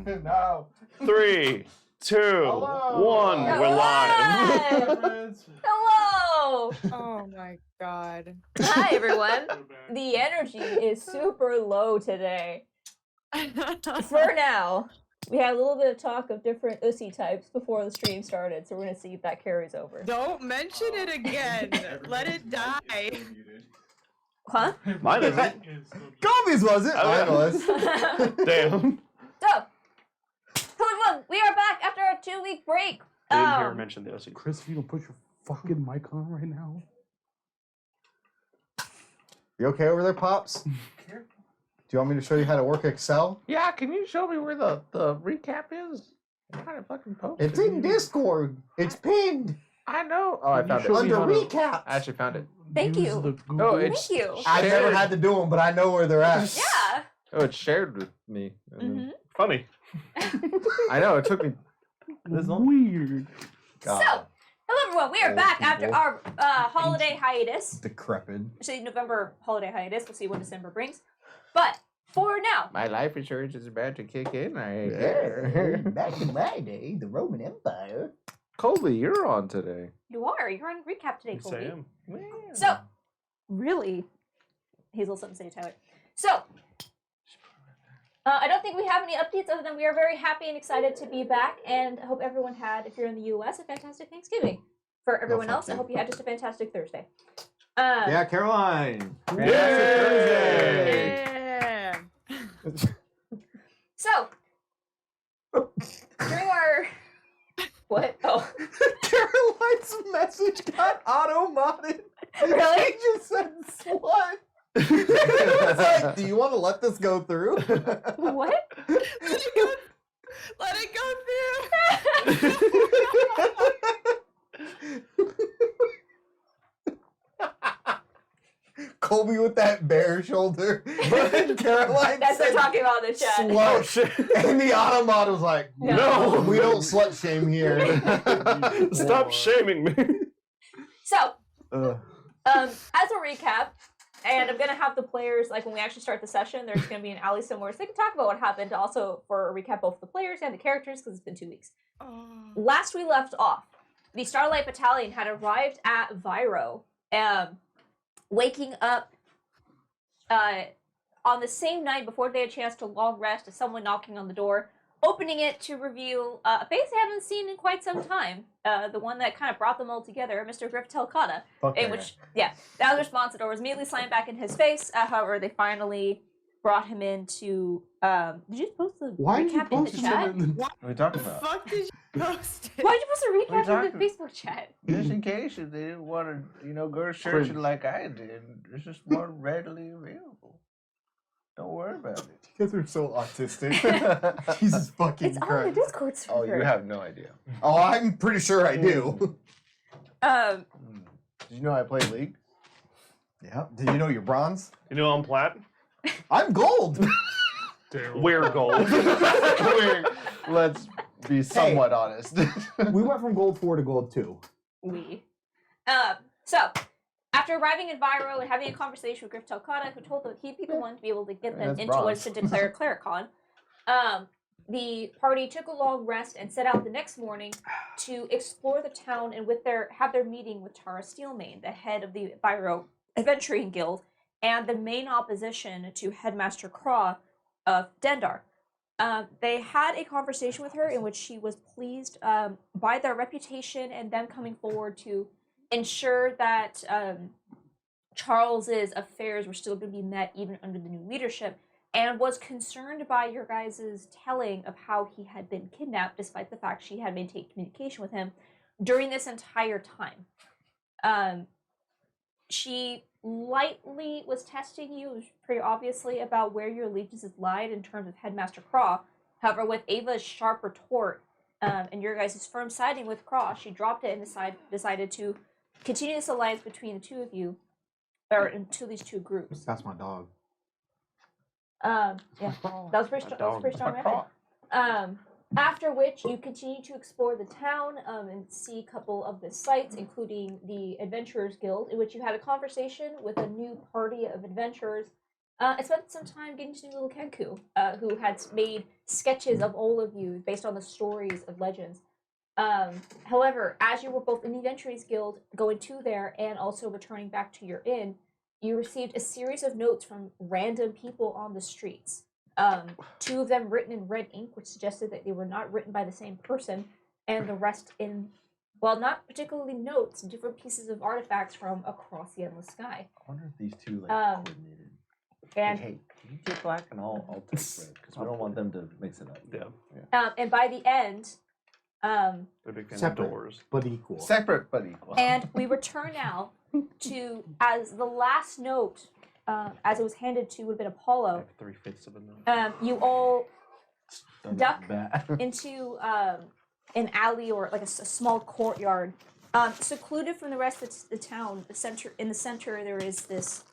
No. 3, 2, Hello. 1. We're live. Hello! Oh my god. Hi, everyone. The energy is super low today. For now, we had a little bit of talk of different Ussy types before the stream started, so we're going to see if that carries over. Don't mention it again. Let it die. Huh? Mine isn't. Kobe's wasn't. Mine was. Damn. So, hello everyone. We are back after a 2-week break. I didn't hear her mention the OC. Chris, if you don't put your fucking mic on right now. You okay over there, Pops? Do you want me to show you how to work Excel? Yeah, can you show me where the recap is? I'm trying to fucking post It's in Discord. It's pinned. I know. Oh, I found it. Under recap. I actually found it. Thank Use you. the No, Google. it's Thank you. I've never had to do them, but I know where they're at. Yeah. Oh, it's shared with me. And then- Funny. I know, it took me this long. Weird. So, hello everyone. We are Old back after people. our holiday hiatus. Decrepit. Actually, November holiday hiatus. We'll see what December brings. But for now, My life insurance is about to kick in. Back in my day, the Roman Empire. Colby, you're on today. you're on recap today, Yes, I Colby. am. So, really, Hazel, something to say, Tyler. So, I don't think we have any updates other than we are very happy and excited to be back, and I hope everyone had, if you're in the U.S., a fantastic Thanksgiving. For everyone fuck else, I you. hope you had just a fantastic Thursday. Yeah, Caroline. Yeah. So, during our what? Oh, Caroline's message got auto-modded. Really? It just said slut. It's like, do you want to let this go through? what? Let it go Colby with that bare shoulder. Caroline That's said what talking about in the chat. slut. Oh, shit. And the automod was like, No. we don't slut shame here. Stop shaming me. So, Ugh. as a recap, and I'm gonna have the players, like when we actually start the session, there's gonna be an alley somewhere so they can talk about what happened. Also, for a recap, both the players and the characters, because it's been 2 weeks. through. Last we left off, the Starlight Battalion had arrived at Viro, waking up on the same night before they had a chance to long rest as someone knocking on the door, opening it to reveal a face they haven't seen in quite some time. The one that kind of brought them all together, Mr. Griff Telcana. In which, yeah, that was response. The door was immediately slammed back in his face. However, they finally brought him into. Did you post the Why did you recap in the post chat? it? What are you talking The about? fuck did you post it? Why did you post a What are you recap in the talking- Facebook chat? Just in case if they didn't want to, go searching like I did. It's just more readily available. Don't worry about it. You guys are so autistic. Jesus fucking It's on the Christ. Discord server. Oh, you have no idea. Oh, I'm pretty sure I do. Um, Did you know I play League? Yeah. Did you know you're bronze? You know I'm plat? I'm gold. We're gold. Let's be somewhat honest. We went from gold 4 to gold 2. So, after arriving in Viro and having a conversation with Griff Telcana, who told them he'd be the one to be able to get them That's into what is bronze. to declare Cleric Con, the party took a long rest and set out the next morning to explore the town and have their meeting with Tara Steelmane, the head of the Viro Adventuring Guild, and the main opposition to Headmaster Craw of Dendar. They had a conversation with her in which she was pleased by their reputation and them coming forward to ensure that Charles's affairs were still going to be met even under the new leadership, and was concerned by your guys' telling of how he had been kidnapped, despite the fact she had maintained communication with him during this entire time. She lightly was testing you, pretty obviously, about where your allegiances lied in terms of Headmaster Craw. However, with Ava's sharp retort and your guys' firm siding with Craw, she dropped it and decided to continue this alliance between the two of you, or into these two groups. That's my dog. Yeah, that was pretty strong. Right? After which, you continue to explore the town and see a couple of the sites, including the Adventurers Guild, in which you had a conversation with a new party of adventurers I spent some time getting to know little Kenku, who had made sketches of all of you based on the stories of legends. However, as you were both in the Adventurers Guild, going to there and also returning back to your inn, you received a series of notes from random people on the streets. Two of them written in red ink, which suggested that they were not written by the same person, and the rest in, well, not particularly notes, different pieces of artifacts from across the endless sky. I wonder if these two like coordinated. And Hey, can you take black and I'll take red because we don't want them to mix it up. Yeah. and by the end, They're big fan of Separate. doors. But equal. Separate but equal. and we return now to as the last note, as it was handed to would have been I Apollo. have 3/5 of a note. You all Done duck that. into an alley or like a small courtyard, secluded from the rest of the town. In the center, there is this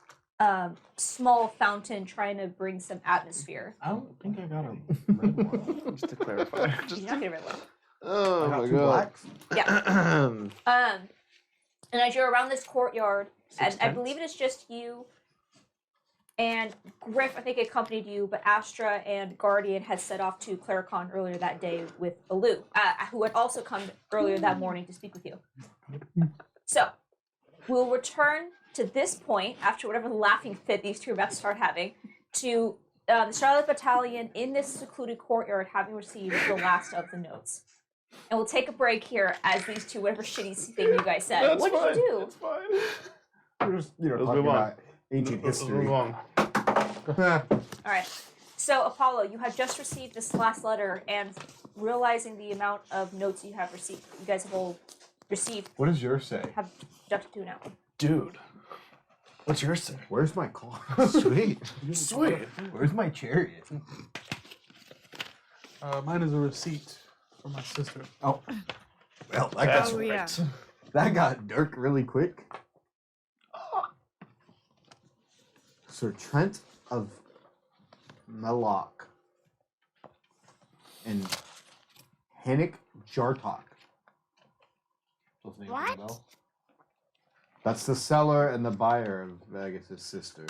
small fountain trying to bring some atmosphere. I don't think I got a red one. Just to clarify. You're not gonna read one. Oh I got my two god. blacks. Yeah. And as you're around this courtyard, and I 6 believe it is just you and Griff, I think, accompanied you, but Astra and Guardian had set off to Cleric Con earlier that day with Alu, who had also come earlier that morning to speak with you. So, we'll return to this point, after whatever laughing fit these two are about to start having, to the Charlotte Battalion in this secluded courtyard having received the last of the notes. And we'll take a break here as these two, whatever shitty thing you guys said. That's What fine. did you do? That's fine. We're just, Let's talking move on. about ancient Let's history. move on. Alright. So, Apollo, you have just received this last letter, and realizing the amount of notes you have received, you guys have all received, What does yours say? have deducted to now. Dude. What's yours say? Where's my car? Sweet. Sweet. Where's my chariot? Mine is a receipt from my sister. Oh, Well, That's Oh, right. yeah. that got dark really quick. Sir Trent of Mellock and Hennick Jartok. Those names What? ring a bell? That's the seller and the buyer of Vegas' sister.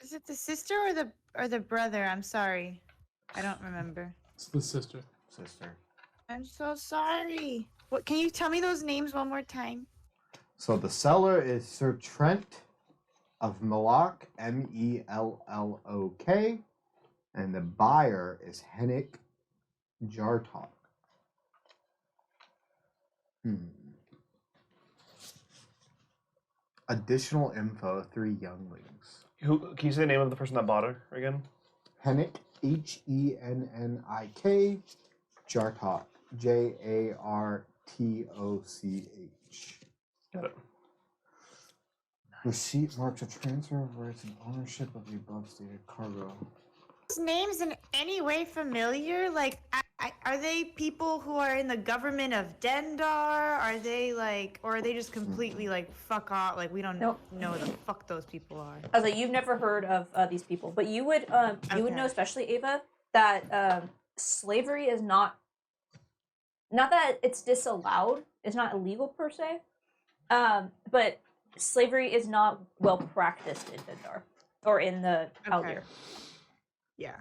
Is it the sister or the brother? I'm sorry. I don't remember. It's the sister. Sister. I'm so sorry. What, can you tell me those names one more time? So the seller is Sir Trent of Mellock, Mellok, and the buyer is Hennick Jartok. Additional info: 3 younglings. Who? Can you say the name of the person that bought her again? Hennick, Hennik, Jartok, Jartoch. Got it. Receipt marks a transfer of rights and ownership of the above stated cargo. Those names in any way familiar? Like, are they people who are in the government of Dendar? Are they like, or are they just completely like fuck off? Like, we don't Nope. know who the fuck those people are. I was like, you've never heard of these people, but you would know, Okay. especially Ava, that slavery is not that it's disallowed. It's not illegal per se, but slavery is not well practiced in Dendar or in the Aldir. Yeah.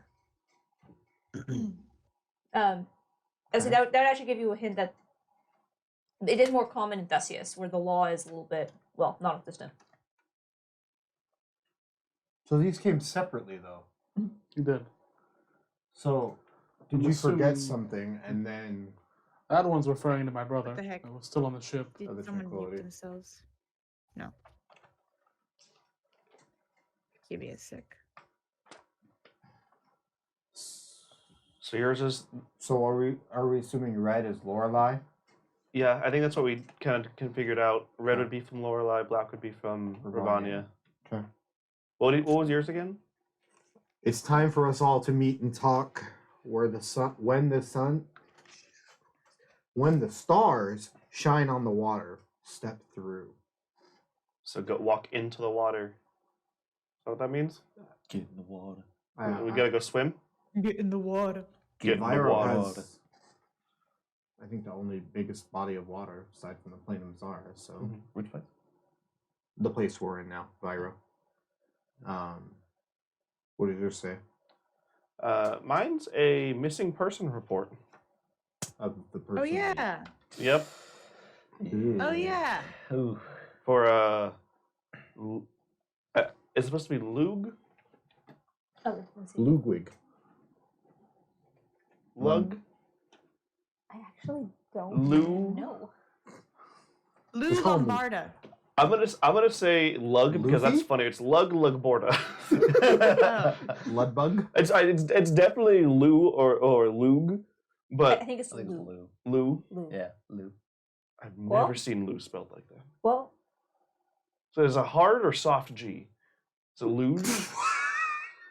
I was like, that would actually give you a hint that it is more common in Theseus, where the law is a little bit, well, non-existent. So these came separately, though. You did. So did I'm you forget assuming- something and then? That one's referring to my brother. the heck? That was still on the ship. Did Other someone tranquility. mute themselves? No. Give me a sec. So yours is. So are we assuming red is Lorelei? Yeah, I think that's what we kind of figured out. Red would be from Lorelei, black would be from Ravania. Okay. What was yours again? It's time for us all to meet and talk. When the stars shine on the water, step through. So go walk into the water. Is that what that means? Get in the water. We gotta go swim? Get in the water. Get in the Vira water. has, I think, the only biggest body of water aside from the plain of Zara. So Mhm. Which place? the place we're in now, Vira. What did yours say? Mine's a missing person report. Of the person. Oh yeah. Yep. Oh yeah. Ooh. For it's supposed to be Lug. Oh, let's see. Ludwig. Lug. I actually don't Lou? know. Lou It's called- Lombarda. I'm gonna say Lug because that's Luffy? funny. It's Lugborda. Ludbug? It's definitely Lou or Lug, I but think it's I think it's Lou. Lou. Lou. Lou. Yeah, Lou. I've Well- never seen Lou spelled like that. Well, So there's a hard or soft G. So Lou.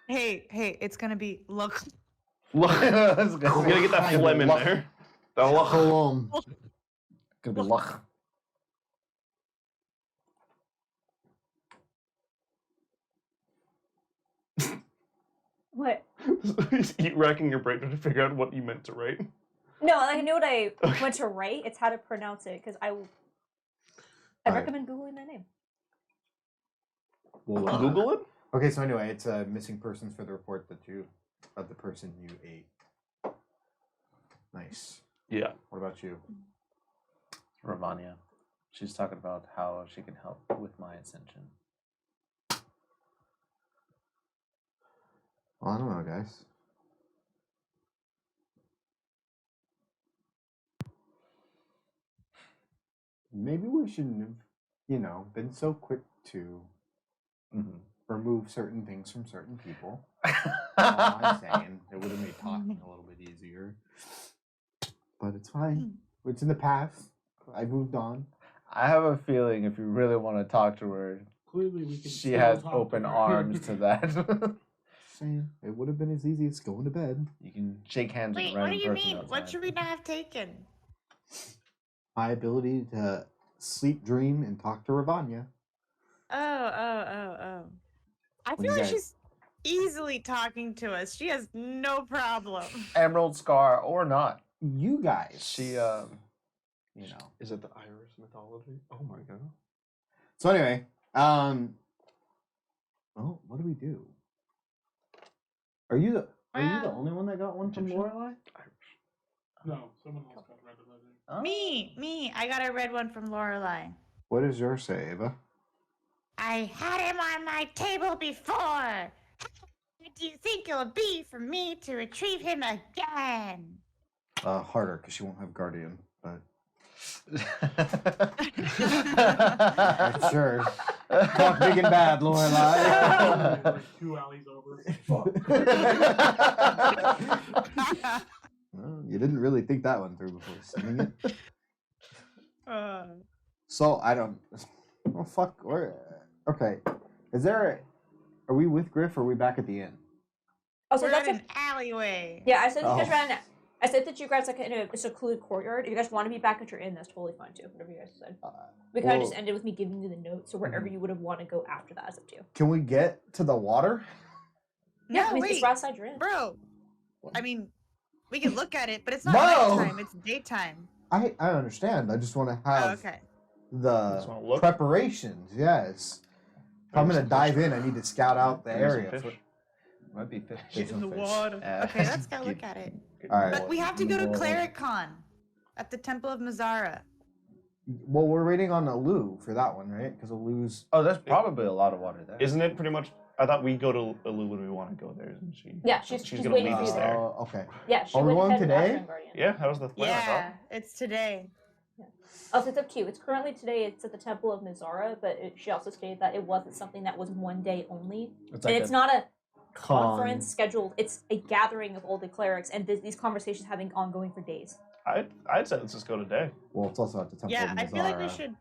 Hey, it's gonna be look. Lug. You gotta get that phlegm in there. The lug. Cologne. Gonna be luck. what? Eat racking your brain to figure out what you meant to write. No, I know what I went to write. It's how to pronounce it because I Alright. recommend googling that name. Well, Google it. okay, so anyway, it's missing persons for the report of the person you ate. Nice. Yeah. What about you? Ravania. She's talking about how she can help with my ascension. Well, I don't know, guys. Maybe we shouldn't have, been so quick to Mm-hmm. remove certain things from certain people. All I'm saying, it would have made talking a little bit easier. But it's fine. It's in the past. I moved on. I have a feeling if you really want to talk to her, Clearly, we can. she still has talk to open her. arms to that. Just saying, it would have been as easy as going to bed. You can shake hands Wait, with a what do random you person mean? outside. What should we not have taken? My ability to sleep, dream, and talk to Ravanya. Oh. I When feel you like guys- she's easily talking to us. She has no problem. Emerald Scar or not. You guys. She, Is it the Irish mythology? Oh my god. So anyway, well, what do we do? Are you the Well- only one that got one from Egyptian? Lorelai? No, someone else got rid of it. I think. Me. I got a red one from Lorelai. What does yours say, Ava? I had him on my table before. How do you think it'll be for me to retrieve him again? Harder, because she won't have Guardian, but sure. Talk big and bad, Lorelai. Like 2 alleys over. Well, you didn't really think that one through before sending it. Uh, So I don't. Well, fuck. Okay. Are we with Griff or are we back at the inn? Oh, so we're that's in a, an alleyway. yeah. I said you guys Oh. ran. I said that you guys like in a secluded courtyard. If you guys want to be back at your inn, that's totally fine too. Whatever you guys said. We kind of just Well- ended with me giving you the notes, so wherever you would have want to go after that is up to you. Can we get to the water? Yeah, No, I mean, wait, it's right outside your inn. bro. I mean, we can look at it, but it's not No! nighttime. It's daytime. I understand. I just want to Oh, have okay. the Just wanna look? preparations. Yes. If I'm Maybe gonna some dive fish. in, I need to scout out the Maybe some area. fish. Might be fish. There's In no the fish. water. Yeah. Okay, let's go look at it. All right. But we have to go to Cleric Con at the Temple of Mazara. Well, we're waiting on Alu for that one, right? Because Alu's. Oh, there's probably a lot of water there. Isn't it pretty much? I thought we go to Ilu when we want to go there, isn't she? Yeah, she's gonna waiting leave for us you there. Okay. Yeah, she Are we went going ahead and asked today? for Guardian. Yeah, that was the plan. I thought. Yeah, it's today. Oh, so it's up to you. It's currently today. It's at the Temple of Mizara, but she also stated that it wasn't something that was one day only, It's and it's not a Con. conference scheduled. It's a gathering of all the clerics, and these conversations having ongoing for days. I'd say let's just go today. Well, it's also at the Temple Yeah, of I feel like we Mizara, should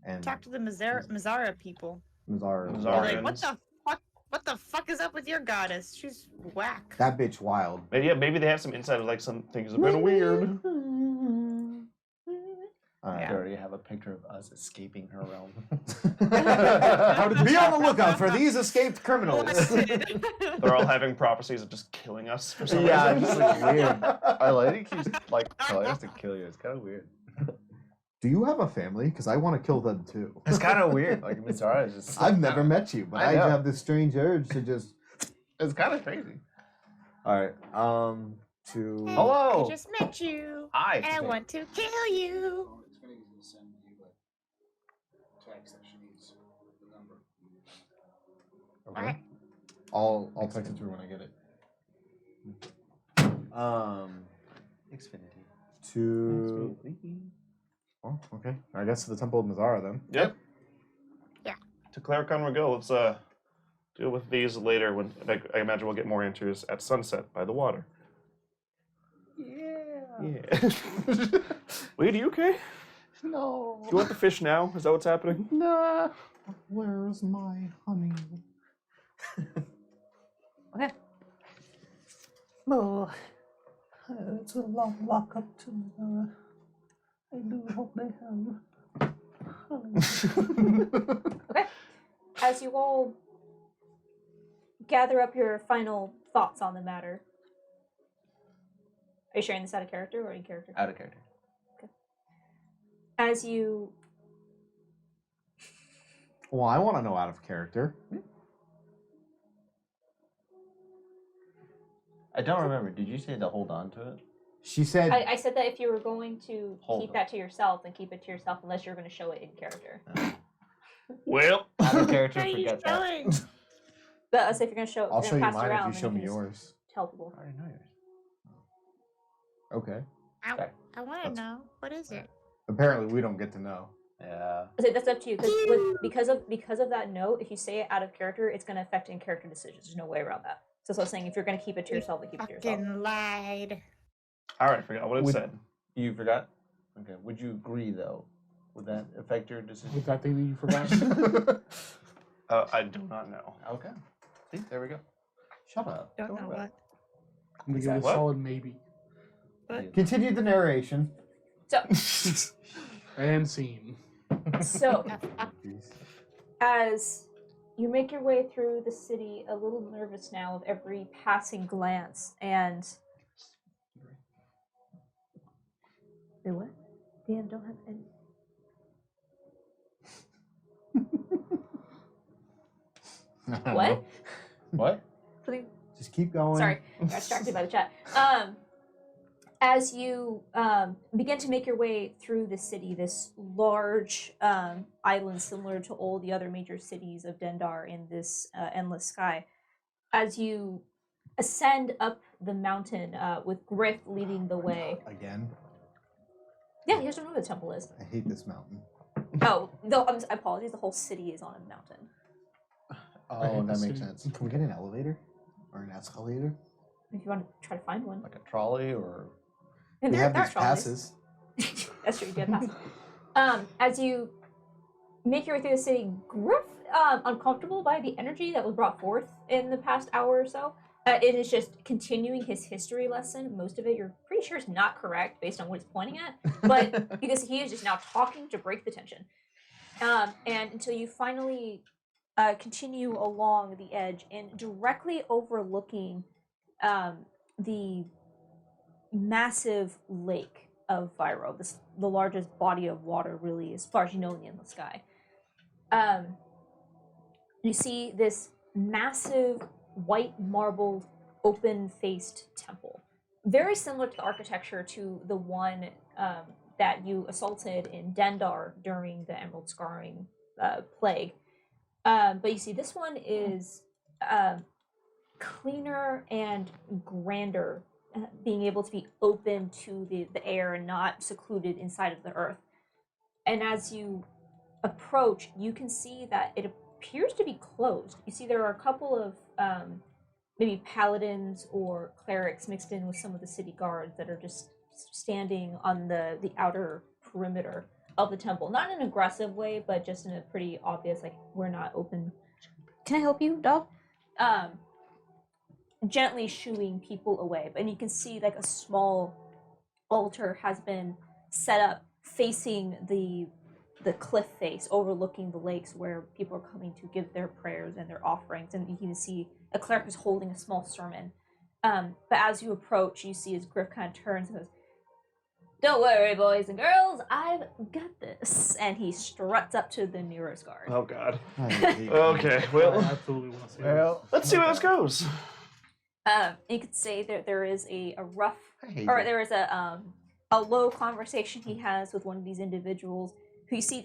and talk to the Mazara people. Mizara. Mizara. Be like, what Arians. the fuck? What the fuck is up with your goddess? She's whack. That bitch wild. Maybe they have some insight of like some things have been weird. All right. I already have a picture of us escaping her realm. Be on the lookout for these escaped criminals. They're all having prophecies of just killing us for some Yeah, reason. it's like weird. Our lady keeps like telling us to kill you. It's kind of weird. Do you have a family? Because I want to kill them too. It's kind of weird. Like Mizara is just. I've never met you, but I I know. have this strange urge to just. It's kind of crazy. All right. To. Hey, Hello. I just met you. Hi. And I want to kill you. Oh, it's gonna send you a text that she needs the number. Okay. I'll text it to her when I get it. Xfinity. To. Oh, okay. I guess to the Temple of Mizara then. Yep. Yeah. To Cleric Con we'll go. Let's deal with these later when I imagine we'll get more answers at sunset by the water. Yeah. Wait, are you okay? No. Do you want the fish now? Is that what's happening? Nah. Where's my honey? Okay. No. It's a long walk up to Mizara. I do hope they have. Okay. As you all gather up your final thoughts on the matter, are you sharing this out of character or in character? Out of character. As you Well, I want to know out of character. I don't remember. Did you say to hold on to it? She said. I said that if you were going to Hold keep on. that to yourself, then keep it to yourself unless you're going to show it in character. Well, Out of character, What are you forget that. showing? But let's say if you're going to show it, I'll you're show gonna you pass it mine around, if you then show me can just yours. tell people. I already know yours. Okay. Okay. I want to know. What is it? Apparently, we don't get to know. Yeah. So that's up to you because of that note. If you say it out of character, it's going to affect in character decisions. There's no way around that. So that's what I was saying. If you're going to keep it to yourself, then keep it to yourself. Fucking lied. all right, forgot what it Would- said. You forgot? Okay. Would you agree, though? Would that affect your decision? With that thing that you forgot. I do not know. Okay. See, there we go. Shut up. Don't know worry what. about I'm gonna give it a What? solid maybe. it. Continue the narration. So And scene. so Uh, as you make your way through the city, a little nervous now of every passing glance, and they what? Dan, don't have any. What? What? Please. Just keep going. Sorry, got distracted by the chat. As you begin to make your way through the city, this large island similar to all the other major cities of Dendar in this endless sky, as you ascend up the mountain with Griff leading the way. Again. Yeah, you guys don't know where the temple is. I hate this mountain. Oh, no, I apologize. The whole city is on a mountain. Oh, hate that the makes city. sense. Can we get an elevator or an escalator? If you want to try to find one. Like a trolley or. And We there have are these trolleys. passes. That's true, you did pass. As you make your way through the city, Griff, uncomfortable by the energy that was brought forth in the past hour or so. It is just continuing his history lesson. Most of it, you're pretty sure is not correct based on what he's pointing at, but because he is just now talking to break the tension. And until you finally continue along the edge and directly overlooking the massive lake of Viro, the largest body of water, really, as far as you know, in the sky. You see this massive white marbled, open-faced temple, very similar to the architecture to the one that you assaulted in Dendar during the Emerald Scarring plague. But you see, this one is cleaner and grander, being able to be open to the air and not secluded inside of the earth. And as you approach, you can see that it appears to be closed. You see there are a couple of maybe paladins or clerics mixed in with some of the city guards that are just standing on the outer perimeter of the temple. Not in an aggressive way, but just in a pretty obvious, like, we're not open. Can I help you, dog? Gently shooing people away. And you can see like a small altar has been set up facing the cliff face overlooking the lakes where people are coming to give their prayers and their offerings. And you can see a cleric is holding a small sermon. But as you approach, you see as Griff kind of turns and goes, Don't worry, boys and girls, I've got this. And he struts up to the nearest guard. Oh God. I hate Okay, I well, absolutely want to see Well, let's see where this goes. You could say that there is a rough, I hate or it. there is a low conversation he has with one of these individuals who you see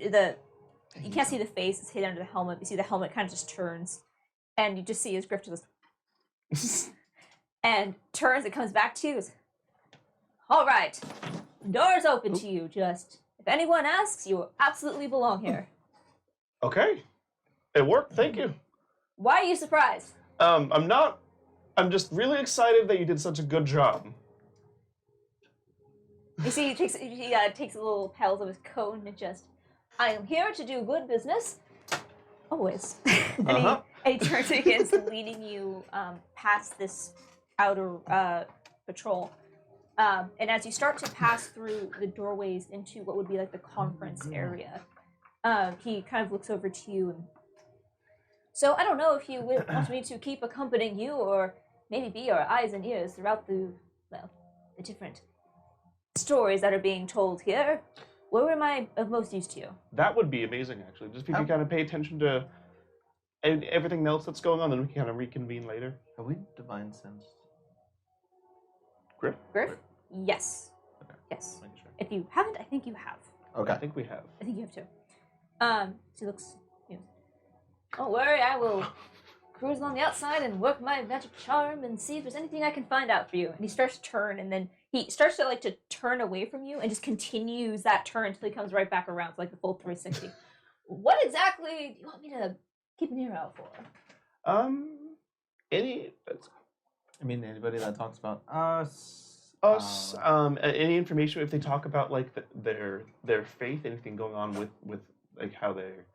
you can't see the face, it's hidden under the helmet. You see the helmet kind of just turns, and you just see his grifter just and turns and comes back to you. All right, door's open to you. Just if anyone asks, you absolutely belong here. Okay, it worked. Thank you. Why are you surprised? I'm not. I'm just really excited that you did such a good job. You see, he takes a little petals of his coat and just, I am here to do good business, always. And he turns and begins leading you past this outer patrol. And as you start to pass through the doorways into what would be like the conference area, he kind of looks over to you and, so I don't know if you want me to keep accompanying you or maybe be your eyes and ears throughout the different stories that are being told here. Where am I of most use to you? That would be amazing, actually. Just if you kind of pay attention to everything else that's going on, then we can kind of reconvene later. Have we divine sense? Griff? Griff? Yes. Okay. Yes. Making sure. If you haven't, I think you have. Okay. I think we have. I think you have too. So he looks, don't worry, I will cruise along the outside and work my magic charm and see if there's anything I can find out for you. And he starts to turn, and then he starts to turn away from you and just continues that turn until he comes right back around, so like the full 360. What exactly do you want me to keep an ear out for? Anybody that talks about us. Any information if they talk about like their faith, anything going on with like how they're,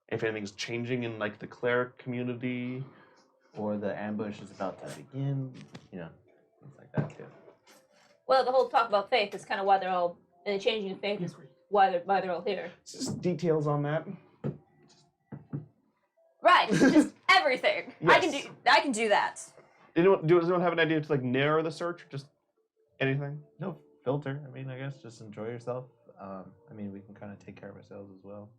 if anything's changing in like the cleric community, or the ambush is about to begin, things like that too. Well, the whole talk about faith is kind of why they're all, and the changing of faith is why they're all here. just details on that. Right, just everything. Yes. I can do that. Does anyone have an idea to like narrow the search? Just anything? No filter. I guess just enjoy yourself. We can kind of take care of ourselves as well.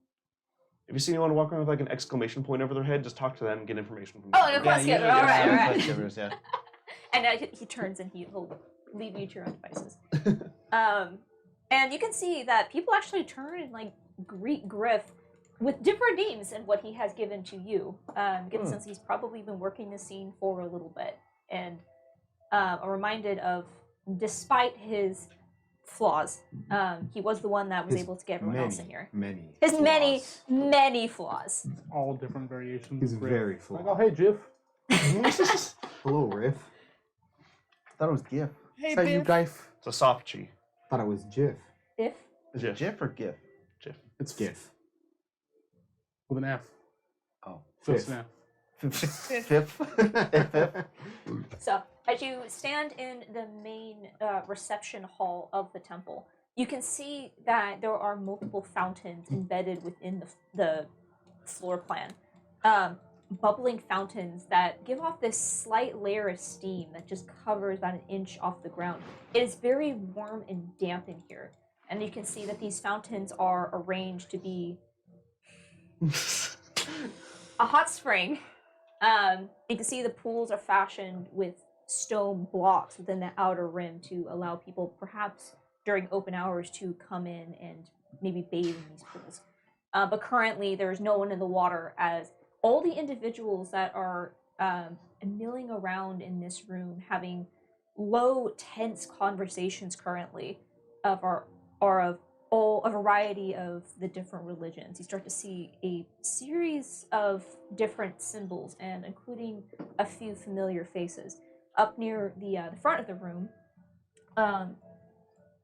If you see anyone walking with like an exclamation point over their head, just talk to them and get information from them. Oh, of course, yeah, all right. Quest givers, yeah. And he turns and he'll leave you to your own devices. And you can see that people actually turn and like greet Griff with different names than what he has given to you. Get the sense he's probably been working the scene for a little bit, and are reminded of, despite his flaws, he was the one that was able to get everyone else in here. His flaws. many flaws. all different variations. He's of Riff. very Like, flawed. oh, hey, Jiff. Hello, Riff. Thought it was GIF. Hey, Say you Biff. guys. It's a soft chi. Thought it was Jiff. If Is it GIF or GIF? It's GIF. With an F. Oh. Just Fifth. an F. Fifth. so, as you stand in the main reception hall of the temple, you can see that there are multiple fountains embedded within the floor plan. Bubbling fountains that give off this slight layer of steam that just covers about an inch off the ground. It is very warm and damp in here. And you can see that these fountains are arranged to be a hot spring. You can see the pools are fashioned with stone blocks within the outer rim to allow people, perhaps during open hours, to come in and maybe bathe in these pools. But currently, there is no one in the water, as all the individuals that are milling around in this room, having low, tense conversations currently, are of a variety of the different religions. You start to see a series of different symbols, and including a few familiar faces. Up near the front of the room,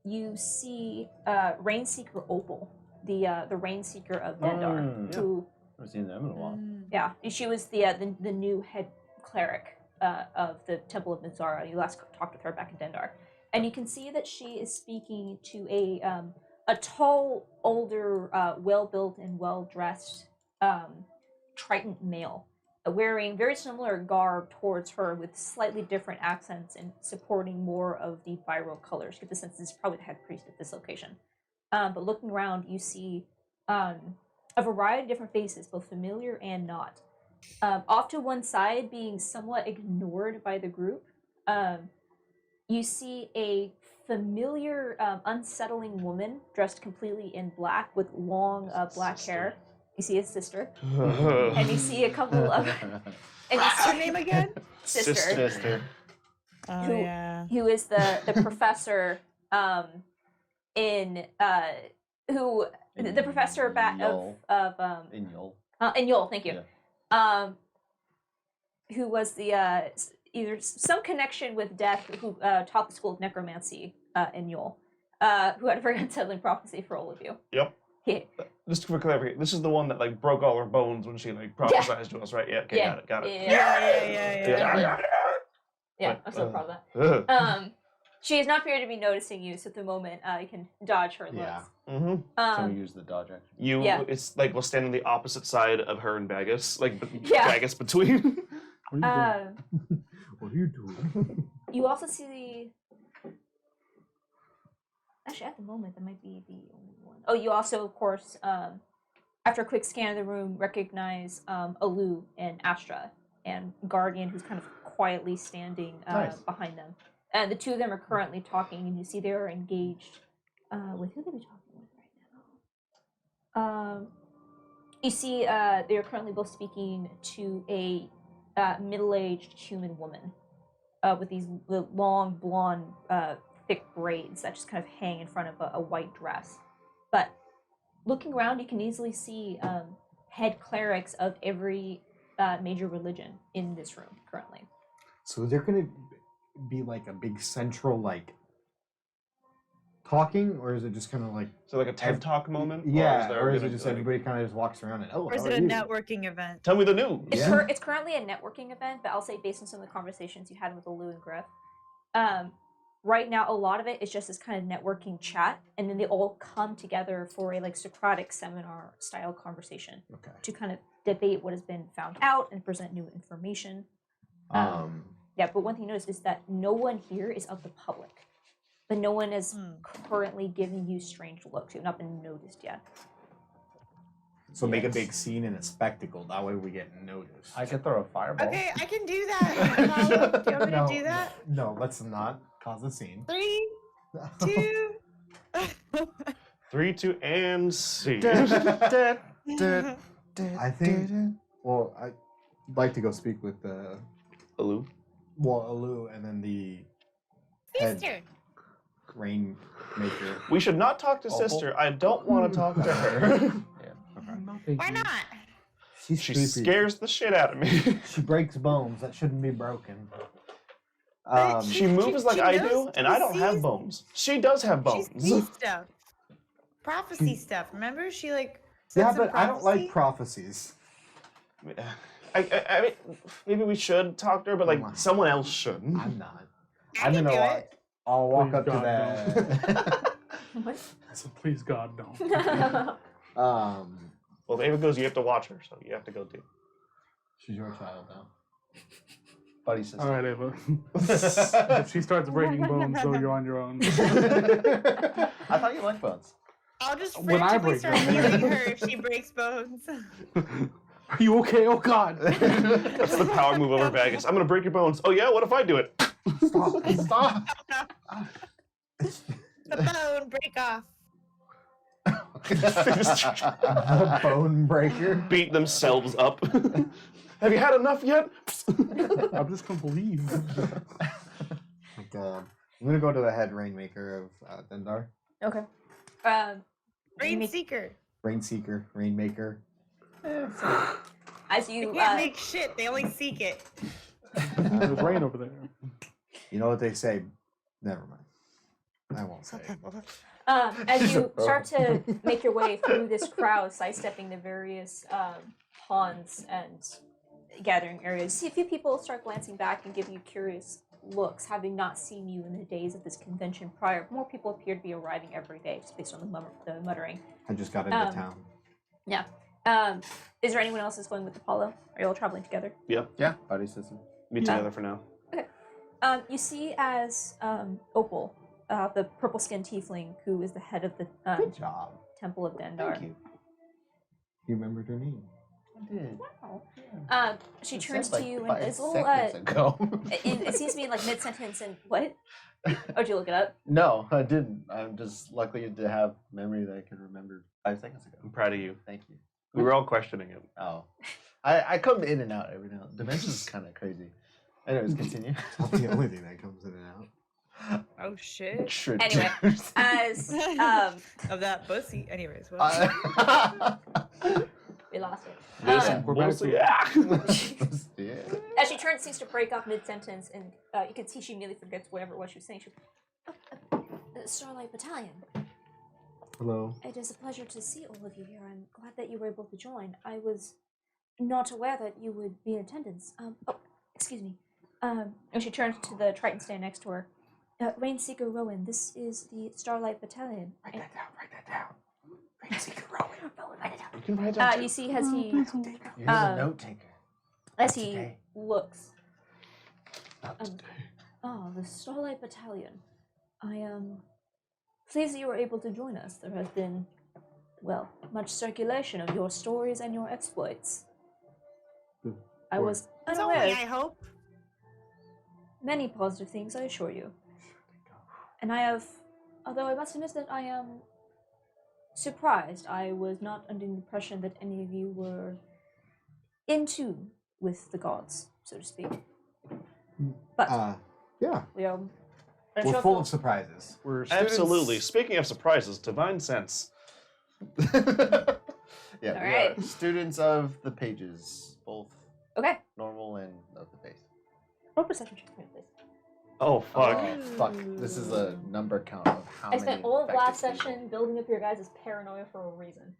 you see Rainseeker Opal, the Rainseeker of Dendar, who I haven't seen them in a while. yeah, she was the new head cleric of the Temple of Mizara. You last talked with her back in Dendar, and you can see that she is speaking to a tall, older, well-built and well-dressed Triton male. wearing very similar garb towards her with slightly different accents and supporting more of the viral colors. You get the sense this is probably the head priest at this location. But looking around, you see a variety of different faces, both familiar and not. Off to one side, being somewhat ignored by the group, you see a familiar, unsettling woman dressed completely in black with long black hair. You see his sister, and you see a couple of. And What's her name again? Sister. Oh Who- yeah. Who is the professor in who the professor of Inyol. in Yule, thank you. Who was the either some connection with death, who taught the school of necromancy in Yule, who had a very unsettling prophecy for all of you. Yep. Yeah. Just for clarification, this is the one that like broke all her bones when she like prophesied to us, right? Yeah. Okay. Yeah. Got it. Yeah, But, I'm so proud of Ugh. that. She is not appeared to be noticing you, so at the moment you can dodge her looks. Yeah. Mm-hmm. Can we use the dodge action? You, Yeah. it's like we'll stand on the opposite side of her and Bagus, like Yeah. Bagus between. What are you doing? What are you doing? You also see the. Actually, at the moment, that might be the only one. Oh, you also, of course, after a quick scan of the room, recognize Alu and Astra and Guardian, who's kind of quietly standing Nice. behind them. And the two of them are currently talking, and you see they are engaged with who they be talking with right now. You see they are currently both speaking to a middle-aged human woman with these long, blonde, thick braids that just kind of hang in front of a white dress. But looking around, you can easily see head clerics of every major religion in this room currently. So they're gonna be like a big central like talking, or is it just kind of like So like a TED Talk moment. yeah, or is gonna, it just like, everybody kind of just walks around and Or is how it are a you? networking event? Tell me the news. It's, Yeah. it's currently a networking event, but I'll say based on some of the conversations you had with Alu and Griff, right now a lot of it is just this kind of networking chat, and then they all come together for a like Socratic seminar style conversation Okay. to kind of debate what has been found out and present new information. Yeah, but one thing you notice is that no one here is of the public. But no one is currently giving you strange looks. You've not been noticed yet. So make a big scene and a spectacle. That way we get noticed. I could throw a fireball. Okay, I can do that. Apollo. Do you want me to do that? No, let's not cause a scene. 3, 2. 3, 2, and see. I think. Well, I'd like to go speak with Alu. Alu, and then the head Sister. rainmaker. We should not talk to sister. I don't want to talk to her. Why not? She's She creepy. scares the shit out of me. She breaks bones that shouldn't be broken. But She moves like she I knows, do, and she I don't have sees- bones. She does have She bones. sees stuff. Prophecy stuff. Remember? She like said Yeah, some but I don't like prophecy? prophecies. I mean, maybe we should talk to her, but like someone else should. I'm not. I I'm can gonna do walk. it. I'll walk Please, up to God, the. What? I said, please God, don't. Well, if Ava goes, you have to watch her, so you have to go too. She's your child now. Buddy sister. All right, Ava. If she starts breaking bones, though, you're on your own. I thought you liked bones. I'll just When I frantically break start bones. healing her if she breaks bones. Are you okay? Oh God. That's the power move over Vegas. I'm gonna break your bones. Oh yeah, what if I do it? Stop! The bone break off. The bone breaker. Beat themselves up. Have you had enough yet? I'm just gonna believe. Like, I'm gonna go to the head rainmaker of Dendar. Okay. Rain make- seeker. Rainseeker, rainmaker. As They you can't make shit. They only seek it. There's rain over there. You know what they say? Never mind. I won't say it. as you start to make your way through this crowd, sidestepping the various ponds and gathering areas, you see a few people start glancing back and giving you curious looks, having not seen you in the days of this convention prior. More people appear to be arriving every day, just based on the muttering. I just got into town. Yeah. Is there anyone else that's going with Apollo? Are you all traveling together? Yeah, buddy system. Meet together for now. You see as Opal, the purple-skinned tiefling, who is the head of the Good job. Temple of Dendar. Thank you. You remembered her name. I did. Wow. She You turns said, to like, you and 5 is a little. seconds ago. It seems to be like mid-sentence and what? Oh, did you look it up? No, I didn't. I'm just lucky to have memory that I can remember 5 seconds ago. I'm proud of you. Thank you. We were all questioning it. Oh, I come in and out every now. Dimensions is kind of crazy. Anyways, continue. That's the only thing that comes in and out. Oh shit. Sure. Anyway, as Of that pussy. Anyways, well. we lost it. We're back to Yeah. As she turns, seems to break off mid-sentence, and you can see she immediately forgets whatever it was she was saying. She, Starlight Battalion. Hello. It is a pleasure to see all of you here. I'm glad that you were able to join. I was not aware that you would be in attendance. Oh, excuse me. And she turns to the Triton stand next to her. Rainseeker Rowan, this is the Starlight Battalion. Write that down. Rainseeker Rowan. Rowan, write it down. You can write down. You see as he You're a note taker. as he today. looks. Not today. The Starlight Battalion. I am pleased that you were able to join us. There has been, well, much circulation of your stories and your exploits. I was It's unaware. only, I hope. Many positive things, I assure you. And I have, although I must admit that I am surprised. I was not under the impression that any of you were in tune with the gods, so to speak. But Yeah. we are. We're full of surprises. We're Absolutely. Speaking of surprises, divine sense. Yeah, we Alright. are students of the pages, both Okay, normal and of the face. roll perception check for me, please. Oh fuck. Oh, fuck. This is a number count of how I many. spent all of last infected session building up your guys' paranoia for a reason.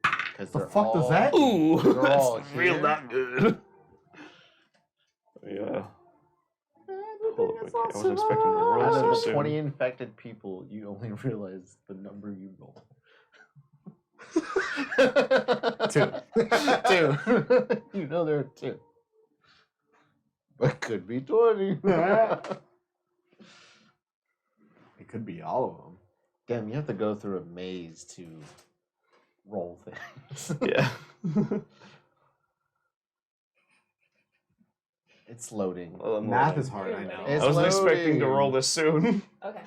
Because The fuck does that Ooh, They're all that's real here. not good. Yeah. Hold up, I wasn't expecting to roll Out so of the soon. 20 infected people, you only realize the number you roll. 2. 2. You know there are 2. But could be 20. It could be all of them. Damn, you have to go through a maze to roll things. Yeah. It's loading. Well, I'm Math loading. is hard, I know. It's I wasn't expecting to loading. roll this soon. Okay.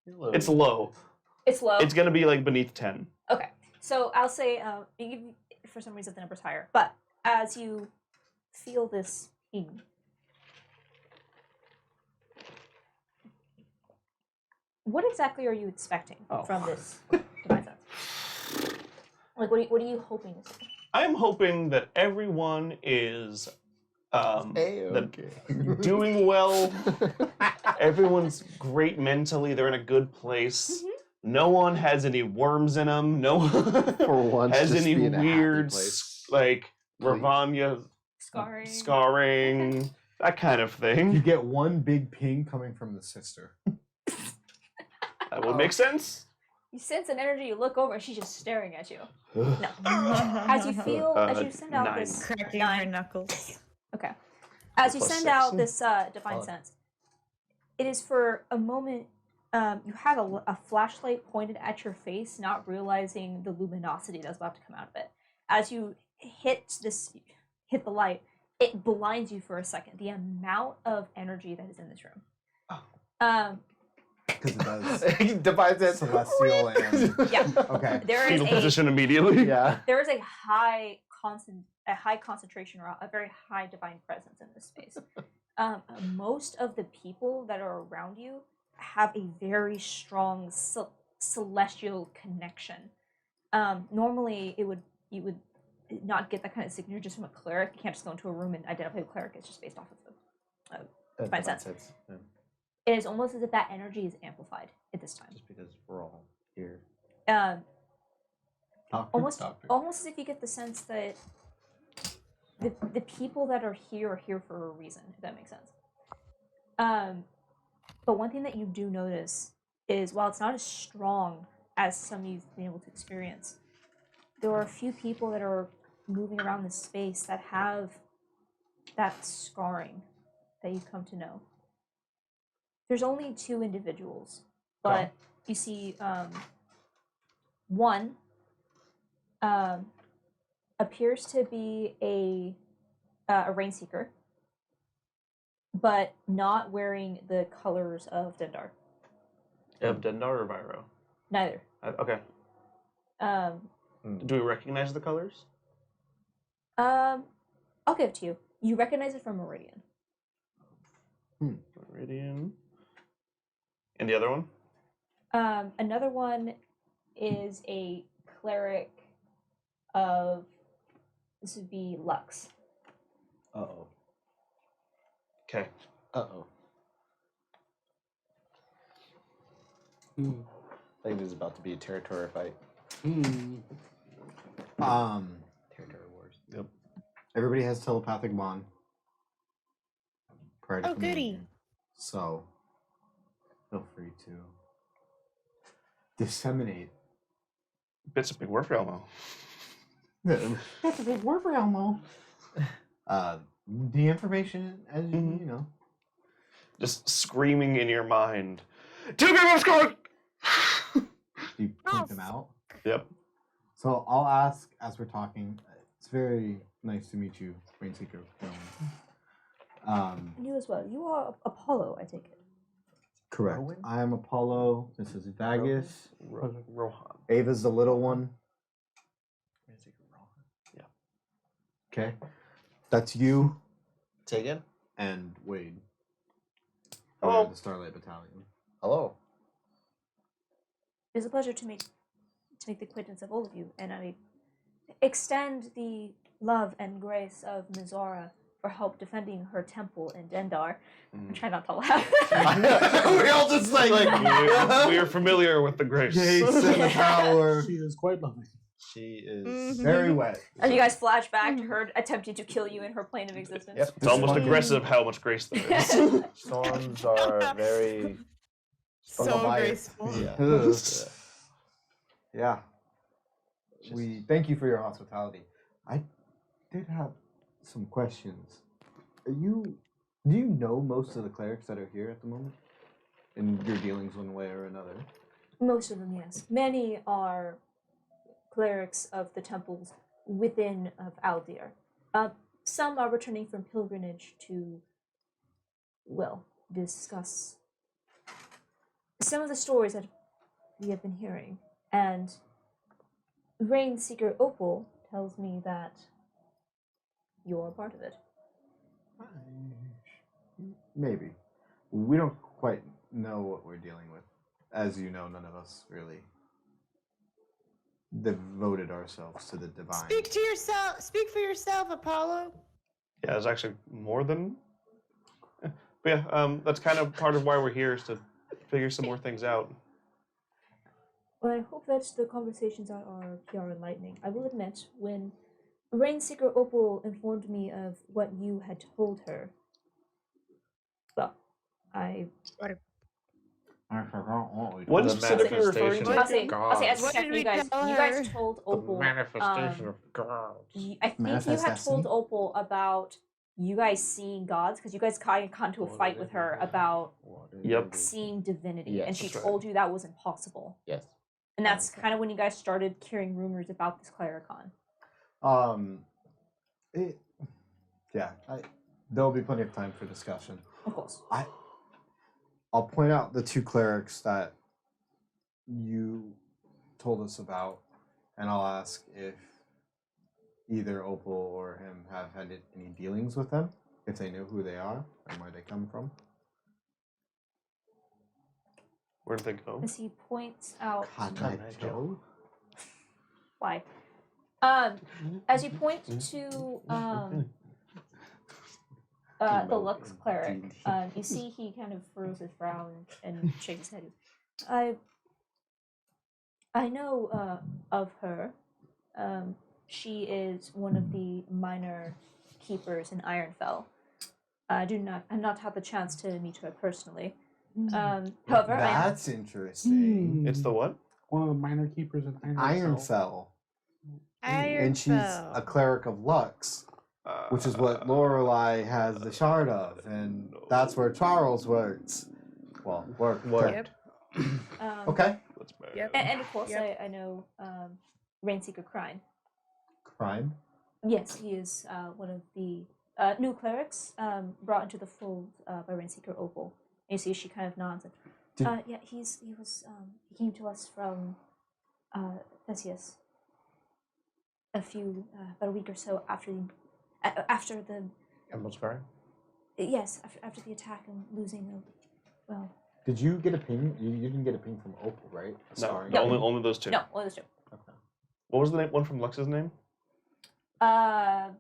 You're loading. It's low. It's low. It's gonna be like beneath 10. Okay, so I'll say, for some reason the number's higher, but as you feel this ping, what exactly are you expecting from this divine sense? Like, what are you hoping to see? I'm hoping that everyone is A-okay. doing well. Everyone's great mentally. They're in a good place. No one has any worms in them. No one For once, has just any be in a happy weird, place. like, Please. Ravanya scarring, that kind of You thing. get one big ping coming from the sister. That would make sense. You sense an energy, you look over, and she's just staring at you. No. As you feel, as you send out 9. this Cracking her knuckles. Okay. As you Plus send 6. out this divine Fuck. sense, it is for a moment. You have a flashlight pointed at your face, not realizing the luminosity that's about to come out of it. As you hit the light, it blinds you for a second. The amount of energy that is in this room. Because it does. He divides it. Celestial and... Yeah. Okay. There is Fetal a position immediately. Yeah. there is a high concentration or a very high divine presence in this space. Most of the people that are around you have a very strong celestial connection. Normally, you would not get that kind of signature just from a cleric. You can't just go into a room and identify a cleric. It's just based off of the divine sense. Yeah. It is almost as if that energy is amplified at this time. Just because we're all here. Almost as if you get the sense that the people that are here for a reason, if that makes sense. But one thing that you do notice is while it's not as strong as some you've been able to experience, there are a few people that are moving around this space that have that scarring that you've come to know. There's only 2 individuals, but you see one appears to be a Rainseeker, but not wearing the colors of Dendar. Of Dendar or Viro? Neither. Okay. Do we recognize the colors? I'll give it to you. You recognize it from Meridian. Meridian. And the other one? Another one is a cleric of, this would be Lux. Uh-oh. Okay. Uh-oh. I think this is about to be a territory fight. Territory wars. Yep. Everybody has telepathic bond. Prior to Oh, goody. communion. So, feel free to disseminate. Bits of big word for Elmo. That's a big word for Elmo. The information, as you know. Just screaming in your mind. 2 people scored! You point them out. Yep. So I'll ask as we're talking. It's very nice to meet you, Rainseeker. You as well. You are Apollo, I take it. Correct. Rowan? I am Apollo. This is Vagus. Rohan. Ava's the little one. Yeah. Okay. That's you Say again? and Wade. Hello. We're the Starlight Battalion. Hello. It's a pleasure to make the acquaintance of all of you, and I extend the love and grace of Mizora for help defending her temple in Dendar. I'm trying not to laugh. We all just like we are familiar with the grace. gates and the power. She is quite lovely. She is Mhm. very wet. As you guys flash back to her attempting to kill you in her plane of existence. Yep. It's almost This one- aggressive how much grace there is. Storms are very. So biased. graceful. Yeah. Yeah. We thank you for your hospitality. I did have some questions. Do you know most of the clerics that are here at the moment? In your dealings one way or another? Most of them, yes. Many are clerics of the temples within of Aldir. Some are returning from pilgrimage to, well, discuss some of the stories that we have been hearing. And Rainseeker Opal tells me that you're a part of it. Maybe. We don't quite know what we're dealing with. As you know, none of us really devoted ourselves to the divine. Speak to yourself. Speak for yourself, Apollo. Yeah, there's actually more than. But yeah, that's kind of part of why we're here, is to figure some more things out. Well, I hope that the conversations are pure enlightening. I will admit, when Rainseeker Opal informed me of what you had told her, well, I I forgot what we What The specifically are you referring manifestation to? of I'll say as a What check, did you we guys tell you guys her? told Opal. God. I think you had Manifest told destiny? Opal about you guys seeing gods, because you guys kind of got into a fight with her about Yep. seeing divinity, Yes, and she that's right. told you that was impossible. Yes. And that's kind of when you guys started hearing rumors about this Cleric Con. There'll be plenty of time for discussion. Of course. I'll point out the 2 clerics that you told us about, and I'll ask if either Opal or him have had any dealings with them, if they know who they are and where they come from. Where do they go? As he points out Joe? why. As you point to the Lux cleric, you see he kind of furrows his brow and shakes his head. I know of her. She is one of the minor keepers in Ironfell. I've not had the chance to meet her personally. However, That's interesting. It's the what? One of the minor keepers in Ironfell. Ironfell. And she's Ironfell. a cleric of Lux, which is what Lorelei has the shard of, and that's where Charles works. Well, worked. Yep. Okay. That's bad. Yep. And of course, Yep. I know Rainseeker Crine. Crime. Yes, he is one of the new clerics brought into the fold by Rainseeker Opal. And you see she kind of nods. And, yeah, he came to us from Theseus about a week or so after the Emerald Scar? after the attack and losing well. Did you get a ping? You didn't get a ping from Opal, right? No, only those two. No, one of those two. Okay. What was the name, one from Lux's name? I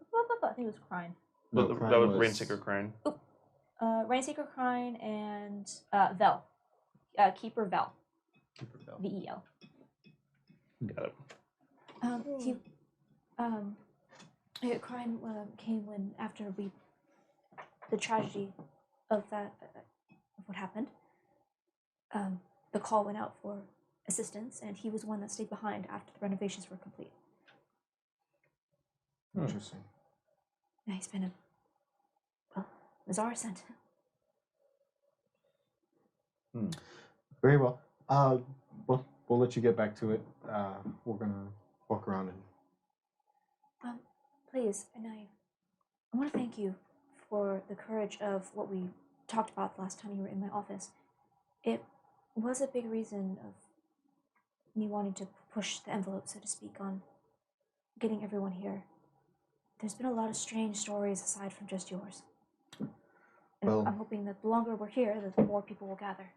think it was Crine. No, that Crime was was- Rainseeker Crane. Rainseeker Crine and Vel. Keeper Vel. VEL. Got it. Crime came when after the tragedy of what happened. The call went out for assistance, and he was one that stayed behind after the renovations were complete. Interesting. Yeah, he's been Mazara sent him. Very well. We'll let you get back to it. We're gonna walk around and. Please, and I want to thank you for the courage of what we talked about the last time you were in my office. It was a big reason of me wanting to push the envelope, so to speak, on getting everyone here. There's been a lot of strange stories aside from just yours. And Well- I'm hoping that the longer we're here, the more people will gather.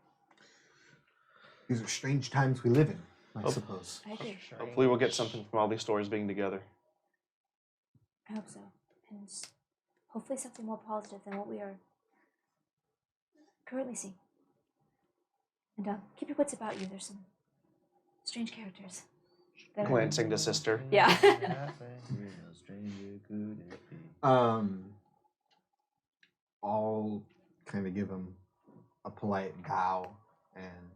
These are strange times we live in, I suppose. I agree. Hopefully we'll get something from all these stories being together. I hope so. And hopefully something more positive than what we are currently seeing. And keep your wits about you. There's some strange characters. that are- Glancing to sister. Yeah. I'll kind of give him a polite bow, and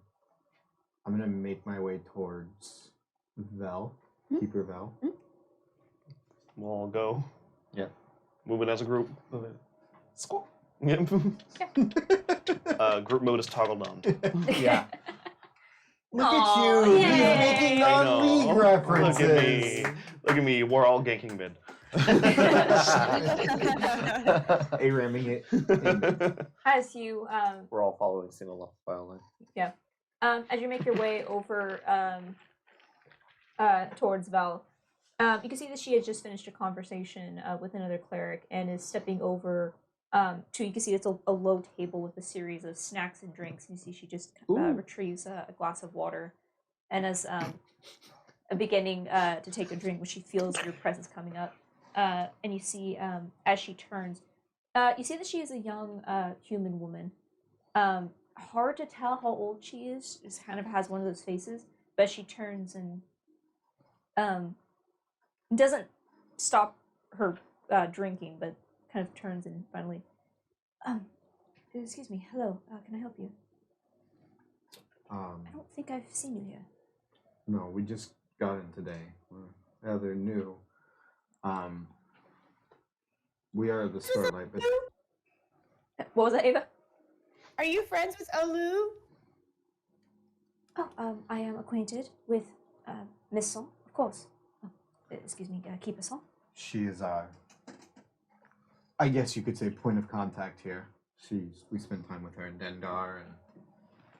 I'm gonna make my way towards Vel, Keeper Vel. We'll all go. Yeah. Moving as a group. Squawk. Yep. Group mode is toggled on. Yeah. Look Aw, at you! yay. He's making I non-league know. references. Look at me. Look at me. We're all ganking mid. A-ramming it. As you We're all following single file line. as you make your way over towards Val, you can see that she has just finished a conversation with another cleric and is stepping over to. You can see it's a low table with a series of snacks and drinks. You see she just retrieves a glass of water, and as beginning to take a drink when she feels your presence coming up, and you see as she turns, you see that she is a young human woman. Hard to tell how old she is. Just kind of has one of those faces, but she turns and doesn't stop her drinking, but kind of turns and finally, excuse me, hello, can I help you? I don't think I've seen you here. No, we just got in today. We're rather new. We are the Starlight, but What was that, Ava? Are you friends with Olu? Oh, I am acquainted with Miss Sol, of course. Oh, excuse me, Keeper Sol. she is our, I guess you could say, point of contact here. We spent time with her in Dendar and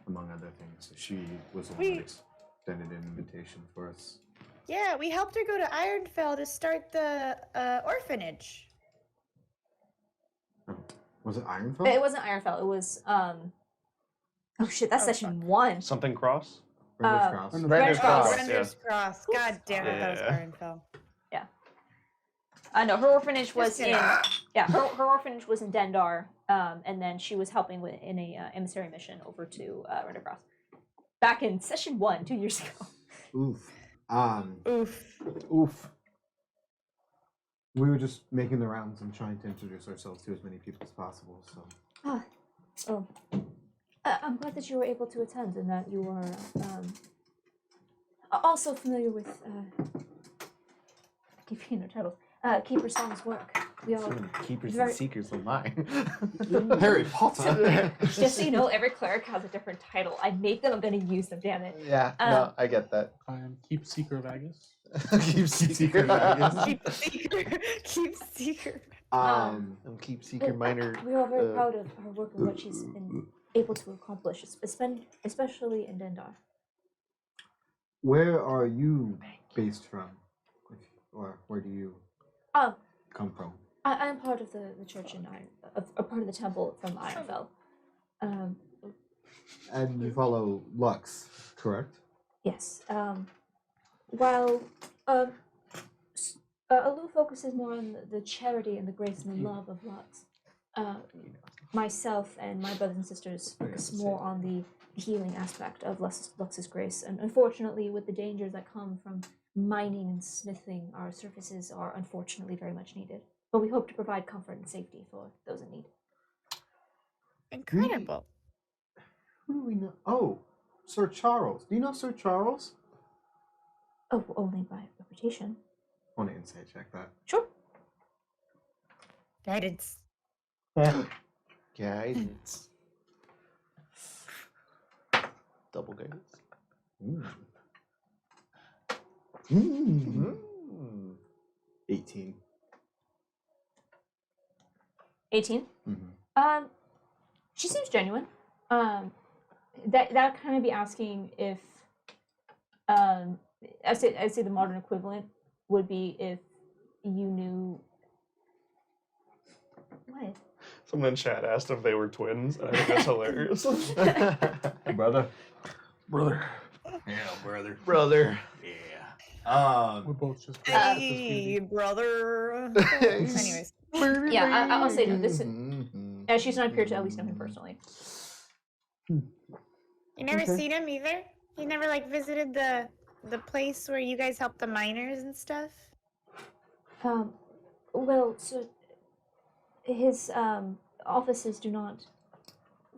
among other things. She was the one that extended an invitation for us. Yeah, we helped her go to Ironfell to start the orphanage. Was it Ironfell? It wasn't Ironfell, it was, oh shit, that's session 1. Something cross? Render's Cross. Render's Cross. Render's Cross. God damn it, that was Yeah. Ironfell. No, her orphanage was Just in, kidding. her orphanage was in Dendar, and then she was helping in a emissary mission over to Render Cross. Back in session 1, 2 years ago. Oof. Oof. Oof. We were just making the rounds and trying to introduce ourselves to as many people as possible, so. I'm glad that you were able to attend and that you were also familiar with keeping their titles. Keeper Song's work. We all So many keepers very- and seekers of mine. Harry Potter. just so you know, every cleric has a different title. I made them. I'm going to use them. Damn it. Yeah, no, I get that. I am Keep Seeker of Agus. Keep seeker. Keep seeker. Keep seeker. And keep seeker minor. We are very proud of her work and what she's been able to accomplish, especially in Dendar. Where are you based from? Or where do you Um, come from? I am part of the church in a part of the temple from Ironfell. And you follow Lux, correct? Yes. While Alu focuses more on the charity and the grace and the love of Lux, myself and my brothers and sisters focus more on the healing aspect of Lux's grace. And unfortunately, with the dangers that come from mining and smithing, our services are unfortunately very much needed. But we hope to provide comfort and safety for those in need. Incredible. Who do we know? Oh, Sir Charles. Do you know Sir Charles? Oh, only by reputation. I want to insight check that. Sure. Guidance. Guidance. Double guidance. Mm. 18. 18. Mm-hmm. She seems genuine. That kind of be asking if I'd say the modern equivalent would be if you knew what? Someone in chat asked if they were twins, and I think that's hilarious. Brother. Yeah, brother. Brother. Yeah. We're both just. Hey, brother. Anyways. Yeah, I'll say no. This is, she's not appeared to at least know him personally. You never Okay. seen him either? You never like visited the place where you guys help the miners and stuff? Well, so his offices do not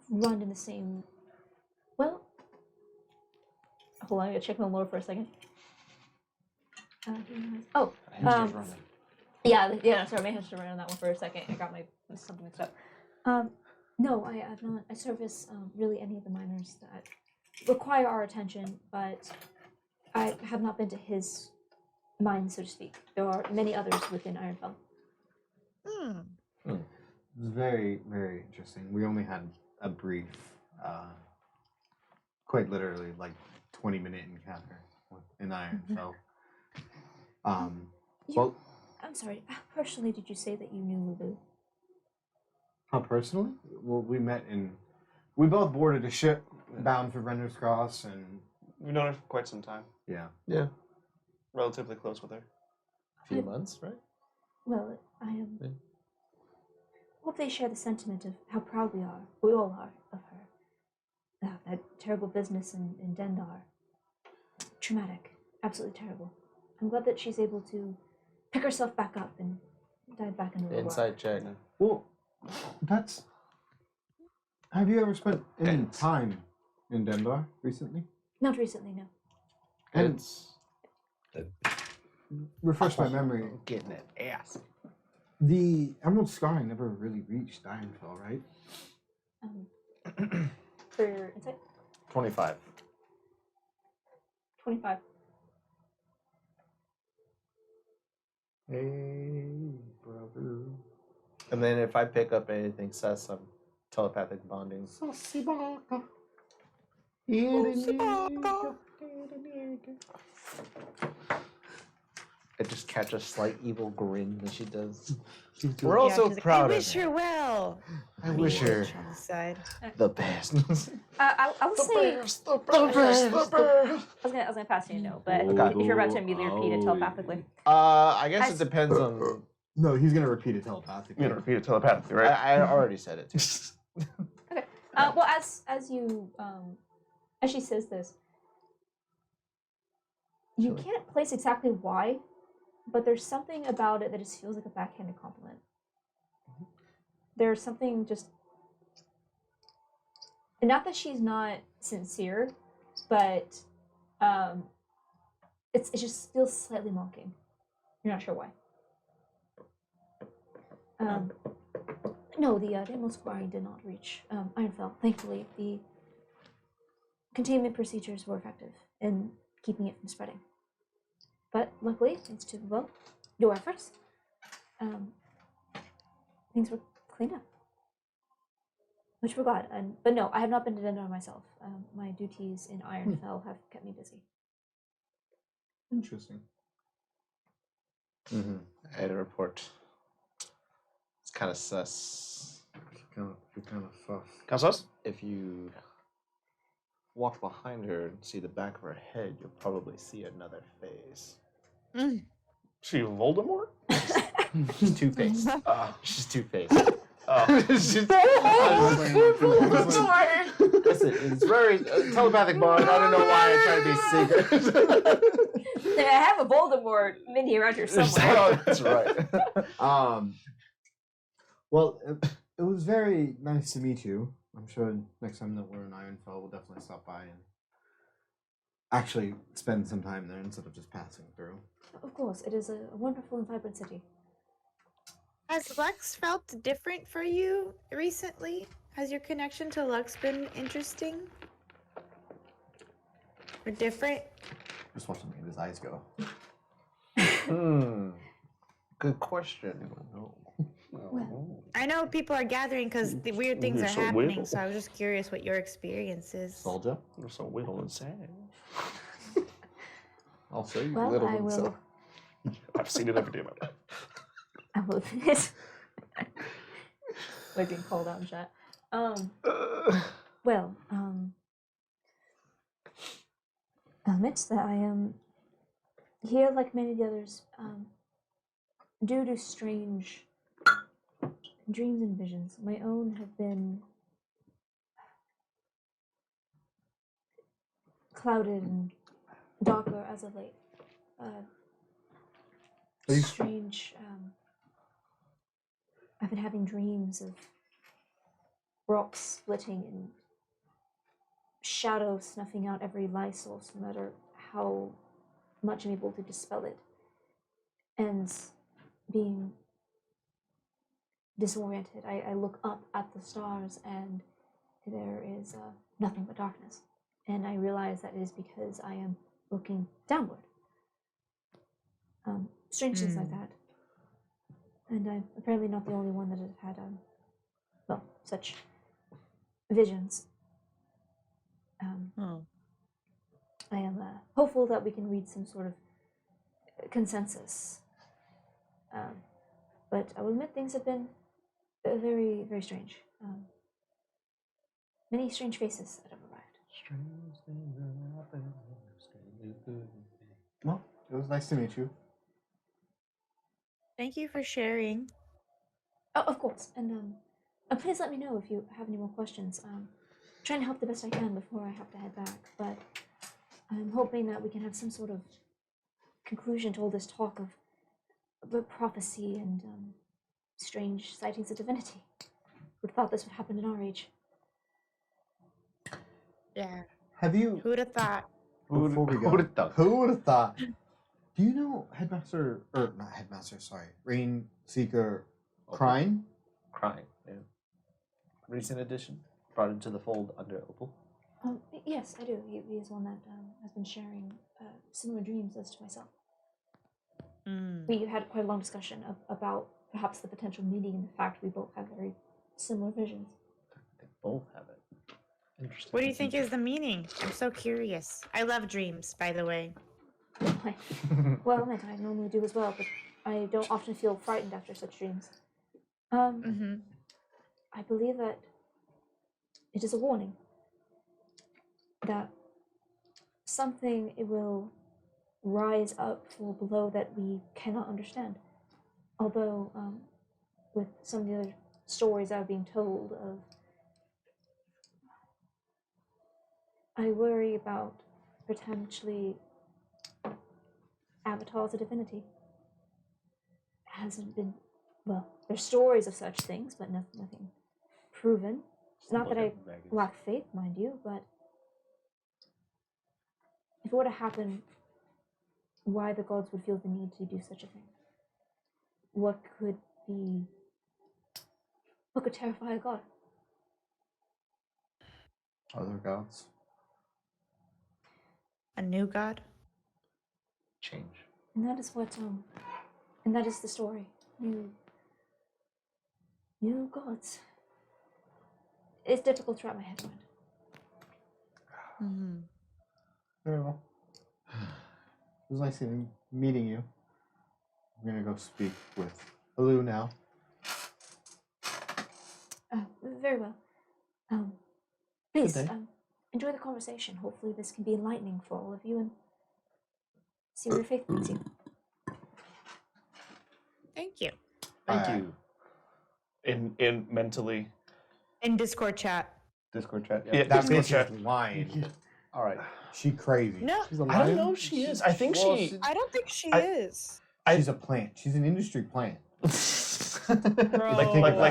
run in the same. Well, hold on, I gotta check my lore for a second. Oh, yeah. Sorry, I may have to run on that one for a second. I got my something mixed up. No, I have not. I service really any of the miners that require our attention, but I have not been to his mine, so to speak. There are many others within Ironfell. It was very, very interesting. We only had a brief, quite literally, like 20-minute encounter in Ironfell. Well, I'm sorry. How personally did you say that you knew Lulu? how personally? Well, we met we both boarded a ship bound for Render's Cross, and We've known her for quite some time. yeah. Relatively close with her. A few months, right? Well, I am. Yeah. Hope they share the sentiment of how proud we all are of her. That terrible business in Dendar. Traumatic. Absolutely terrible. I'm glad that she's able to pick herself back up and dive back into the world. Inside check. Well, that's. Have you ever spent any time in Denver recently? Not recently, no. And It's refresh my memory. getting that ass. The Emerald Sky never really reached Ironfell, right? For your insight? 25. 25. Hey, brother. And then if I pick up anything, says some telepathic bonding. I just catch a slight evil grin that she does. We're Yeah, also she's like, proud I of wish her well. I wish her On the side. the best. I'll say. the best. I was gonna pass you a note, but Okay. if you're about to immediately repeat it telepathly. I guess it depends on. No, he's gonna repeat it telepathically. You're gonna repeat it telepathically, right? I already said it too. Well, as you as she says this, you can't place exactly why, but there's something about it that just feels like a backhanded compliment. There's something just, and not that she's not sincere, but it just feels slightly mocking. You're not sure why. No, the animal squatting did not reach Ironfell. Thankfully, the containment procedures were effective in keeping it from spreading. But luckily, thanks to, well, your efforts, things were cleaned up. Which we're glad. But no, I have not been to Dendar myself. My duties in Ironfell have kept me busy. Interesting. Mm-hmm. I had a report. It's kind of sus. You're kind of fuff. Kansas? If you walk behind her and see the back of her head, you'll probably see another face. She Voldemort? She's two-faced. She's two-faced. Listen, it's very telepathic bond. I don't know why I try to be secret. I have a Voldemort mini around here somewhere. That's right. Well, it was very nice to meet you. I'm sure next time that we're in Ironfell, we'll definitely stop by and actually spend some time there instead of just passing through. Of course, it is a wonderful and vibrant city. Has Lux felt different for you recently? Has your connection to Lux been interesting? Or different? Just watch him his eyes go. Good question. Well, I know people are gathering because the weird things You're are so happening, little. so I was just curious what your experience is. Soldier, You're so little and sad. I'll show you well, little I will. himself. I've seen it every day of my life. I will admit. Like being called out in chat. Well, I'll admit that I am here, like many of the others, due to strange dreams and visions. My own have been clouded and darker as of late. Strange. I've been having dreams of rocks splitting and shadow snuffing out every light source, no matter how much I'm able to dispel it, and being disoriented. I look up at the stars and there is nothing but darkness, and I realize that it is because I am looking downward. Strange things like that. And I'm apparently not the only one that has had, well, such visions. I am hopeful that we can reach some sort of consensus. But I will admit things have been very, very strange. Many strange faces that have arrived. Strange things that happen. Well, it was nice to meet you. Thank you for sharing. Oh, of course. And please let me know if you have any more questions. Trying to help the best I can before I have to head back. But I'm hoping that we can have some sort of conclusion to all this talk of prophecy and strange sightings of divinity. Who'd have thought this would happen in our age? Yeah. Have you? Who'd have thought? Before we go, Who would've thought? Who would have thought? Do you know Headmaster, or not Headmaster? Sorry, Rain Seeker, Crine? Crying. Yeah. Recent addition. Brought into the fold under Opal. Yes, I do. He is one that has been sharing similar dreams as to myself. We had quite a long discussion about perhaps the potential meaning and the fact we both have very similar visions. They both have it. Interesting. What do you think is the meaning? I'm so curious. I love dreams, by the way. Well, I normally do as well, but I don't often feel frightened after such dreams. I believe that it is a warning that something will rise up from below that we cannot understand. Although, with some of the other stories that are being told of, I worry about potentially avatars of divinity. Hasn't been, well, there's stories of such things, but nothing proven. Not that I lack faith, mind you, but if it were to happen why the gods would feel the need to do such a thing. What could terrify a god? Other gods. A new god? Change. And that is and that is the story. New gods. It's difficult to wrap my head around. Mm-hmm. Very well. It was nice meeting you. I'm gonna go speak with Alu now. Very well. Please, day. enjoy the conversation. Hopefully this can be enlightening for all of you and see where your faith leads you. Thank you. Thank you. In mentally. In Discord chat. Discord chat. Yeah, That Discord bitch chat. is lying. All right. She crazy. No, She's a I don't lion? know if she is. I think Well, she. I don't think she I- is. She's a plant. She's an industry plant. like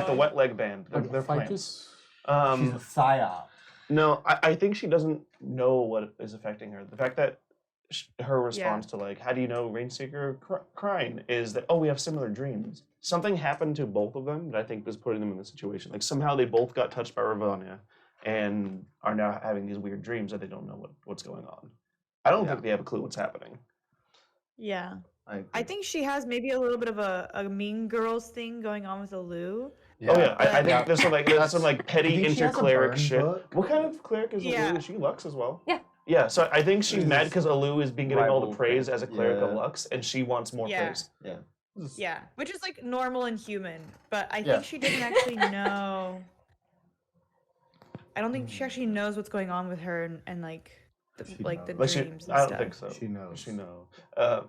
the wet leg band. They're plants. She's Um, a psyop. no, I think she doesn't know what is affecting her. The fact that her response to like, how do you know Rainseeker crying is that, oh, we have similar dreams. Something happened to both of them that I think was putting them in this situation. Like somehow they both got touched by Ravania and are now having these weird dreams that they don't know what's going on. I don't think they have a clue what's happening. Yeah. I I think she has maybe a little bit of a Mean Girls thing going on with Alu. Oh yeah, I think there's some like I petty think she has a inter-cleric burn shit. book. What kind of cleric is Yeah. Alu? Is she Lux as well? Yeah. Yeah, so I think she's This mad is because Alu is being getting all the rival praise thing. as a cleric of Yeah. Lux, and she wants more Yeah. praise. Yeah. Yeah, which is like normal and human, but I Yeah. think she didn't actually know. I don't think she actually knows what's going on with her and like She like the knows. Like she, dreams and I don't stuff. think so. She knows. She knows.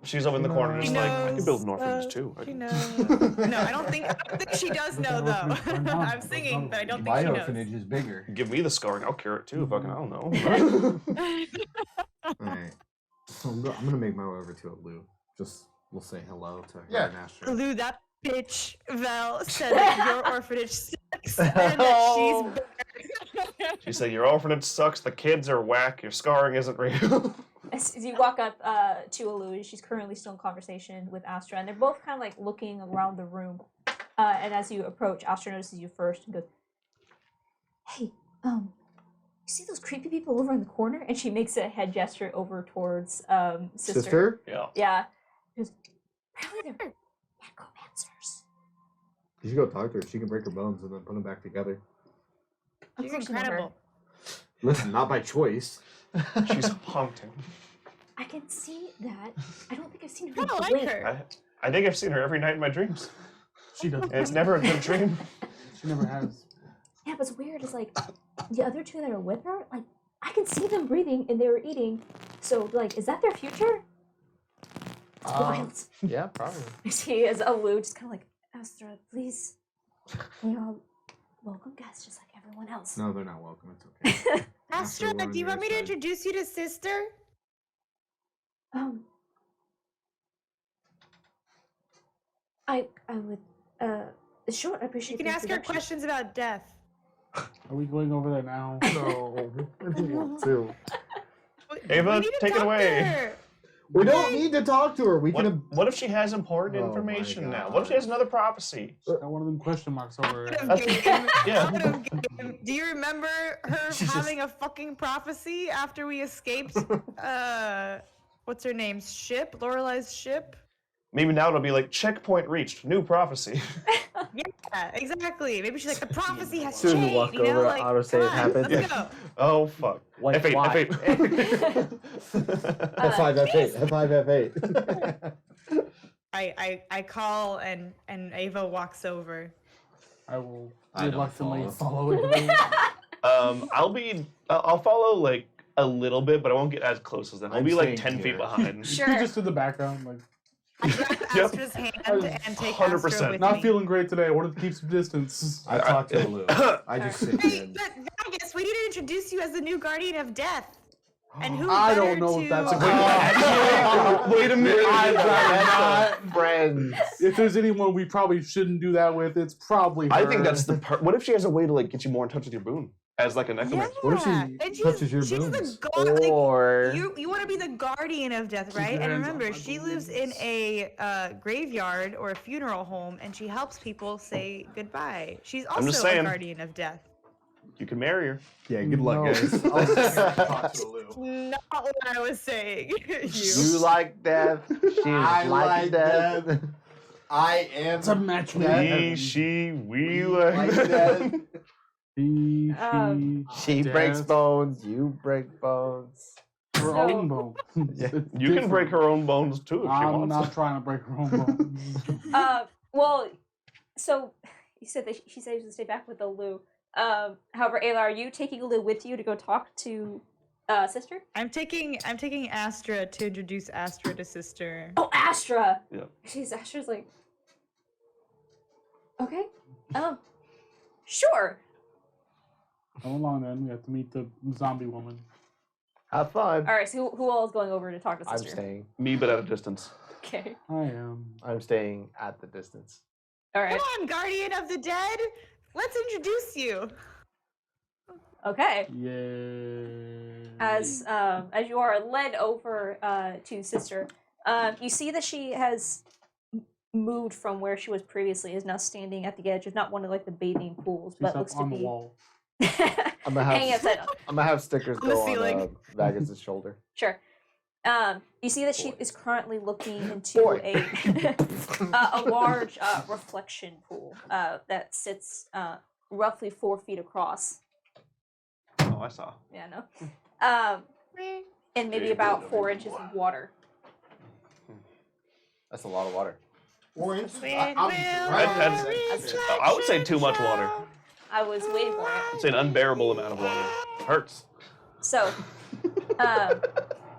She's over in the She corner, knows. just She like I can build an knows, orphanage too. I She can- knows. No, I don't think she does know though. I'm singing, but I don't think My she knows. orphanage is bigger. Give me the scarring, I'll cure it too. Fucking, I don't know. Alright. So I'm gonna make my way over to Alu. Just we'll say hello to her Yeah. and Astrid. Lou, that bitch Vel said that your orphanage sucks and that she's better. She said, "Your orphanage sucks. The kids are whack. Your scarring isn't real." As you walk up to Alu, she's currently still in conversation with Astra, and they're both kind of like looking around the room. And as you approach, Astra notices you first and goes, "Hey, you see those creepy people over in the corner?" And she makes a head gesture over towards sister. Yeah. Yeah. She goes, "Apparently they're necromancers." You should go talk to her. She can break her bones and then put them back together. Of She's course you know her. incredible. Listen, not by choice. She's haunting. I can see that. I don't think I've seen her. Kinda like blink. her. I think I've seen her every night in my dreams, She doesn't. and it's never a good dream. She never has. Yeah, what's weird is like the other two that are with her, like I can see them breathing and they were eating. So like, is that their future? It's wild. Yeah, probably. I see as Alu just kind of like, Astra, please, we are welcome guests just like everyone else. No, they're not welcome. It's okay. Astra, Astra, do you want me to side. introduce you to sister? I would sure I appreciate. You can the ask her introduction. questions about death. Are we going over there now? No, I don't want to. Ava, We need to take it talk to away. her. We don't need to talk to her. We What, can. what if she has important Oh my information now? God. What if she has another prophecy? Got one of them question marks over it. Out of game. Yeah. Out of game. Do you remember her having a fucking prophecy after we escaped? What's her name? Ship? Lorelei's ship? Maybe now it'll be like checkpoint reached, new prophecy. Yeah, exactly. Maybe she's like, the prophecy has Soon as we changed. walk You know, over, like, autosave come on, happens. let's go. Oh fuck. Like, F8, why? F8. F5, F8, F5, F8. I call and Ava walks over. I will I don't reluctantly follow. follow it. I'll follow like a little bit, but I won't get as close as them. I'll I'm be like staying 10 feet here. behind. Sure. Just in the background, like I grab Yep. Astra's hand and take 100%. Astra with not me. feeling great today. I wanted to keep some distance. I talk to Alu. I just sit Hey, there. but Vegas, we need to introduce you as the new guardian of death. And who I better don't know to... if that's a good Actually, wait a minute. I'd rather Not friends. If there's anyone we probably shouldn't do that with, it's probably her. I think that's the part. What if she has a way to like get you more in touch with your boon? as like a necromancer. What if she and touches your she's boons? the god. Or You want to be the guardian of death, Keep right? your And hands remember, off my she lives in balloons. a graveyard or a funeral home, and she helps people say goodbye. She's I'm just also a saying. guardian of death. You can marry her. Yeah, good luck, No. guys. I'll just talk to the Lou. Not what I was saying. you like death. She's I like death. I am. It's a match made Death. in He, heaven. she, we like like that. He, She breaks death. bones. You break bones. Her So- own bones. Yeah. It's You can break different. her own bones too if she I'm wants. not trying to break her own bones. Well, so you said that she said to stay back with the Lou. However, Ayla, are you taking Lou with you to go talk to sister? I'm taking Astra to introduce Astra to sister. Oh, Astra. Yeah. Astra's like, okay, sure. Come along then. We have to meet the zombie woman. Have fun. All right. So who all is going over to talk to I'm sister? staying. Me, but at a distance. Okay. I am. I'm staying at the distance. All right. Come on, guardian of the dead. Let's introduce you. Okay. Yeah. As you are led over to sister, you see that she has moved from where she was previously. Is now standing at the edge of not one of like the bathing pools, She's but up looks to on the be wall. I'm gonna hanging have upside down. I'm gonna have stickers On the go ceiling. on Vagus's shoulder. Sure. You see that she Boy. is currently looking into Boy. a large reflection pool that sits roughly 4 feet across. Oh, I saw. Yeah, no. And maybe about 4 inches of water. That's a lot of water. 4 inches. I would say too much water. I was waiting for it. It's an unbearable amount of water. It hurts. So,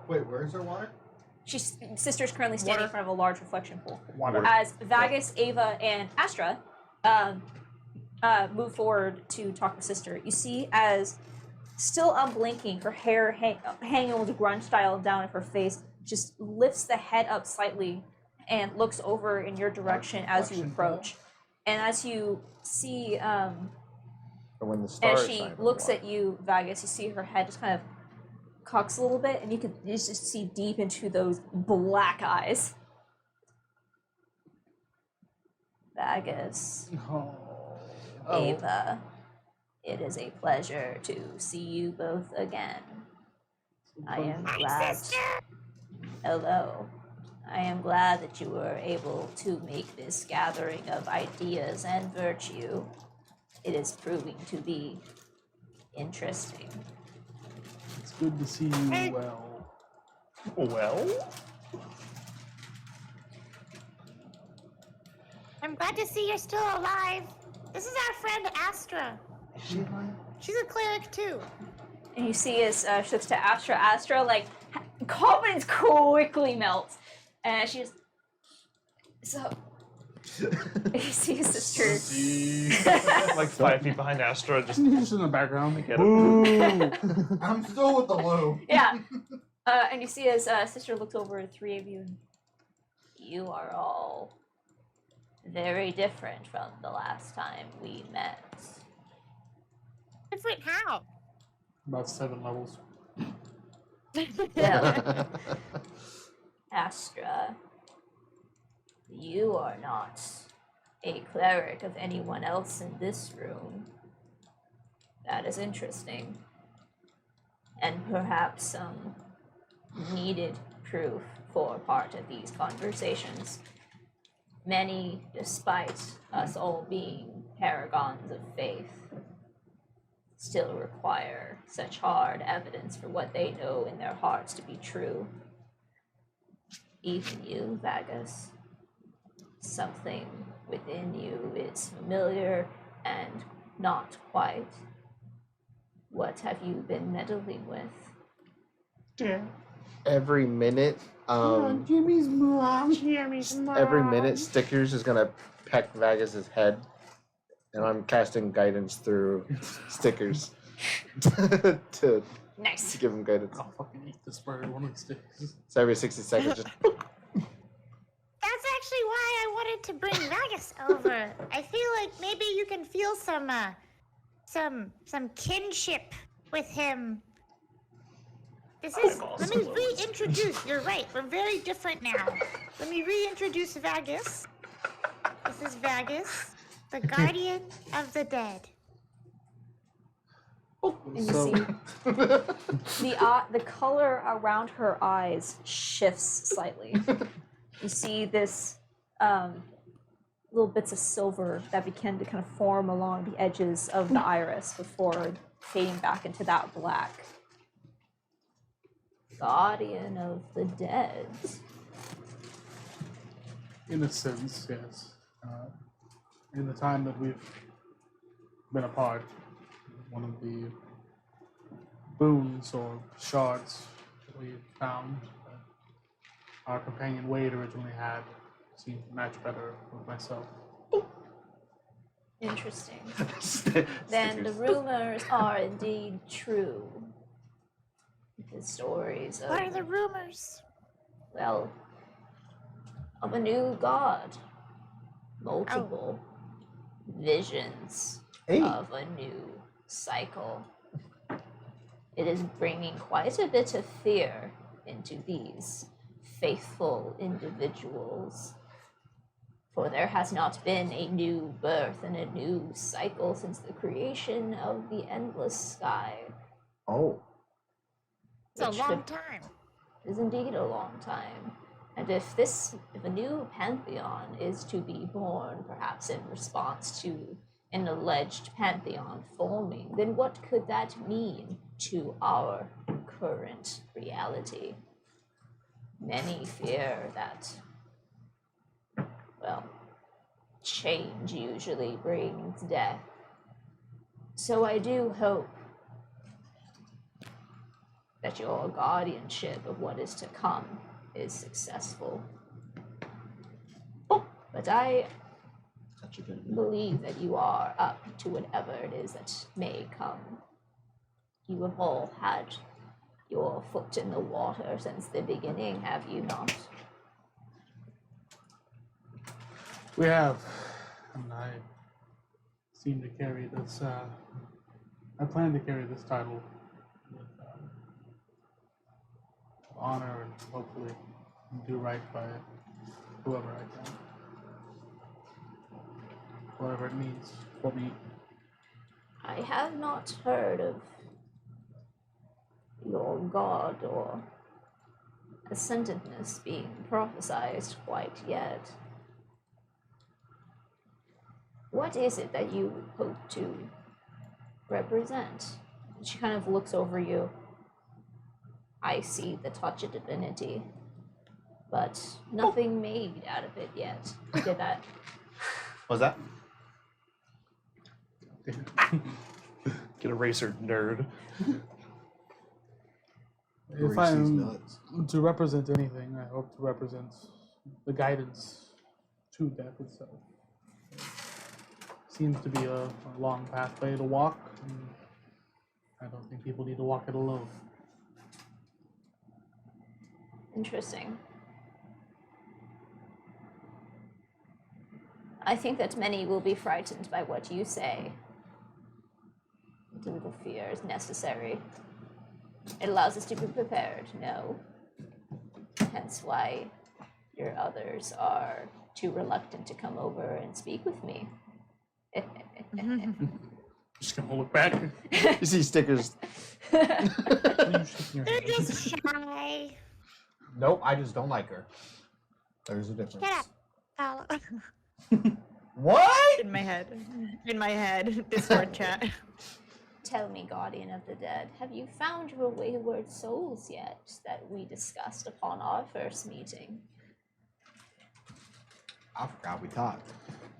Wait, where's her water? sister's currently standing in front of a large reflection pool. Water. As Vagus, Ava, and Astra move forward to talk to sister, you see as still unblinking, her hair hanging with grunge style down in her face, just lifts the head up slightly and looks over in your direction as you approach. And as you see, Or when the stars as she shine from looks the at you, Vagus, you see her head just kind of cocks a little bit, and you can just see deep into those black eyes. Vagus, Oh. Ava, it is a pleasure to see you both again. I am glad. Hello. I am glad that you were able to make this gathering of ideas and virtue. It is proving to be interesting. It's good to see you well. Well, I'm glad to see you're still alive. This is our friend Astra. Is she alive? She's a cleric too. And you see as she looks to Astra, like, confidence quickly melts. And she just, so, you see his sister. like 5 feet behind Astra, just He's just in the background. get it. Boo! I'm still with the Lou. Yeah. And you see as sister looks over at the 3 of you, and you are all very different from the last time we met. Different how? About 7 levels. Well, Astra, you are not a cleric of anyone else in this room. That is interesting. And perhaps some needed proof for part of these conversations. Many, despite us all being paragons of faith, still require such hard evidence for what they know in their hearts to be true. Even you, Vagus. Something within you is familiar and not quite. What have you been meddling with? Every minute, Jimmy's mom. every minute, Stickers is gonna peck Vagus's head, and I'm casting guidance through Stickers to Nice. give him guidance. I'll fucking eat this bird one of these days. So every 60 seconds, just That's actually why I wanted to bring Vagus over. I feel like maybe you can feel some some kinship with him. This is. Let me reintroduce. You're right. We're very different now. Let me reintroduce Vagus. This is Vagus, the guardian of the dead. And you see the color around her eyes shifts slightly. You see this little bits of silver that begin to kind of form along the edges of the iris before fading back into that black. Guardian of the dead. In a sense, yes. In the time that we've been apart, one of the boons or shards that we found that our companion Wade originally had seemed to match better with myself. Interesting. Then the rumors are indeed true. The stories of, What are the rumors? well, of a new god. Multiple visions of a new cycle. It is bringing quite a bit of fear into these faithful individuals. For there has not been a new birth and a new cycle since the creation of the endless sky. Oh. It's a long time. It is indeed a long time. And if a new pantheon is to be born, perhaps in response to an alleged pantheon forming, then what could that mean to our current reality? Many fear that, well, change usually brings death. So I do hope that your guardianship of what is to come is successful. But I believe that you are up to whatever it is that may come. You have all had your foot in the water since the beginning, have you not? We have, and I seem to carry this, I plan to carry this title with honor and hopefully do right by whoever I can. Whatever it means for me. I have not heard of your god or ascendantness being prophesized quite yet. What is it that you hope to represent? She kind of looks over you. I see the touch of divinity, but nothing made out of it yet. Did that? Was that? Get eraser, nerd. If I'm to represent anything, I hope to represent the guidance to death itself. Seems to be a long pathway to walk, and I don't think people need to walk it alone. Interesting. I think that many will be frightened by what you say. A little fear is necessary. It allows us to be prepared, no. Hence why your others are too reluctant to come over and speak with me. Just gonna look back. You see stickers. They're just shy. Nope, I just don't like her. There's a difference. Shut up. What? In my head. Discord chat. Tell me, Guardian of the Dead, have you found your wayward souls yet that we discussed upon our first meeting? I forgot we talked.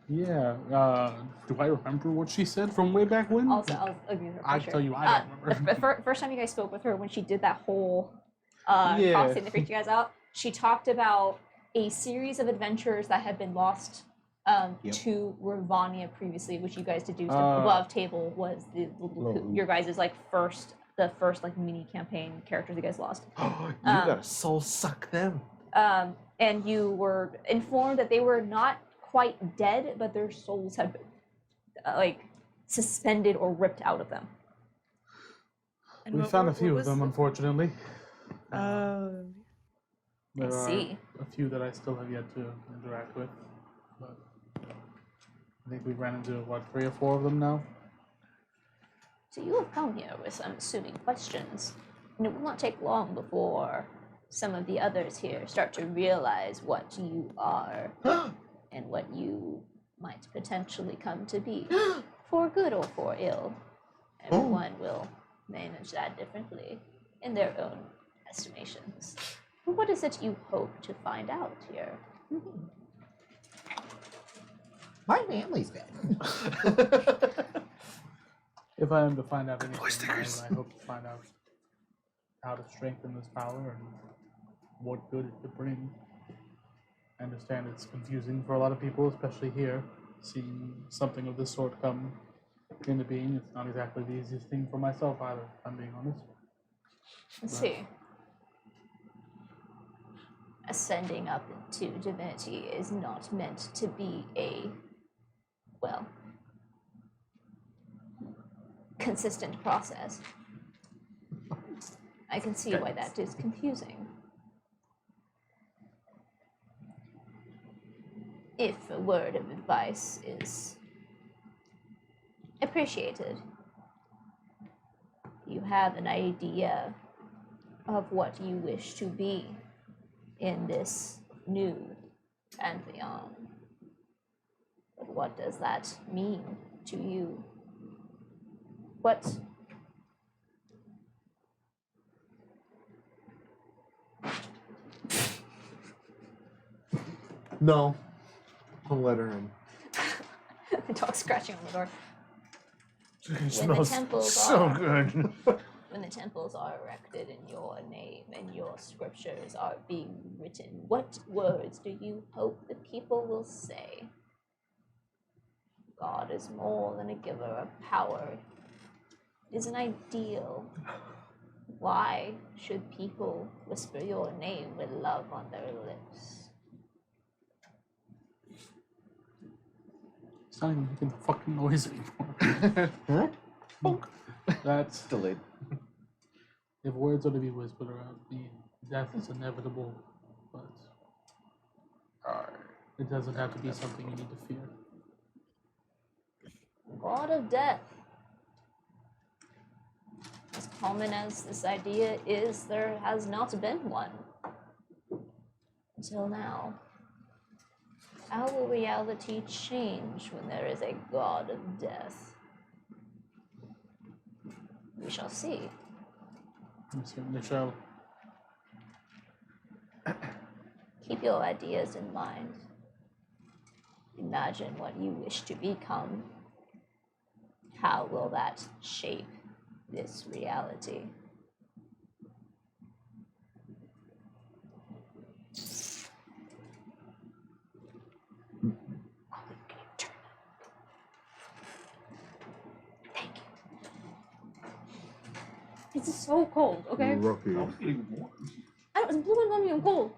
Yeah. Do I remember what she said from way back when? I'll give her I tell you, I don't remember. The first time you guys spoke with her, when she did that whole Yeah. talk thing that freaked you guys out, she talked about a series of adventures that had been lost to Ravania previously, which you guys deduced above table was your guys' the first mini campaign characters you guys lost. You gotta soul suck them. And you were informed that they were not quite dead, but their souls had suspended or ripped out of them. And We what found were- a few what of them, was the- unfortunately. Oh. There are see. a few that I still have yet to interact with. But I think we've ran into, what, 3 or 4 of them now? So you have come here with, I'm assuming, questions. And it will not take long before some of the others here start to realize what you are and what you might potentially come to be, for good or for ill. Everyone will manage that differently in their own estimations. But what is it you hope to find out here? My family's dead. If I am to find out anything, I hope to find out how to strengthen this power and what good it could bring. I understand it's confusing for a lot of people, especially here, seeing something of this sort come into being. It's not exactly the easiest thing for myself either, if I'm being honest. Let's see. Ascending up into divinity is not meant to be a, well, consistent process. I can see why that is confusing. If a word of advice is appreciated, you have an idea of what you wish to be in this new pantheon. But what does that mean to you? What? No. I'll let her in. The dog scratching on the door. It When the smells temples so are- good. When the temples are erected in your name and your scriptures are being written, what words do you hope the people will say? God is more than a giver of power. It is an ideal. Why should people whisper your name with love on their lips? It's not even making the fucking noise anymore. Huh? That's Delayed. if words are to be whispered around, the death is inevitable, but it doesn't have to be something you need to fear. God of death. As common as this idea is, there has not been one. Until now. How will reality change when there is a God of death? We shall see. We certainly shall. Keep your ideas in mind. Imagine what you wish to become. How will that shape this reality? Thank you. It's so cold, okay? Rookie. I was blowing on me and cold.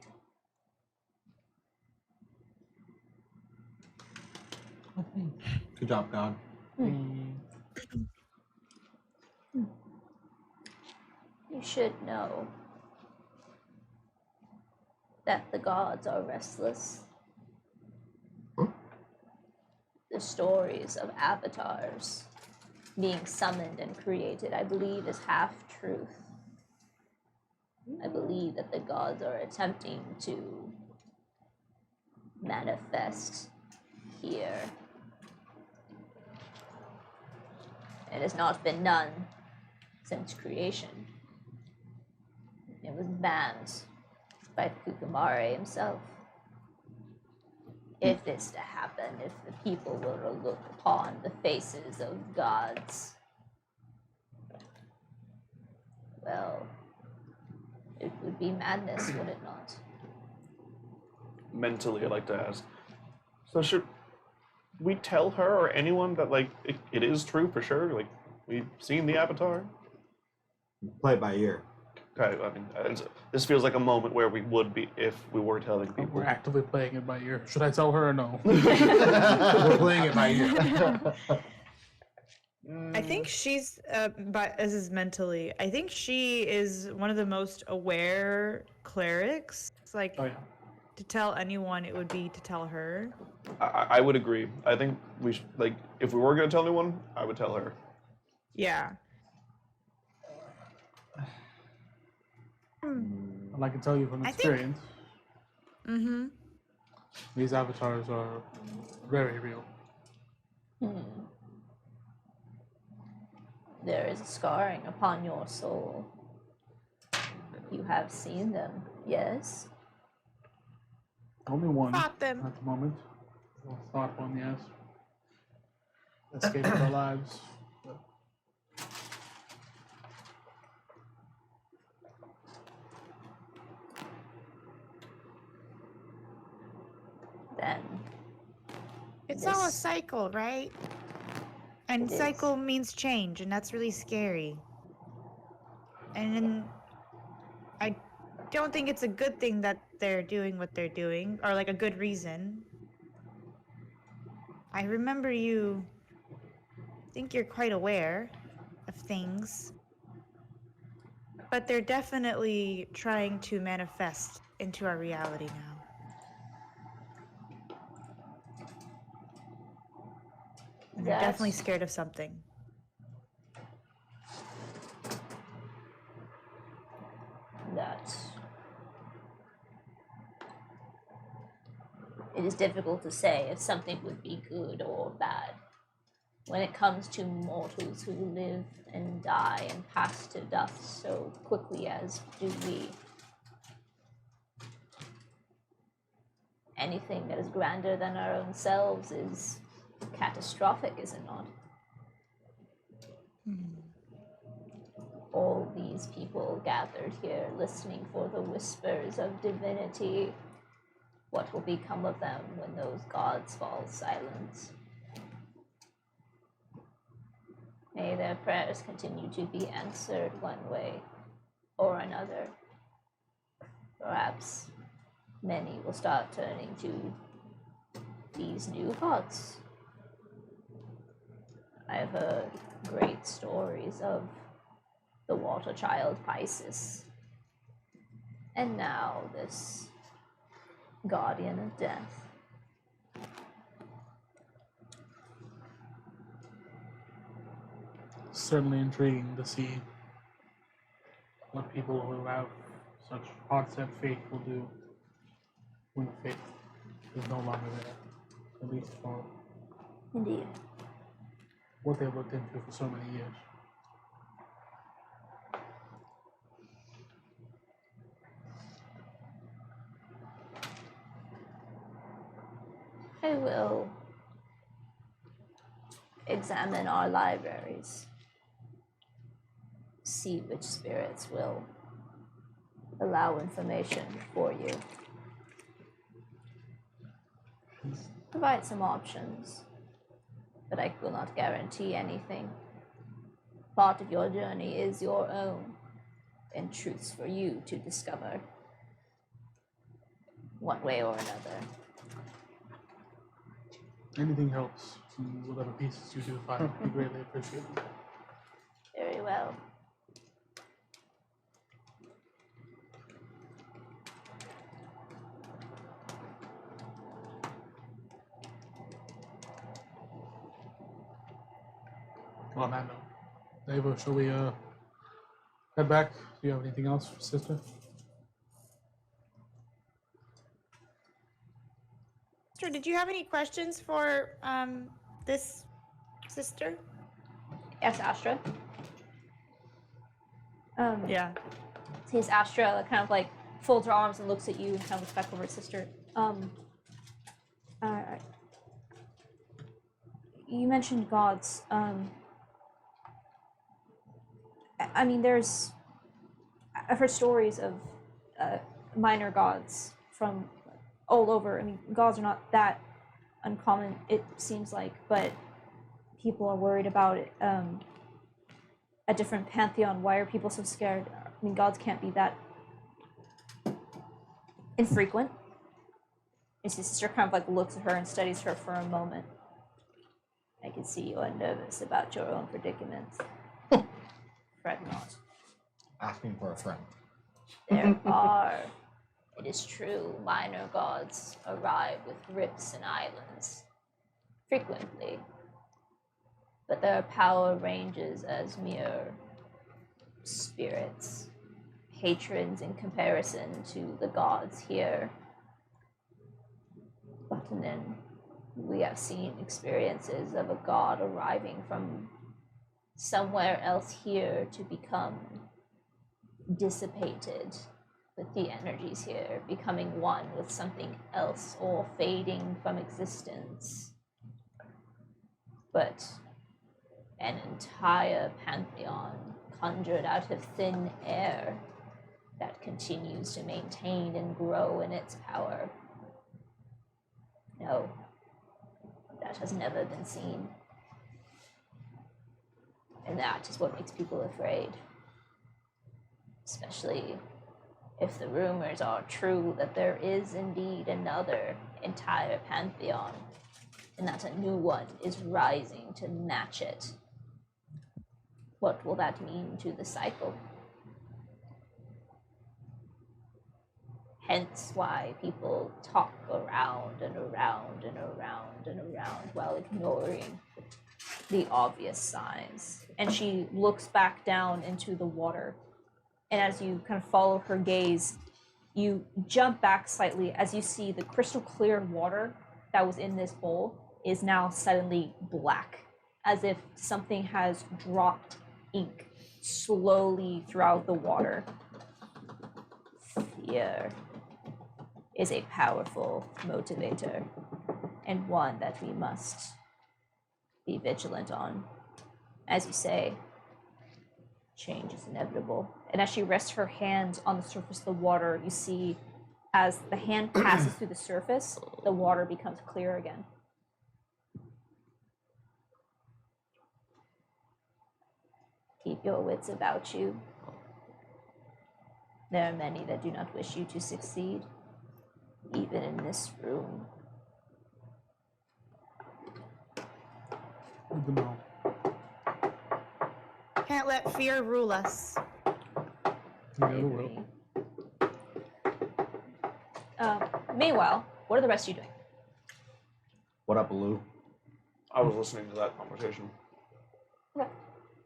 Good job, God. You should know that the gods are restless. The stories of avatars being summoned and created, I believe, is half truth. I believe that the gods are attempting to manifest here. It has not been done since creation. It was banned by Kukumare himself. If this to happen, if the people were to look upon the faces of gods, well, it would be madness, would it not? Mentally, I'd like to ask. So should we tell her or anyone that like it is true for sure? Like we've seen the avatar. Play it by ear. Okay, I mean, this feels like a moment where we would be if we were telling people. We're actively playing it by ear. Should I tell her or no? We're playing it by ear. I think she's, but this is mentally. I think she is one of the most aware clerics. It's like Oh yeah. to tell anyone, it would be to tell her. I would agree. I think we should, like, if we were going to tell anyone, I would tell her. Yeah. And I can tell you from I think- experience, Mm-hmm. these avatars are very real. There is a scarring upon your soul. You have seen them, yes? Only one Fought them. at the moment. Well, thought one, yes. Escaped our lives. But Then It's all a This- cycle, right? And It is. cycle means change, and that's really scary. And I don't think it's a good thing that they're doing what they're doing, or like a good reason. I remember you think you're quite aware of things, but they're definitely trying to manifest into our reality now. And they're definitely That's- scared of something. that it is difficult to say if something would be good or bad. When it comes to mortals who live and die and pass to dust so quickly as do we, anything that is grander than our own selves is catastrophic, is it not? All these people gathered here listening for the whispers of divinity. What will become of them when those gods fall silent? May their prayers continue to be answered one way or another. Perhaps many will start turning to these new gods. I've heard great stories of the water child Pisces. And now this guardian of death. certainly intriguing to see what people who have such hard-set faith will do when the faith is no longer there, at least for Indeed. what they've looked into for so many years. I will examine our libraries, see which spirits will allow information for you. Provide some options, but I will not guarantee anything. Part of your journey is your own, and truths for you to discover, one way or another. Anything helps. Whatever pieces you do find, we greatly appreciate it. Very well. On that note, Ava, shall we head back? Do you have anything else, sister? Sister, did you have any questions for this sister? Yes, Astra. Yeah. Sees Astra kind of like folds her arms and looks at you and kind of looks back over at sister. You mentioned gods. I mean, I've heard stories of minor gods from all over. I mean, gods are not that uncommon, it seems like, but people are worried about it. A different pantheon. Why are people so scared? I mean, gods can't be that infrequent. And his sister kind of like looks at her and studies her for a moment. I can see you are nervous about your own predicament. Fret not. Asking for a friend. There are, it is true, minor gods arrive with rifts and islands. Frequently. But their power ranges as mere spirits. Patrons in comparison to the gods here. But then we have seen experiences of a god arriving from somewhere else here to become dissipated with the energies here, becoming one with something else or fading from existence. But an entire pantheon conjured out of thin air that continues to maintain and grow in its power. No, that has never been seen. And that is what makes people afraid. Especially if the rumors are true that there is indeed another entire pantheon, and that a new one is rising to match it. What will that mean to the cycle? Hence why people talk around and around and around and around while ignoring the obvious signs. And she looks back down into the water. And as you kind of follow her gaze, you jump back slightly as you see the crystal clear water that was in this bowl is now suddenly black, as if something has dropped ink slowly throughout the water. Fear is a powerful motivator, and one that we must be vigilant on. As you say, change is inevitable. And as she rests her hand on the surface of the water, you see as the hand passes through the surface, the water becomes clear again. Keep your wits about you. There are many that do not wish you to succeed, even in this room. Good to know. Can't let fear rule us. I Never will. agree. Meanwhile, what are the rest of you doing? What up, Lou? I was listening to that conversation.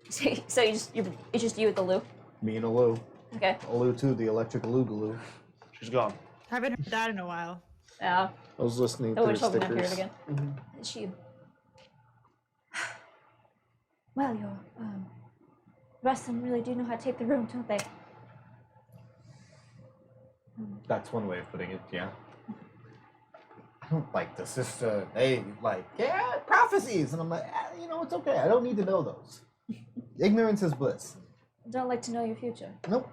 So it's just you at the loop? Me and Lou. Okay. Lou too, the electric Lou. She's gone. Haven't heard that in a while. Yeah. I was listening Oh, we're through just hoping that period stickers. again. Is she? Well, your rest of them really do know how to take the room, don't they? That's one way of putting it, yeah. I don't like the sister. They prophecies. And I'm like, it's okay. I don't need to know those. Ignorance is bliss. Don't like to know your future. Nope.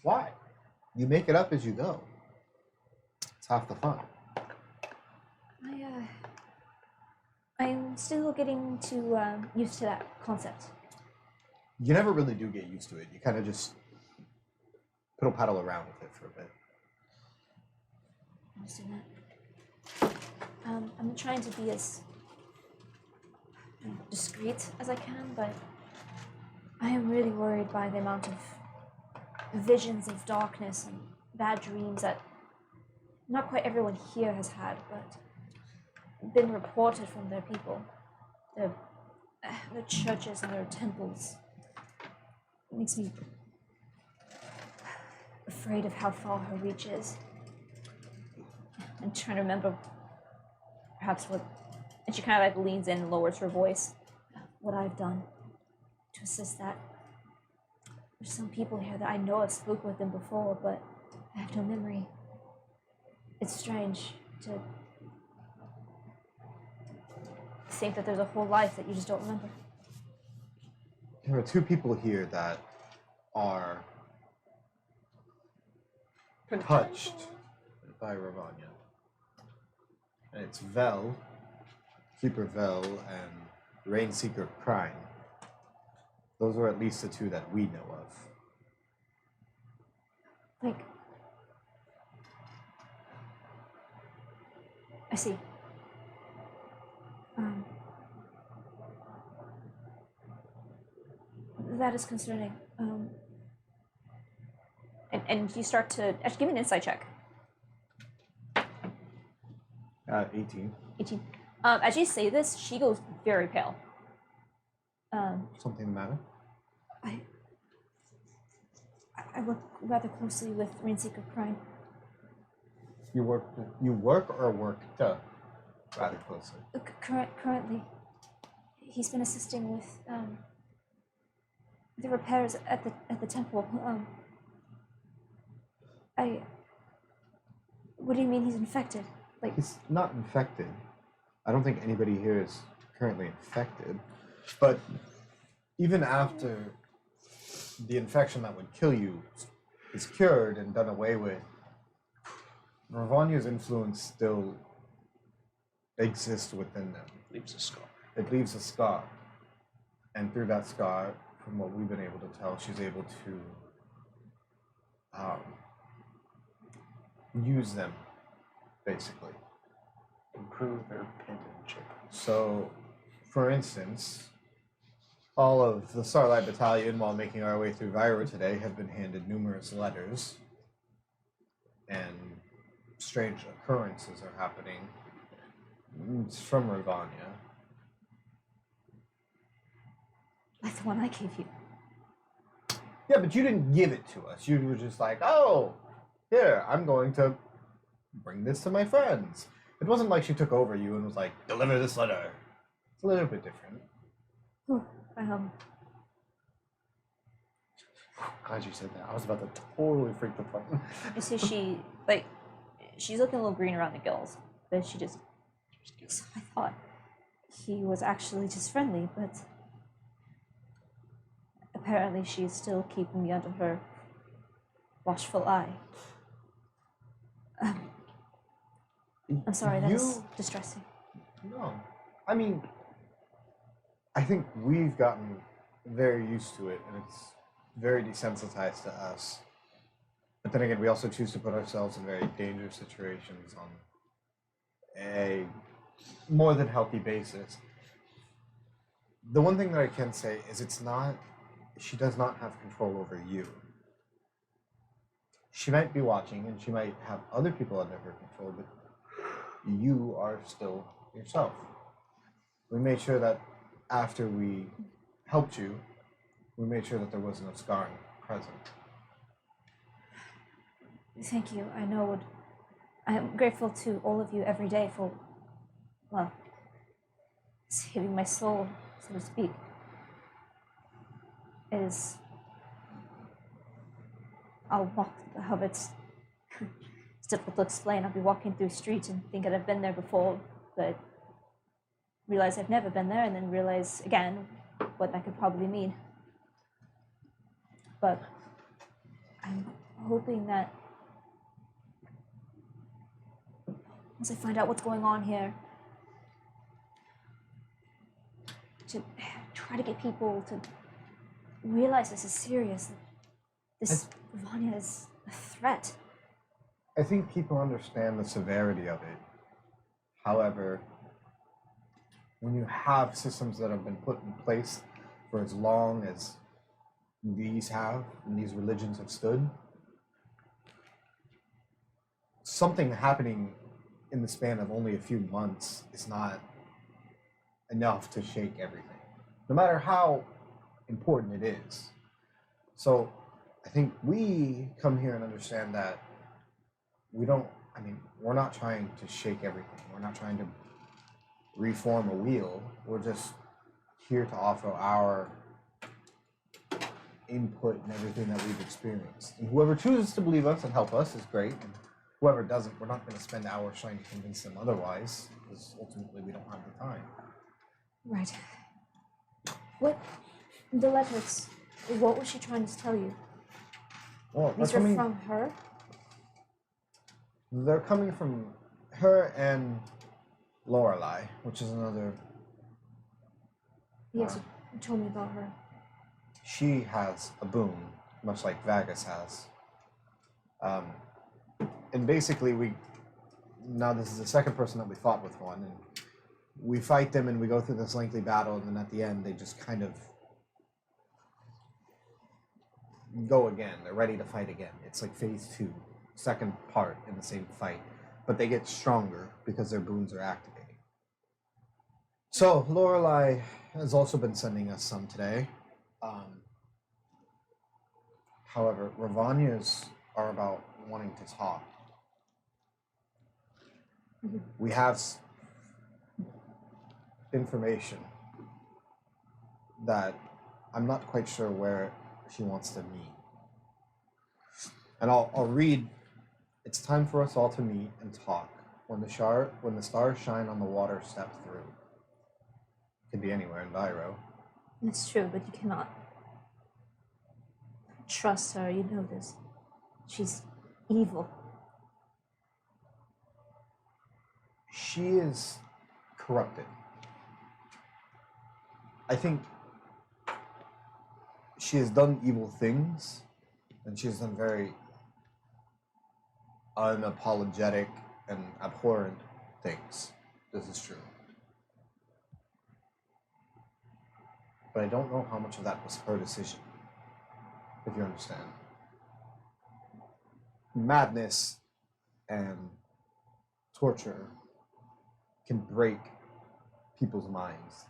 Why? You make it up as you go. It's half the fun. I'm still getting used to that concept. You never really do get used to it. You kind of just piddle paddle around with it for a bit. I understand that. I'm trying to be as discreet as I can, but I am really worried by the amount of visions of darkness and bad dreams that not quite everyone here has had, but been reported from their people, their churches and their temples. It makes me afraid of how far her reach is. I'm trying to remember perhaps what, and she kind of like leans in and lowers her voice, what I've done to assist that. There's some people here that I know I've spoken with them before, but I have no memory. It's strange to think that there's a whole life that you just don't remember. There are two people here that are touched by Ravanya. And it's Vel, Keeper Vel, and Rainseeker Prime. Those are at least the two that we know of. Like, I see. that is concerning. And you start to actually give me an insight check. 18. 18. As you say this, she goes very pale. Something the matter? I work rather closely with Rainseeker Crime. You work or worked rather closely? Currently, he's been assisting with the repairs at the temple. What do you mean he's infected? Like, He's not infected. I don't think anybody here is currently infected. But even after the infection that would kill you is cured and done away with, Ravania's influence still exists within them. Leaves a scar. It leaves a scar. And through that scar, from what we've been able to tell, she's able to use them, basically. Improve their penmanship. So, for instance, all of the Starlight Battalion, while making our way through Vyra today, have been handed numerous letters, and strange occurrences are happening. It's from Ravania. like the one I gave you. Yeah, but you didn't give it to us. You were just like, oh, here, I'm going to bring this to my friends. It wasn't like she took over you and was like, deliver this letter. It's a little bit different. Glad you said that. I was about to totally freak the fuck. You see, she's looking a little green around the gills, but she just. So I thought he was actually just friendly, but apparently she's still keeping me under her watchful eye. I'm sorry, that is distressing. No. I mean, I think we've gotten very used to it, and it's very desensitized to us. But then again, we also choose to put ourselves in very dangerous situations on a more than healthy basis. The one thing that I can say is she does not have control over you. She might be watching, and she might have other people under her control, but you are still yourself. We made sure that after we helped you, we made sure that there was no scarring present. Thank you. I am grateful to all of you every day for, well, saving my soul, so to speak. I'll walk the hobbits. It's difficult to explain. I'll be walking through streets and think that I've been there before, but realize I've never been there, and then realize again what that could probably mean. But I'm hoping that once I find out what's going on here, to try to get people to realize this is serious. This Ravania is a threat. I think people understand the severity of it. However, when you have systems that have been put in place for as long as these have, and these religions have stood, something happening in the span of only a few months is not enough to shake everything, no matter how important it is. So I think we come here and understand that we're not trying to shake everything. We're not trying to reform a wheel. We're just here to offer our input and everything that we've experienced. And whoever chooses to believe us and help us is great. And whoever doesn't, we're not going to spend hours trying to convince them otherwise, because ultimately we don't have the time. Right. The letters, what was she trying to tell you? Well, These are from her? They're coming from her and Lorelei, which is another. Yes, you told me about her. She has a boon, much like Vagus has. And basically, now this is the second person that we fought with one, and we fight them and we go through this lengthy battle, and then at the end they just kind of go again. They're ready to fight again. It's like phase 2, second part in the same fight. But they get stronger because their boons are activating. So, Lorelei has also been sending us some today. However, Ravania's are about wanting to talk. We have information that I'm not quite sure where she wants to meet. And I'll read. It's time for us all to meet and talk. When the stars shine on the water, step through. Could be anywhere in Dyro. It's true, but you cannot trust her. You know this. She's evil. She is corrupted. I think she has done evil things, and she has done very unapologetic and abhorrent things. This is true. But I don't know how much of that was her decision, if you understand. Madness and torture can break people's minds.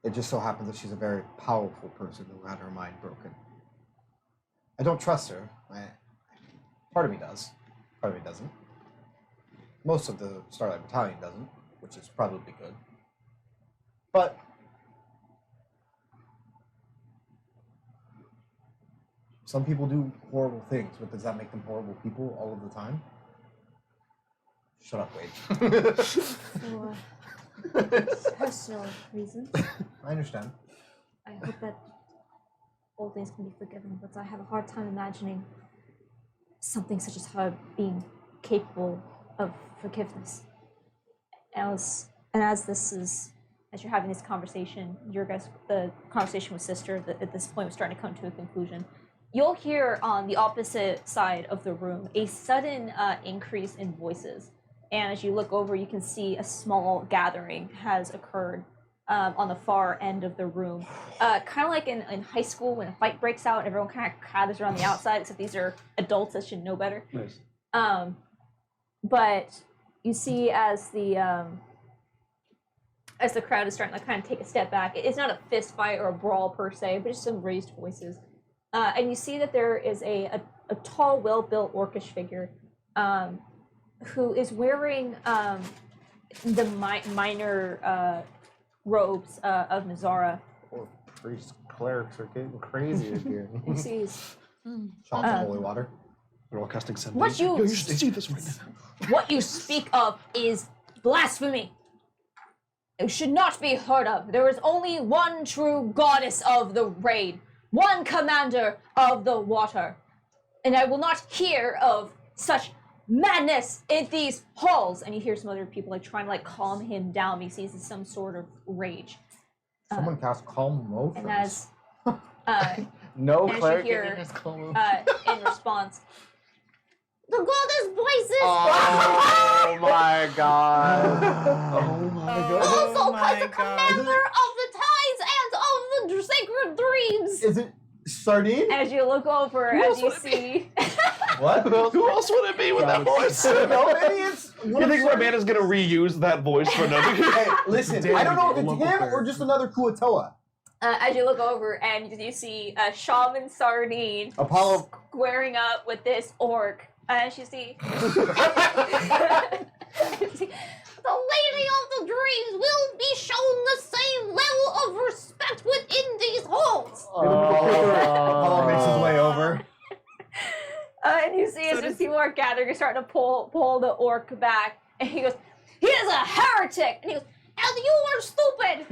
It just so happens that she's a very powerful person who had her mind broken. I don't trust her. Part of me does. Part of me doesn't. Most of the Starlight Battalion doesn't, which is probably good. But some people do horrible things, but does that make them horrible people all of the time? Shut up, Wade. For personal reasons. I understand. I hope that all things can be forgiven, but I have a hard time imagining something such as her being capable of forgiveness. As you're having this conversation, the conversation with Sister at this point was starting to come to a conclusion. You'll hear on the opposite side of the room a sudden increase in voices. And as you look over, you can see a small gathering has occurred on the far end of the room. Kind of like in high school when a fight breaks out, everyone kind of gathers around the outside, except these are adults that should know better. Nice. But you see as the crowd is starting to kind of take a step back, it's not a fist fight or a brawl per se, but just some raised voices. And you see that there is a tall, well-built orcish figure who is wearing the minor robes of Nazara. Or priest clerics are getting crazy again. You see he's Shots of holy water. We're all casting send. What you should see this right now. What you speak of is blasphemy. It should not be heard of. There is only one true goddess of the rain, one commander of the water, and I will not hear of such madness in these halls. And you hear some other people trying to calm him down because he's in some sort of rage. Someone cast Calm Motion. And as No as cleric you hear, getting his calm. in response, the goddess voices. Oh my god. Oh my god. Also, my as a God. commander of the tides and of the sacred dreams. Is it Sardine? As you look over, as you see, What? Who else would it be with that voice? No, maybe it's. You think Ramanna's gonna reuse that voice for another? Hey, listen, I don't know if it's him or just another Kuatoa. as you look over, and you see Shaman Sardine Apollo. squaring up with this orc. As you see, the Lady of the Dreams will be shown the same level of respect within these halls. Apollo makes his way over. And you see as the two orc gathering, you're starting to pull the orc back, and he goes, "He is a heretic!" And he goes, "And you are stupid!"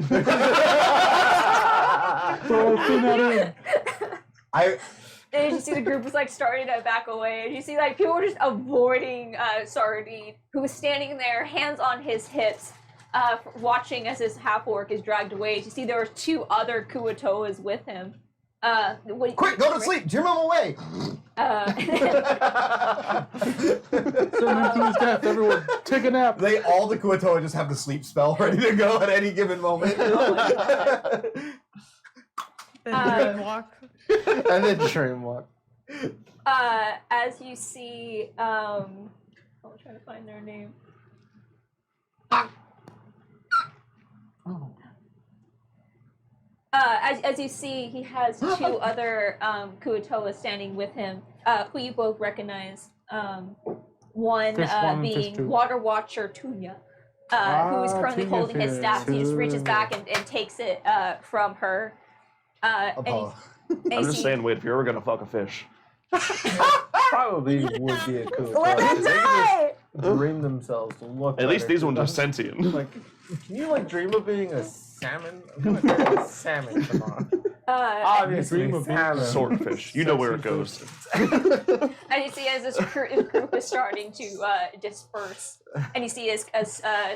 And you see the group is starting to back away, and you see people are just avoiding Sardine, who is standing there, hands on his hips, watching as his half orc is dragged away. You see there are two other Kuatoas with him. Quick, go to sleep. Jim him away. Send him to his death. Everyone, take a nap. All the Kuatoa just have the sleep spell ready to go at any given moment. Then walk. And then dreamwalk. As you see, I'm trying to find their name. Oh. As you see, he has two other Kuatoa standing with him, who you both recognize. One Fish one and fish being two. Water Watcher Tunya, who is currently Tunya holding his fish. staff. He just reaches back and takes it from her. And Apollo. and I'm you just see- saying, wait, if you're ever gonna fuck a fish. Probably would be a cool Let thought, it 'cause they can die! just dream themselves to look At least better these ones too. are sentient. Like, can you like dream of being a salmon? I'm gonna try a salmon tomorrow. Obviously, dream of being salmon. Swordfish. You know where it goes. And you see as this group is starting to disperse, and you see as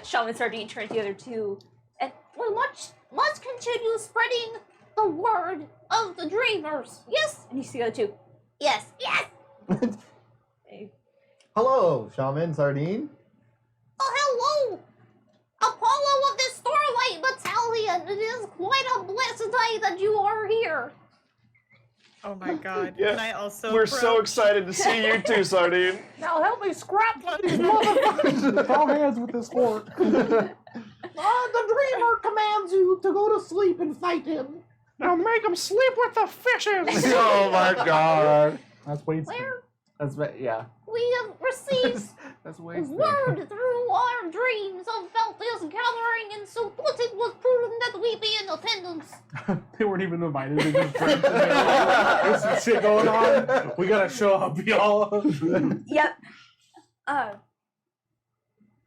Shaman Sardine turns to the other two, and we must continue spreading the word of the dreamers. Yes. And you see the other two. Yes. Yes. Hey. Hello, Shaman Sardine. Oh, hello, Apollo of the Starlight Battalion. It is quite a blessed day that you are here. Oh my god. Yeah, And I also We're so excited to see you too, Sardine. Now help me scrap these motherfuckers. Throw hands with this fork. The dreamer commands you to go to sleep and fight him. Now make them sleep with the fishes. Oh my god. That's Wade's Where That's yeah. we have received That's way. word through our dreams of this gathering, and so thought it was prudent that we be in attendance. They weren't even invited. They just drank together. There's some shit going on. We gotta show up, y'all. Yep.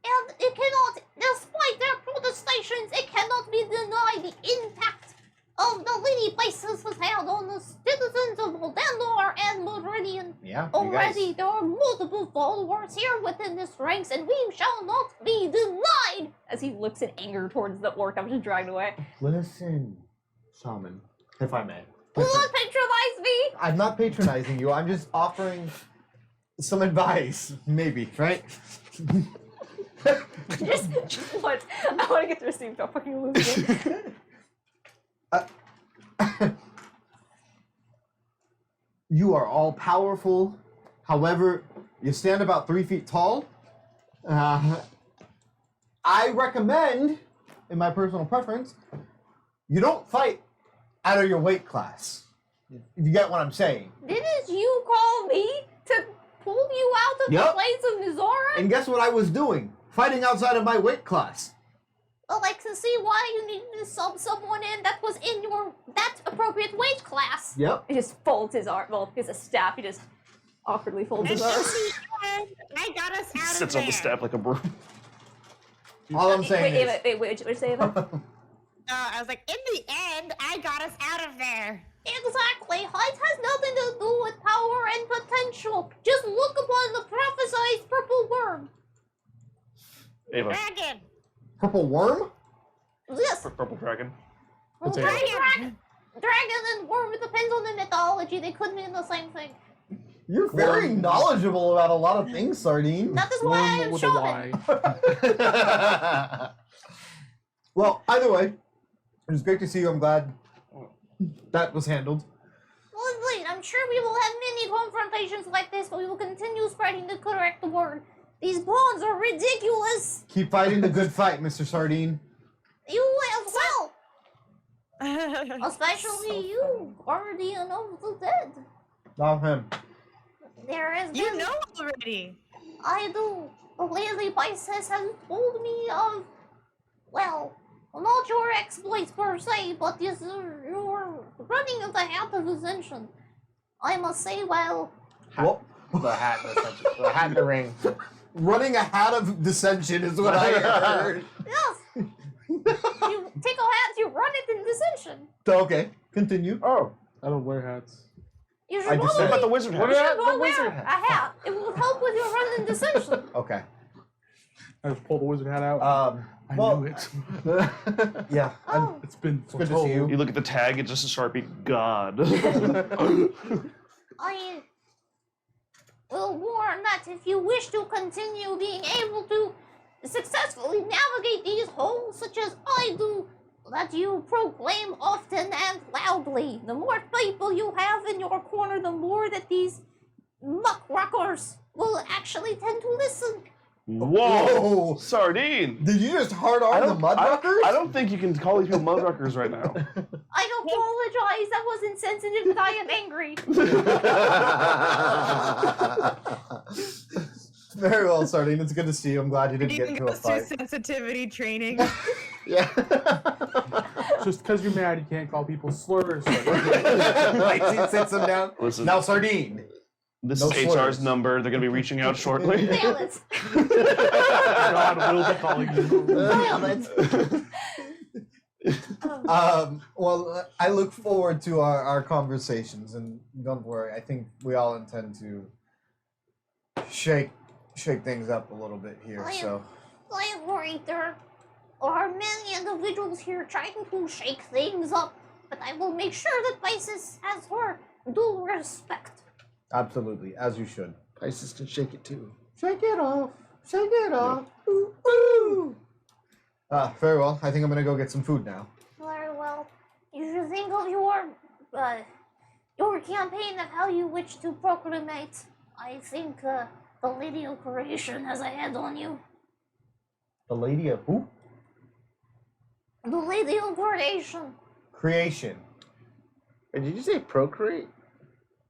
And it cannot, despite their protestations, it cannot be denied the impact of the Lady Basis has had on the citizens of Moldandor and Meridian. Yeah, Already, there are multiple followers here within this ranks, and we shall not be denied! As he looks in anger towards the orc I'm just dragged away. Listen, Shaman, if I may. Do not patronize me! I'm not patronizing you. I'm just offering some advice, maybe, right? just what? I want to get through Steve, don't fucking lose me. You are all powerful. However, you stand about 3 feet tall. I recommend, in my personal preference, you don't fight out of your weight class. If you get what I'm saying. Didn't you call me to pull you out of Yep. the place of Mizora? And guess what I was doing? Fighting outside of my weight class. Well, I can see why you needed to sub someone in that was in that appropriate weight class. Yep. He just folds his arm. Well, he has a staff. He just awkwardly folds And his in arm. the end, I got us out Sits of on the there. staff like a broom. All I'm saying Wait, is... wait, what did you say, Ava? I was like, in the end, I got us out of there. Exactly. Height has nothing to do with power and potential. Just look upon the prophesized purple worm. Ava, Dragon. Purple worm? Yes. purple dragon. Well, Potato. dragon and worm, it depends on the mythology. They could mean the same thing. You're very knowledgeable about a lot of things, Sardine. That is why I Worm am with a shaman. Y. Well, either way, it was great to see you. I'm glad that was handled. Well, wait, I'm sure we will have many confrontations like this, but we will continue spreading the correct word. These bonds are ridiculous. Keep fighting the good fight, Mr. Sardine. You as well. Especially you, guardian of the dead. Not him. There has You been... know already. I do. Lady Pisces has told me of, well, not your exploits per se, but your running of the hat of ascension. I must say, well, Well, The hat, essentially. The hat and the ring. running a hat of dissension is what I heard. yes. You take a hat, you run it in dissension. Okay, continue. Oh. I don't wear hats. You should I probably dissent. What about the wizard What hat? about go the wear wizard a hat? hat. It will help with your run in dissension. Okay. I just pulled the wizard hat out. I Well, knew it. yeah. Oh, It's been It's good to see you. You look at the tag, it's just a Sharpie. God. I will warn that if you wish to continue being able to successfully navigate these holes, such as I do, that you proclaim often and loudly. The more people you have in your corner, the more that these muckruckers will actually tend to listen. Whoa! Sardine! Did you just hard arm the mudruckers? I don't think you can call these people mudruckers right now. I apologize, that was insensitive, but I am angry. Very well, Sardine. It's good to see you. I'm glad you didn't get into a Goes fight. through sensitivity training. Yeah. Just because you're mad, you can't call people slurs. Like, he sits them down. Listen, Now, Sardine. this no is HR's slurs. number. They're going to be reaching out shortly. Nail it. God will be calling you. Nail it. Well, I look forward to our conversations, and don't worry. I think we all intend to shake things up a little bit here. So I am worried there are many individuals here trying to shake things up, but I will make sure that Pisces has her due respect. absolutely, as you should. Pisces can shake it too. Shake it off. Shake it off. Ooh, ooh. Very well. I think I'm gonna go get some food now. Very well. You should think of your campaign of how you wish to proclamate. I think the Lady of Creation has a head on you. The Lady of who? The Lady of Creation. Creation. Wait, did you say procreate?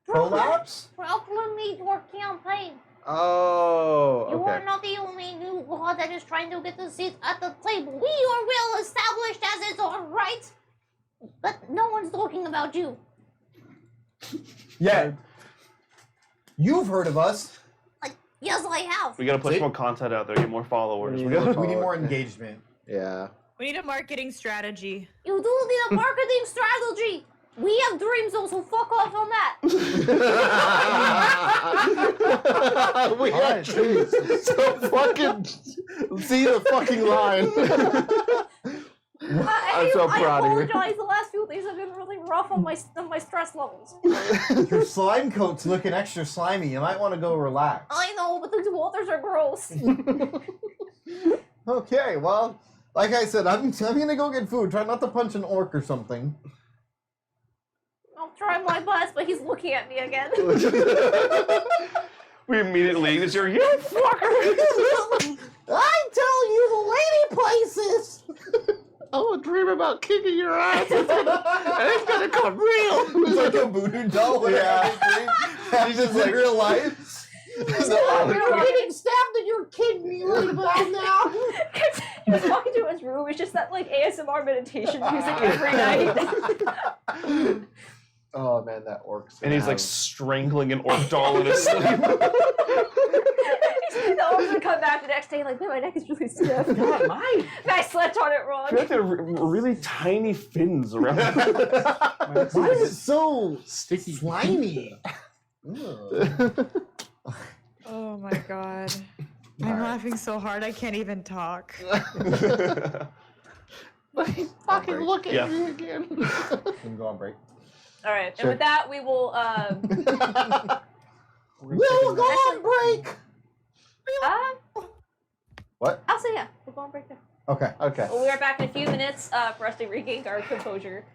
Prolapse? Proclamate your campaign. Oh, You okay. are not the only new god that is trying to get a seat at the table. We are well established as it's all right. But no one's talking about you. Yeah. You've heard of us. Yes, I have. We got to push See? more content out there, get more followers. We We need gotta- more We need more Follow- engagement. Yeah. We need a marketing strategy. You do need a marketing strategy. We have dreams, though, so fuck off on that. We got trees. So fucking see the fucking line. I'm so I proud of you. apologize. The last few days have been really rough on my stress levels. Your slime coat's looking extra slimy. You might want to go relax. I know, but these waters are gross. Okay, well, like I said, I'm gonna go get food. Try not to punch an orc or something. I'll try my best, but he's looking at me again. We immediately, this year, you fucker! I tell you, the lady places. I'm gonna dream about kicking your ass. And it's gonna come real. It's like a voodoo doll. Yeah. He's just like real life. You're getting stabbed in your kidney right about now. He was walking to his room. It's just that like ASMR meditation music every night. Oh man, that orc's. And he's like strangling an orc doll in his sleep. The orc's gonna come back the next day like, man, my neck is really stiff. God, mine. I slept on it I wrong. feel like they're really tiny fins around. Why is it so Sticky. slimy? Oh my god. I'm laughing so hard I can't even talk. Fucking look at Yeah. me again. We can go on break. All right, Sure. and with that, we will. We'll go on break. What? I'll say yeah. We'll go on break there. Okay. Okay. Well, we are back in a few minutes for us to regain our composure.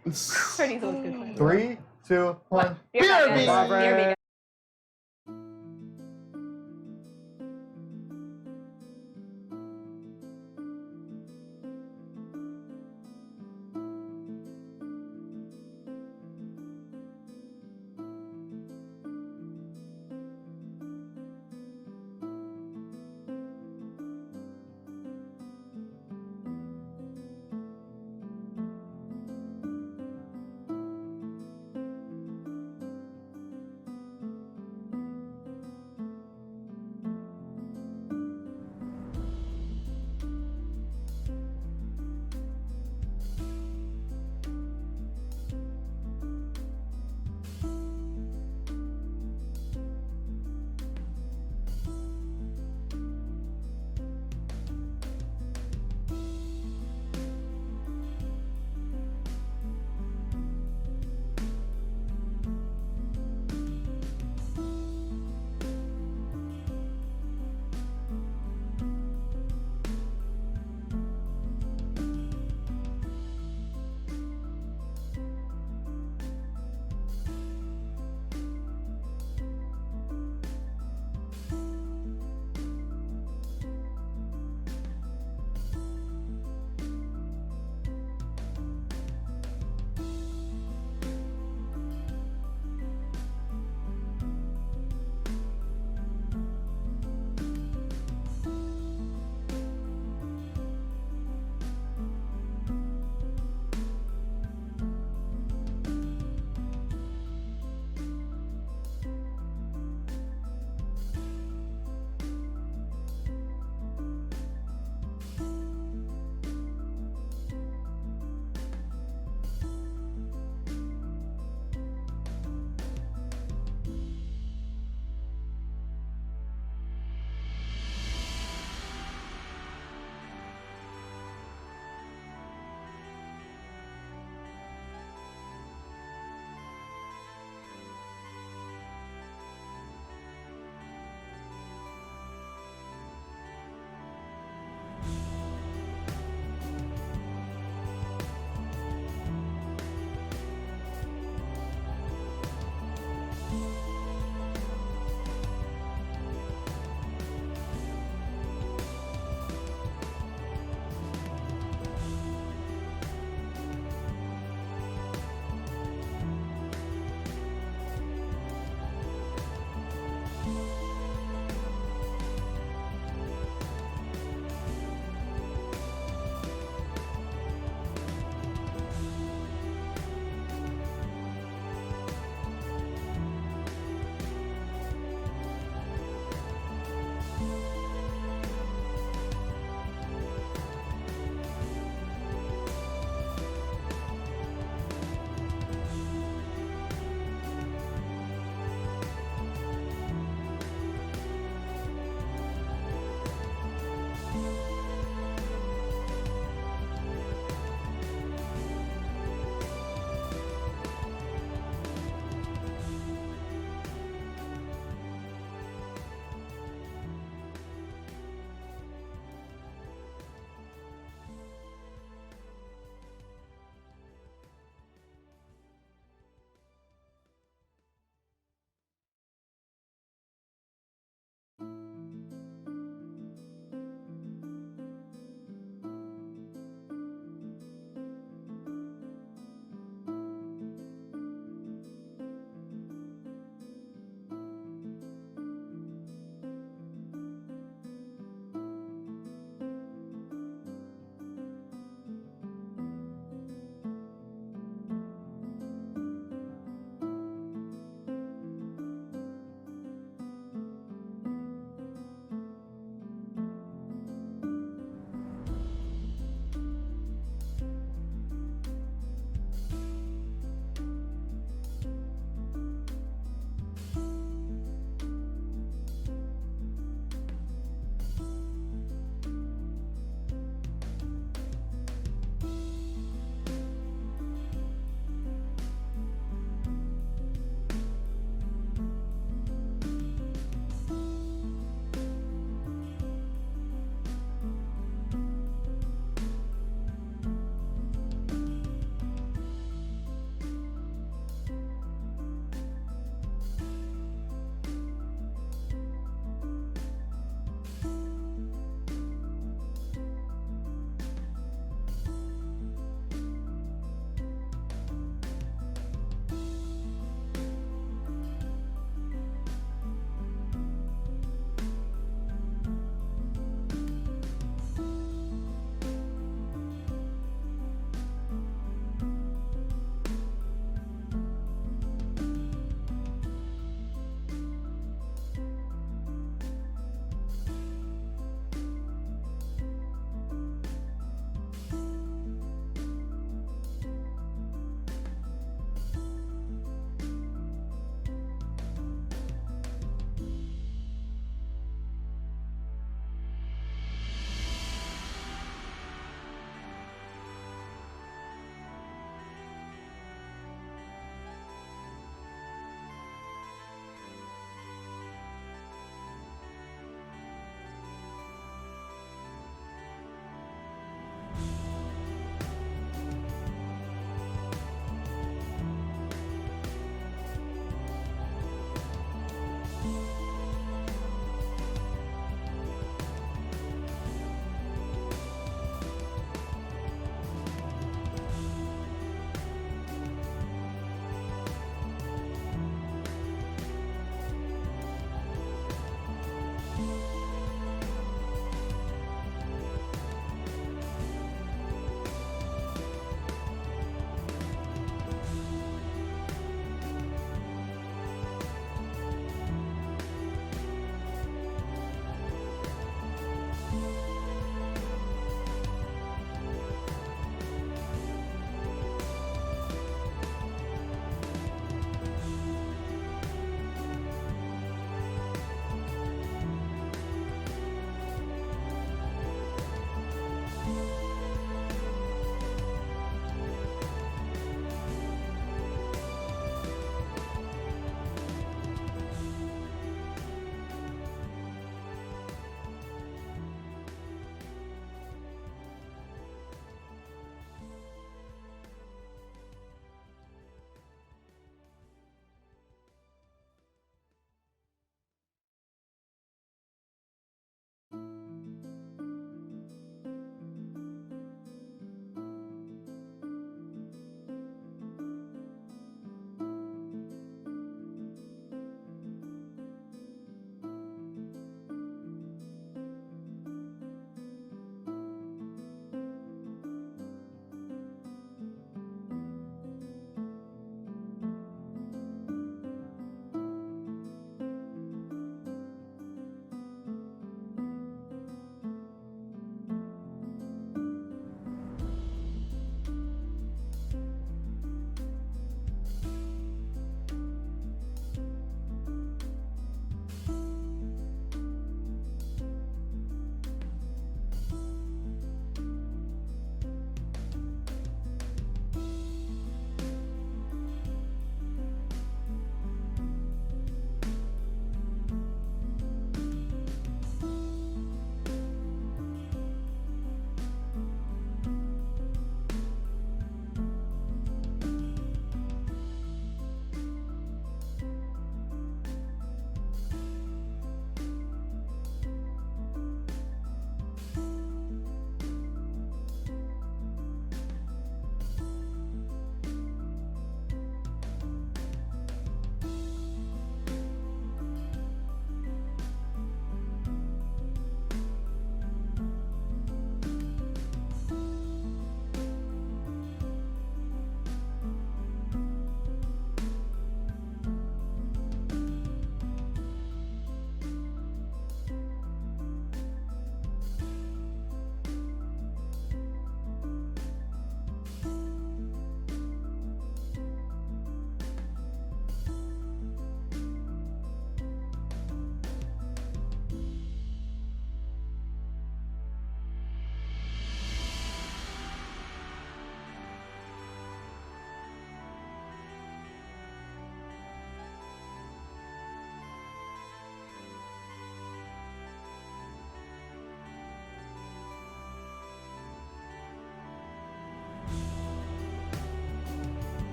Turning those good friends. 3, 2, 1. BRB. BRB.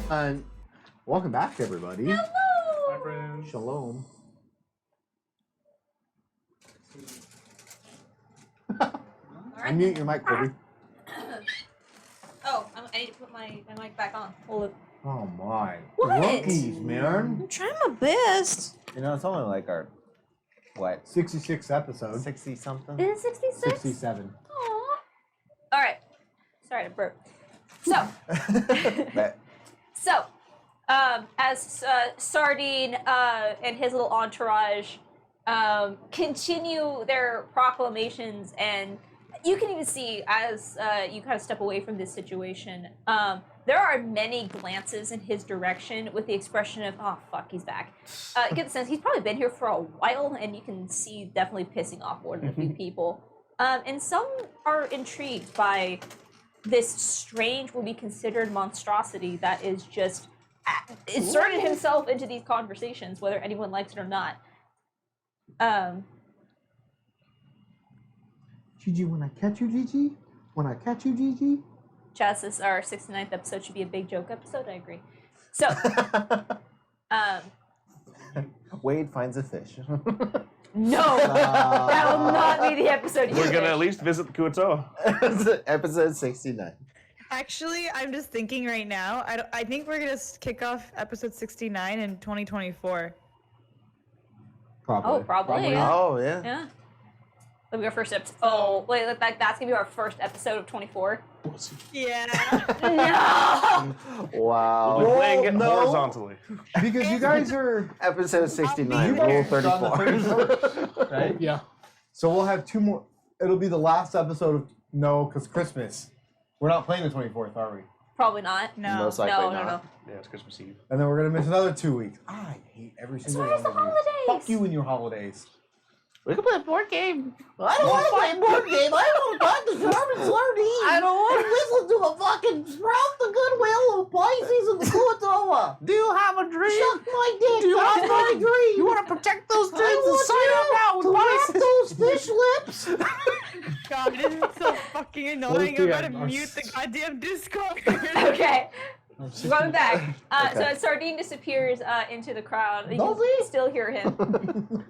Welcome back, everybody. Hello! My friends. Shalom. Unmute your mic, Kobe. Oh, I need to put my mic back on. Hold it. Oh my. What? Rookies, man. I'm trying my best. You know, it's only like our, what, 66 episodes. 60 something? Is it 66? 67. Aww. All right. Sorry to burp. So, so, as Sardine and his little entourage continue their proclamations, and you can even see as you kind of step away from this situation, there are many glances in his direction with the expression of, oh, fuck, he's back. You get the sense he's probably been here for a while, and you can see definitely pissing off more than a few people. And some are intrigued by this strange, will be considered monstrosity that is just inserted himself into these conversations, whether anyone likes it or not. Gigi, when I catch you, Gigi? When I catch you, Gigi? Chaz, this our 69th episode should be a big joke episode. I agree. So, Wade finds a fish. no, that will not be the episode. We're gonna at least visit the Kuoto. Episode 69. Actually, I'm just thinking right now. I think we're gonna kick off episode 69 in 2024. Probably. Oh, probably. Yeah. Oh, yeah. Yeah. That'll be our first episode. Oh, wait, that's gonna be our first episode of 24. Yeah. No. Wow. We'll be playing it no. horizontally. Because you guys are... Episode 69, You rule guys are on the 34. right? Yeah. So we'll have 2 more. It'll be the last episode of... No, because Christmas. We're not playing the 24th, are we? Probably not. No. Most likely No, not. no, no. Yeah, it's Christmas Eve. And then we're going to miss another 2 weeks. I hate every single where's one the of you. holidays? Fuck you and your holidays. We can play a board game. I don't want to play a board game. I want to talk to Sherman Sardine. I don't want to listen to the fucking sprout the goodwill of Pisces and the Kuatoa. Do you have a dream? Suck my dick. Do you That's have my a dream. You want to protect those dreams I and want sign up now you with to wrap Pisces? those fish lips. God, this is so fucking annoying. the I'm about end? to mute the goddamn Discord. Okay. Going back. So Okay. as Sardine disappears into the crowd, you Does can he? still hear him.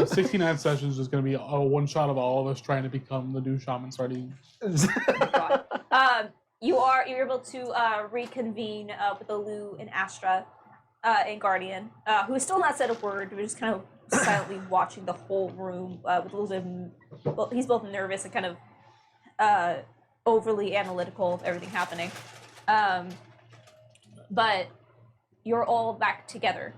69 sessions is just going to be a one shot of all of us trying to become the new Shaman Sardine. You're able to reconvene with Alu and Astra and Guardian, who has still not said a word. We're just kind of silently watching the whole room with a little bit of, well, he's both nervous and kind of overly analytical of everything happening. But you're all back together.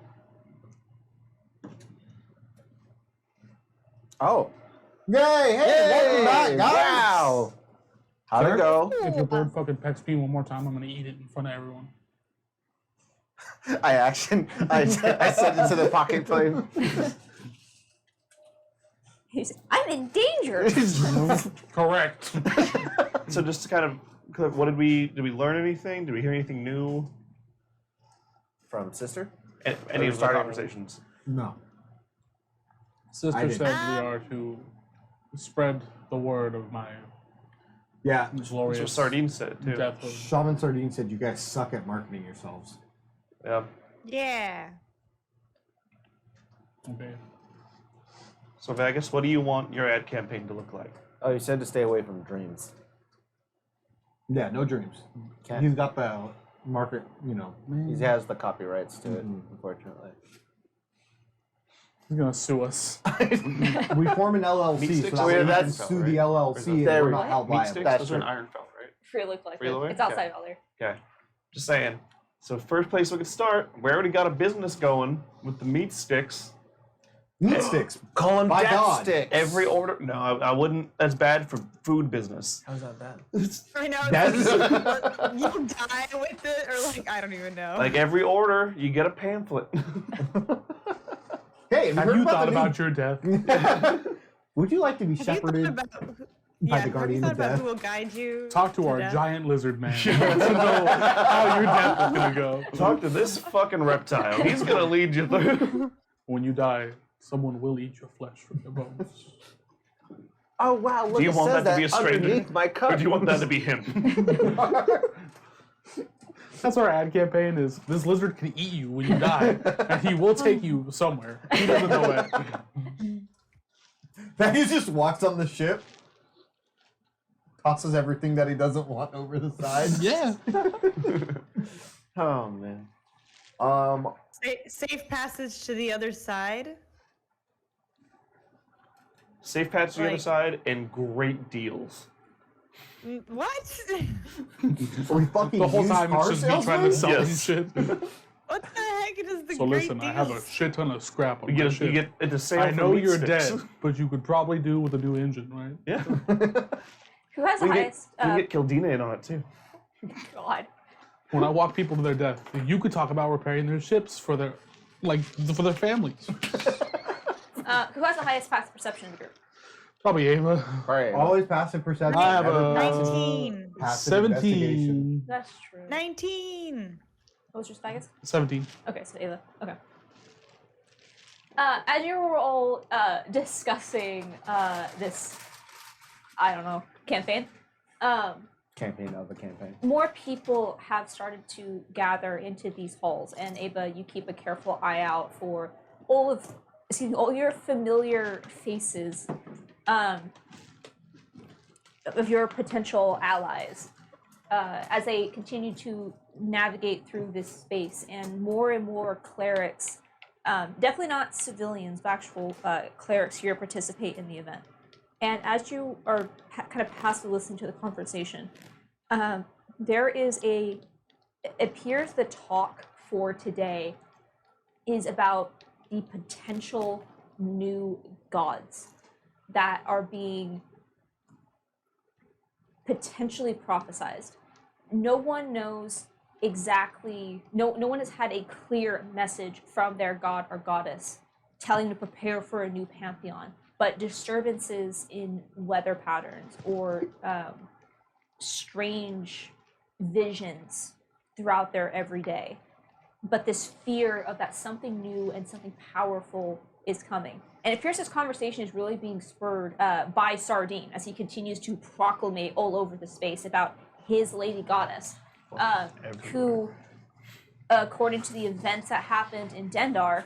Oh. Yay! Hey, welcome back, guys! Wow. How'd it go? If your bird fucking pecks me one more time, I'm going to eat it in front of everyone. I sent it to the pocket flame. He's, I'm in danger. Correct. So just to kind of, what did we learn anything? Did we hear anything new? From sister? Any of the starting- conversations? No. Sister didn't. said we are to spread the word of my Yeah. That's glorious what Sardine said too. death of Shaman Sardine said you guys suck at marketing yourselves. Yeah. Yeah. Okay. So Vegas, what do you want your ad campaign to look like? Oh, you said to stay away from dreams. Yeah, no dreams. Can't. He's got the market, He has the copyrights to it, Mhm. unfortunately. He's going to sue us. We form an Meat LLC so sticks that is way an we can Ironfell, sue right? the Or LLC is if that- we're not There held Meat liable. sticks? That's Those are in true. Ironfell, right? Free look like Free it. away? It's outside all there. Okay. Just saying. So first place we could start, we already got a business going with the meat sticks. Meat sticks. Call him By death God. sticks. Every order, no, I wouldn't. That's bad for food business. How's that bad? I know. That's- You die with it, or like I don't even know. Like every order, you get a pamphlet. Hey, Have you thought about your death? Would you like to be Have you thought shepherded about, by yeah, the guardian have of you thought about death? who will guide you? Talk to our death? giant lizard man. He wants to know how your death is going to go. Talk to this fucking reptile. He's gonna lead you through. When you die, someone will eat your flesh from your bones. Oh wow! Look, Do you it want says that to be a stranger? underneath my cup. Or do you want that to be him? That's our ad campaign is this lizard can eat you when you die, and he will take you somewhere. He doesn't know it. Vegas just walks on the ship, tosses everything that he doesn't want over the side. Yeah. Oh man. Safe passage to the other side. Safe paths to the other Like- side and great deals. What? Are we fucking The whole used time car it's just me trying to salesmen? sell him Yes. shit. What the heck is the So great listen, deals? I have a shit ton of scrap on You my get, ship. you get it's a sale I for know meat you're sticks. dead, but you could probably do with a new engine, right? Yeah. Who has the We highest? can get Kildina in on it too. God. When I walk people to their death, you could talk about repairing their ships for their, for their families. Who has the highest passive perception in the group? Probably Ava. Alright. Always passive perception. I have never a 19. passive investigation. 17. That's true. 19. What was your Vegas? 17. Okay, so Ava. Okay. As you were all discussing this, I don't know, campaign, Campaign of a campaign. more people have started to gather into these halls, and Ava, you keep a careful eye out for all your familiar faces of your potential allies as they continue to navigate through this space, and more clerics, definitely not civilians, but actual clerics here participate in the event. And as you are kind of passively listening to the conversation, there is it appears the talk for today is about the potential new gods that are being potentially prophesized. No one knows exactly, no one has had a clear message from their god or goddess telling to prepare for a new pantheon, but disturbances in weather patterns or strange visions throughout their everyday. But this fear of that something new and something powerful is coming. And it appears this conversation is really being spurred by Sardine as he continues to proclamate all over the space about his lady goddess, who, according to the events that happened in Dendar,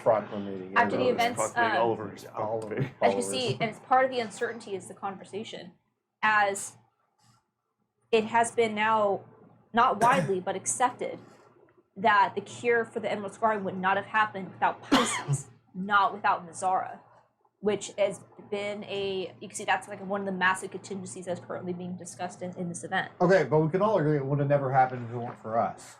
Proclamating. After the events, Proclamating all over his all over. as you followers. see, and it's part of the uncertainty is the conversation, as it has been now not widely but accepted that the cure for the Emerald Scarring would not have happened without Pisces, not without Nazara, which has been you can see that's like one of the massive contingencies that's currently being discussed in this event. Okay, but we can all agree it would have never happened if it weren't for us.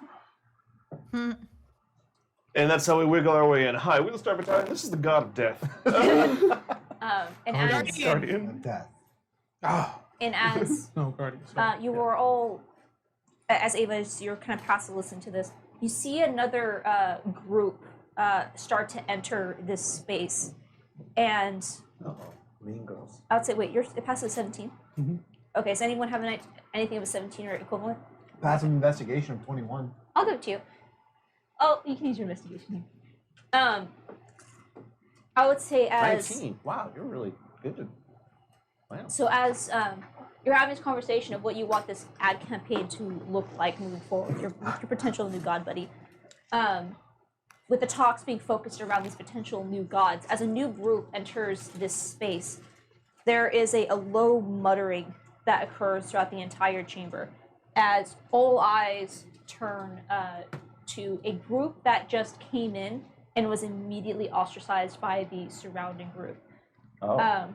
And that's how we wiggle our way in. Hi, Wheel Star Battalion, this is the god of death. And as Guardian. Death. Ah, and as no, Guardian. Sorry. you were all, as Ava, as you're kind of passive listen to this, you see another group start to enter this space, and Mean Girls. I would say, wait, you're passive 17. Mhm. Okay, does anyone have anything of a 17 or equivalent? Passive investigation of 21. I'll give it to you. Oh, you can use your investigation here. I would say as 19. Wow, you're really good. Wow. so as you're having this conversation of what you want this ad campaign to look like moving forward, your potential new god buddy. With the talks being focused around these potential new gods, as a new group enters this space, there is a low muttering that occurs throughout the entire chamber as all eyes turn to a group that just came in and was immediately ostracized by the surrounding group. Oh.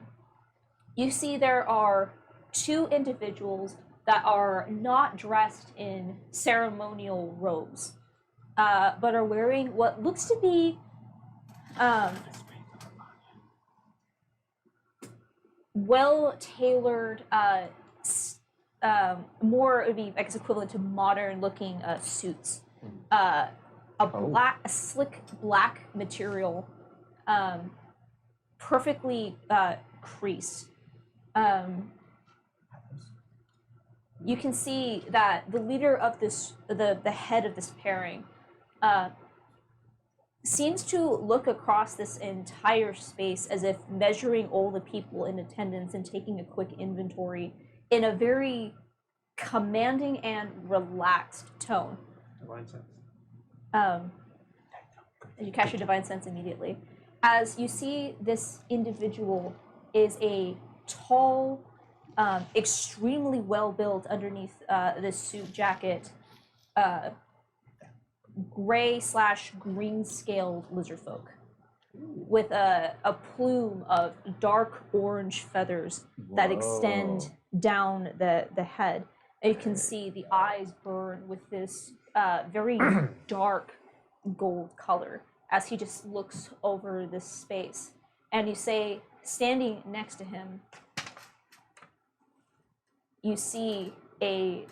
You see there are two individuals that are not dressed in ceremonial robes, but are wearing what looks to be well-tailored, more, it would be, I guess, equivalent to modern-looking suits. A slick black material, perfectly creased. You can see that the leader of this, the head of this pairing, seems to look across this entire space as if measuring all the people in attendance and taking a quick inventory in a very commanding and relaxed tone. Divine sense. You cast your divine sense immediately. As you see, this individual is a tall, extremely well built underneath this suit jacket, gray/green scaled lizard folk with a plume of dark orange feathers that extend down the head. And you can see the eyes burn with this very dark gold color as he just looks over this space. And you say, standing next to him, you see a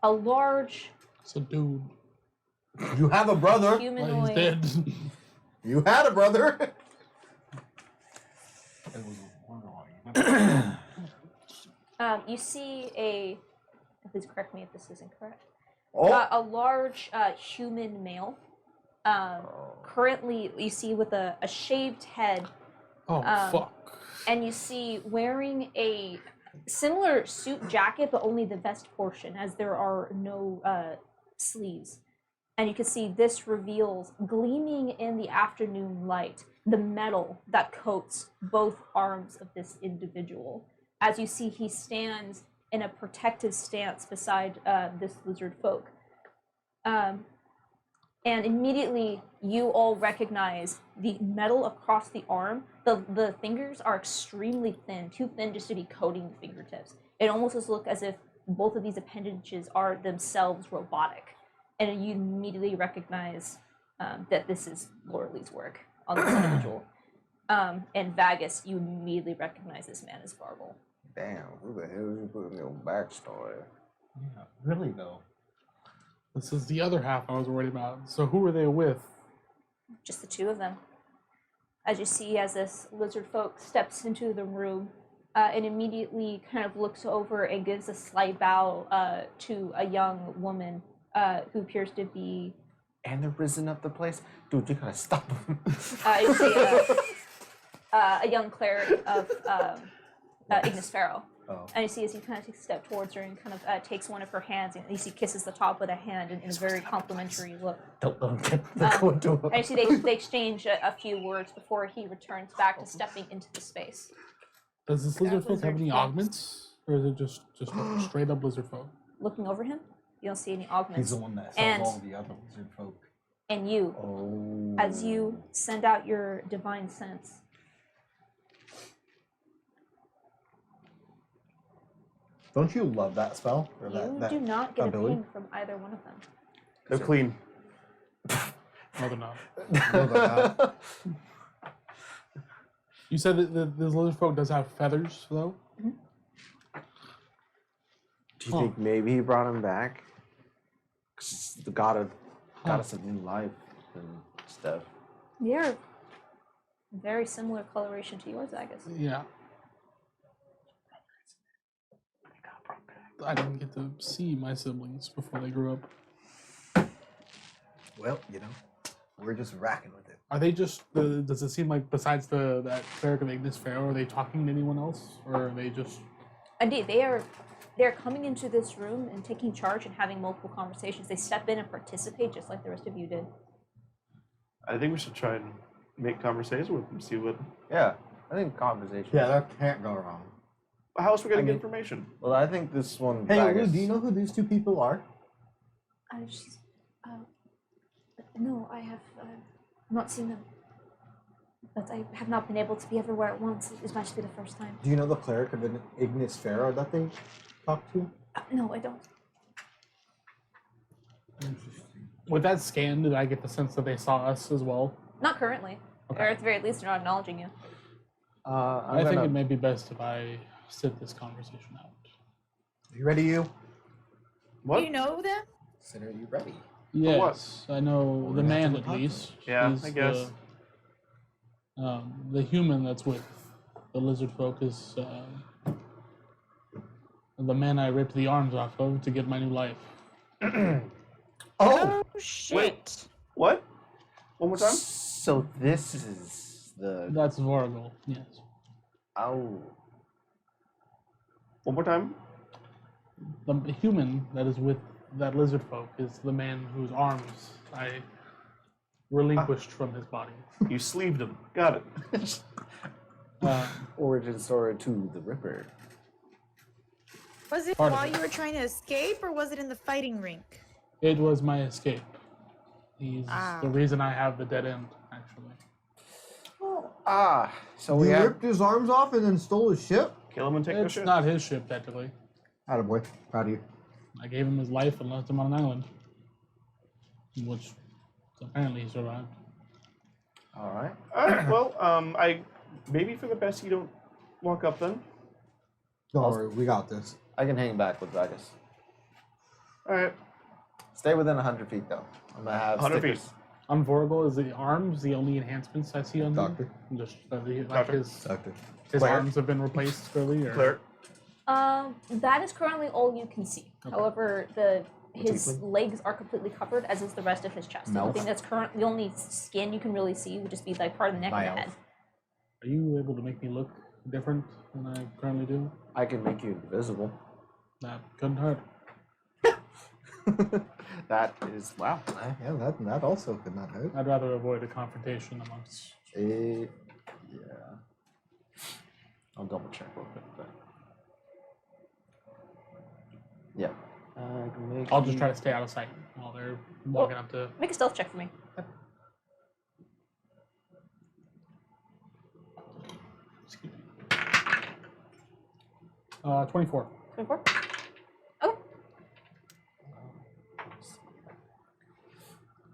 large It's a dude. You have a brother. Well, humanoid. he's dead. You had a brother. You see a. Please correct me if this isn't correct. Oh, A large human male. Currently, you see with a shaved head, Oh, fuck. and you see wearing a similar suit jacket, but only the vest portion, as there are no sleeves. And you can see this reveals, gleaming in the afternoon light, the metal that coats both arms of this individual. As you see, he stands in a protective stance beside this lizard folk. And immediately, you all recognize the metal across the arm. The fingers are extremely thin, too thin just to be coating the fingertips. It almost does look as if both of these appendages are themselves robotic. And you immediately recognize that this is Laura-Lee's work on this individual. And Vagus, you immediately recognize this man as Varble. Damn, who the hell is you putting your backstory? Yeah, really though. This is the other half I was worried about. So who are they with? Just the two of them. As you see, as this lizard folk steps into the room and immediately kind of looks over and gives a slight bow to a young woman who appears to be... And they're risen up the place? Dude, you gotta stop them. You see a young cleric of Ignis Pharaoh. Oh. And you see as he kind of takes a step towards her and kind of takes one of her hands, and you see kisses the top with a hand in a very complimentary look. Don't let them get the door. And you see they exchange a few words before he returns back to stepping into the space. Does this lizard folk have lizard any folk. augments? Or is it just straight up lizard folk? Looking over him, you don't see any he's augments. the one that And- sells all the other lizard folk. And you, Oh. as you send out your divine sense, Don't you love that spell? Or you that do not get ability? a ping from either one of them. They're clean. No, they're not. No, they're not. You said that this lizard folk does have feathers, though? Do you think maybe he brought him back? 'Cause it's the goddess of new life and stuff. They are very similar coloration to yours, I guess. Yeah. I didn't get to see my siblings before they grew up. Well, we're just racking with it. Are they just? Does it seem like besides that cleric of Ignis Pharaoh, are they talking to anyone else, or are they just? Indeed, they're coming into this room and taking charge and having multiple conversations. They step in and participate just like the rest of you did. I think we should try and make conversation with them, see what... Yeah, I think conversation. Yeah, that can't go wrong. How else are we going I to get mean- information? Well, I think this one. Hey, Lou, Vagus- do you know who these two people are? I just, no, I have not seen them. But I have not been able to be everywhere at once. This might just be the first time. Do you know the cleric of Ignis Pharaoh that they talked to? No, I don't. With that scan, did I get the sense that they saw us as well? Not currently. Okay. Or at the very least, they're not acknowledging you. I think it may be best if I sit this conversation out. You ready, you? What? You know them? Said, are you ready? Yes, I know We're the gonna have man to at talk to least. Yeah, He's I guess. The human that's with the lizard folk is the man I ripped the arms off of to get my new life. Oh! Shit. What? One more time? So this is the... That's Vorgol, yes. Oh. One more time? The human that is with that lizard folk is the man whose arms I relinquished from his body. You sleeved him. Got it. Origin story to the Ripper. Was it Part of while it. you were trying to escape, or was it in the fighting rink? It was my escape. He's Ah. the reason I have the dead end, actually. So we You have... ripped his arms off and then stole his ship? Kill him and take the It's shit. not his ship, technically. Attaboy. Proud of you. I gave him his life and left him on an island. Which apparently he survived. All right. Alright, well, I maybe for the best you don't walk up then. Don't worry, we got this. I can hang back with Vegas. Alright. Stay within 100 feet, though. I'm going to have 100 stickers. feet. On Vorgol, is the arms the only enhancements I see on Doctor. him? Just like Doctor. his Doctor. Cleric. arms have been replaced, really? Or? Cleric. That is currently all you can see. Okay. However, his legs are completely covered, as is the rest of his chest. The only Mouth. thing that's the only skin you can really see would just be like part of the neck and the Mouth. head. Are you able to make me look different than I currently do? I can make you invisible. That couldn't hurt. That is... Wow. Yeah, that also could not hurt. I'd rather avoid a confrontation amongst... Yeah. I'll double check real quick, but... Yeah. I can make I'll just try to stay out of sight while they're walking up to... Make a stealth check for me. Excuse me. 24. 24? Okay.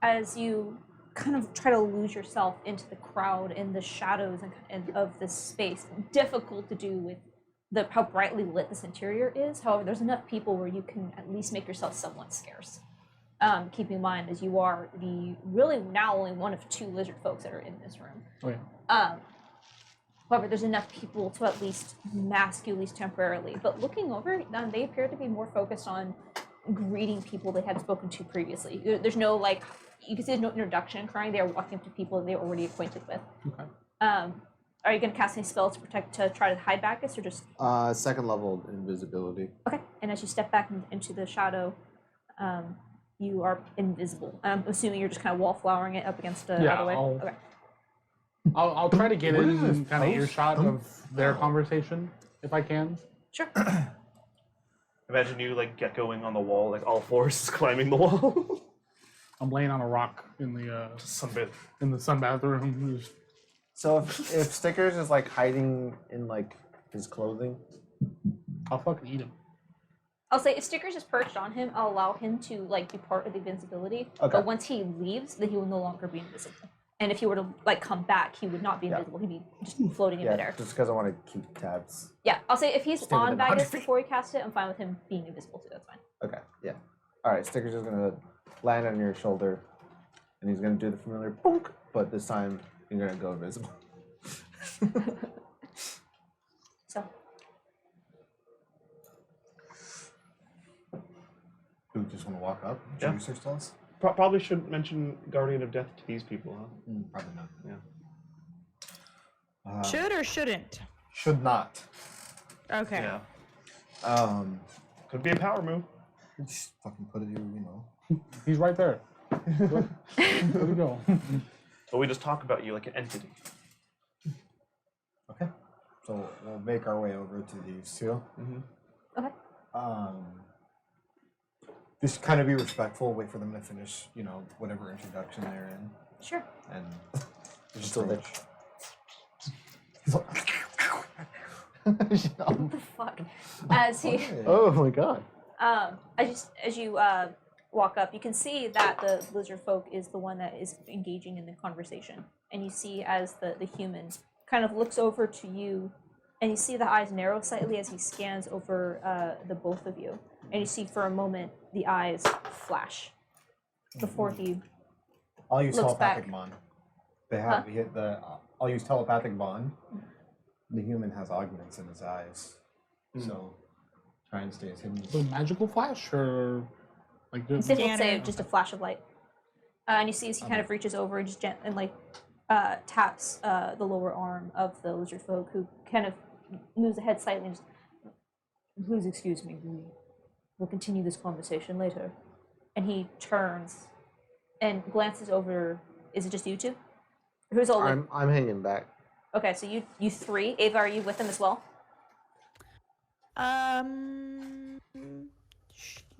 As you kind of try to lose yourself into the crowd in the shadows and of this space, difficult to do with how brightly lit this interior is. However, there's enough people where you can at least make yourself somewhat scarce. Keep in mind, as you are the really now only one of two lizard folks that are in this room. Oh, yeah. However, there's enough people to at least mask you, at least temporarily. But looking over, they appear to be more focused on greeting people they had spoken to previously. There's no, like, you can see there's no introduction crying. They are walking up to people they're already acquainted with. Okay. Are you going to cast any spells to try to hide Bacchus, or just... second level invisibility. Okay, and as you step back into the shadow, you are invisible. I'm assuming you're just kind of wallflowering it up against the other way? Okay. I'll try to get What in is this kind of post? earshot of their conversation, if I can. Sure. Imagine you like get going on the wall, like all fours climbing the wall. I'm laying on a rock in the Sunbed. sunbath room. Just- So if Stickers is like hiding in like his clothing, I'll fucking eat him. I'll say if Stickers is perched on him, I'll allow him to like be part of the invincibility. Okay. But once he leaves, then he will no longer be invisible. And if he were to like come back, he would not be invisible. He'd be just floating in yeah, midair. just because I want to keep tabs. Yeah, I'll say if he's Stay on within 100 Bacchus feet. before he casts it, I'm fine with him being invisible too. That's fine. Okay, yeah. All right, Stickers is gonna land on your shoulder, and he's gonna do the familiar bonk, but this time you're gonna go invisible. So Do we just want to walk up, Yeah. introduce ourselves? Probably shouldn't mention Guardian of Death to these people, huh? Probably not. Yeah. Should or shouldn't? Should not. Okay. Yeah. Could be a power move. Just fucking put it here, you know. He's right there. Where would he go? But we just talk about you like an entity. Okay. So we'll make our way over to these two. Mm-hmm. okay. Just kind of be respectful, wait for them to finish, you know, whatever introduction they're in. Sure. And just Still there. What the fuck? As he Oh my god. as you walk up, you can see that the lizard folk is the one that is engaging in the conversation, and you see as the human kind of looks over to you, and you see the eyes narrow slightly as he scans over the both of you, and you see for a moment the eyes flash before he I'll use looks telepathic back. bond. They have I'll use telepathic bond. The human has augments in his eyes, so try and stay as hidden. So magical flash or like just difficult Scanner. save, just a flash of light. And you see as he kind of reaches over and just gently like taps the lower arm of the lizard folk, who kind of moves the head slightly and just, please excuse me, we'll continue this conversation later. And he turns and glances over. Is it just you two? Who's all with? I'm hanging back. Okay, so you three. Ava, are you with him as well?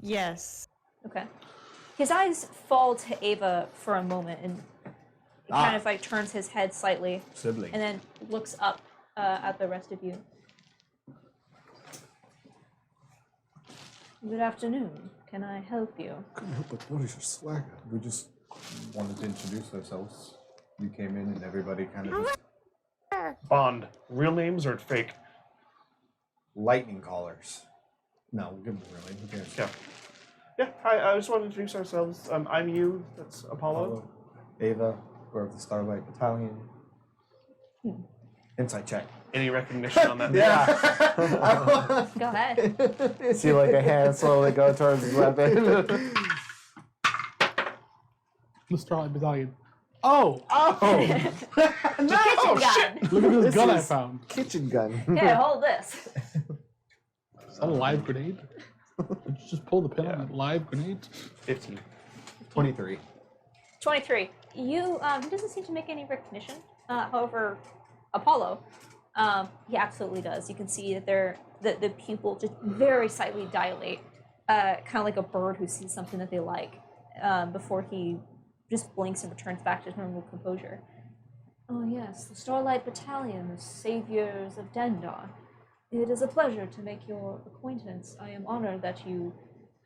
Yes. Okay. His eyes fall to Ava for a moment, and he kind of like turns his head slightly, Sibling. and then looks up at the rest of you. Good afternoon. Can I help you? Couldn't help but notice your swagger. We just wanted to introduce ourselves. You came in and everybody kind of just Bond. Real names or fake? lightning callers. No, we'll give them a real name. Who cares? Yeah. Yeah, hi, I just want to introduce ourselves. I'm you, that's Apollo. Ava, we're of the Starlight Battalion. Insight check. Any recognition on that? Yeah. Go ahead. See like a hand slowly go towards his weapon. The Starlight Battalion. Oh! Kitchen gun. Look at this This gun I is- found. Kitchen gun. Here, hold this. Is that a live grenade? Did you just pull the pin on that live grenade? 15. 23. 23. You he doesn't seem to make any recognition. However, Apollo, he absolutely does. You can see that the pupil just very slightly dilate, kind of like a bird who sees something that they like, before he just blinks and returns back to his normal composure. Oh yes, the Starlight Battalion, the saviors of Dendar. It is a pleasure to make your acquaintance. I am honored that you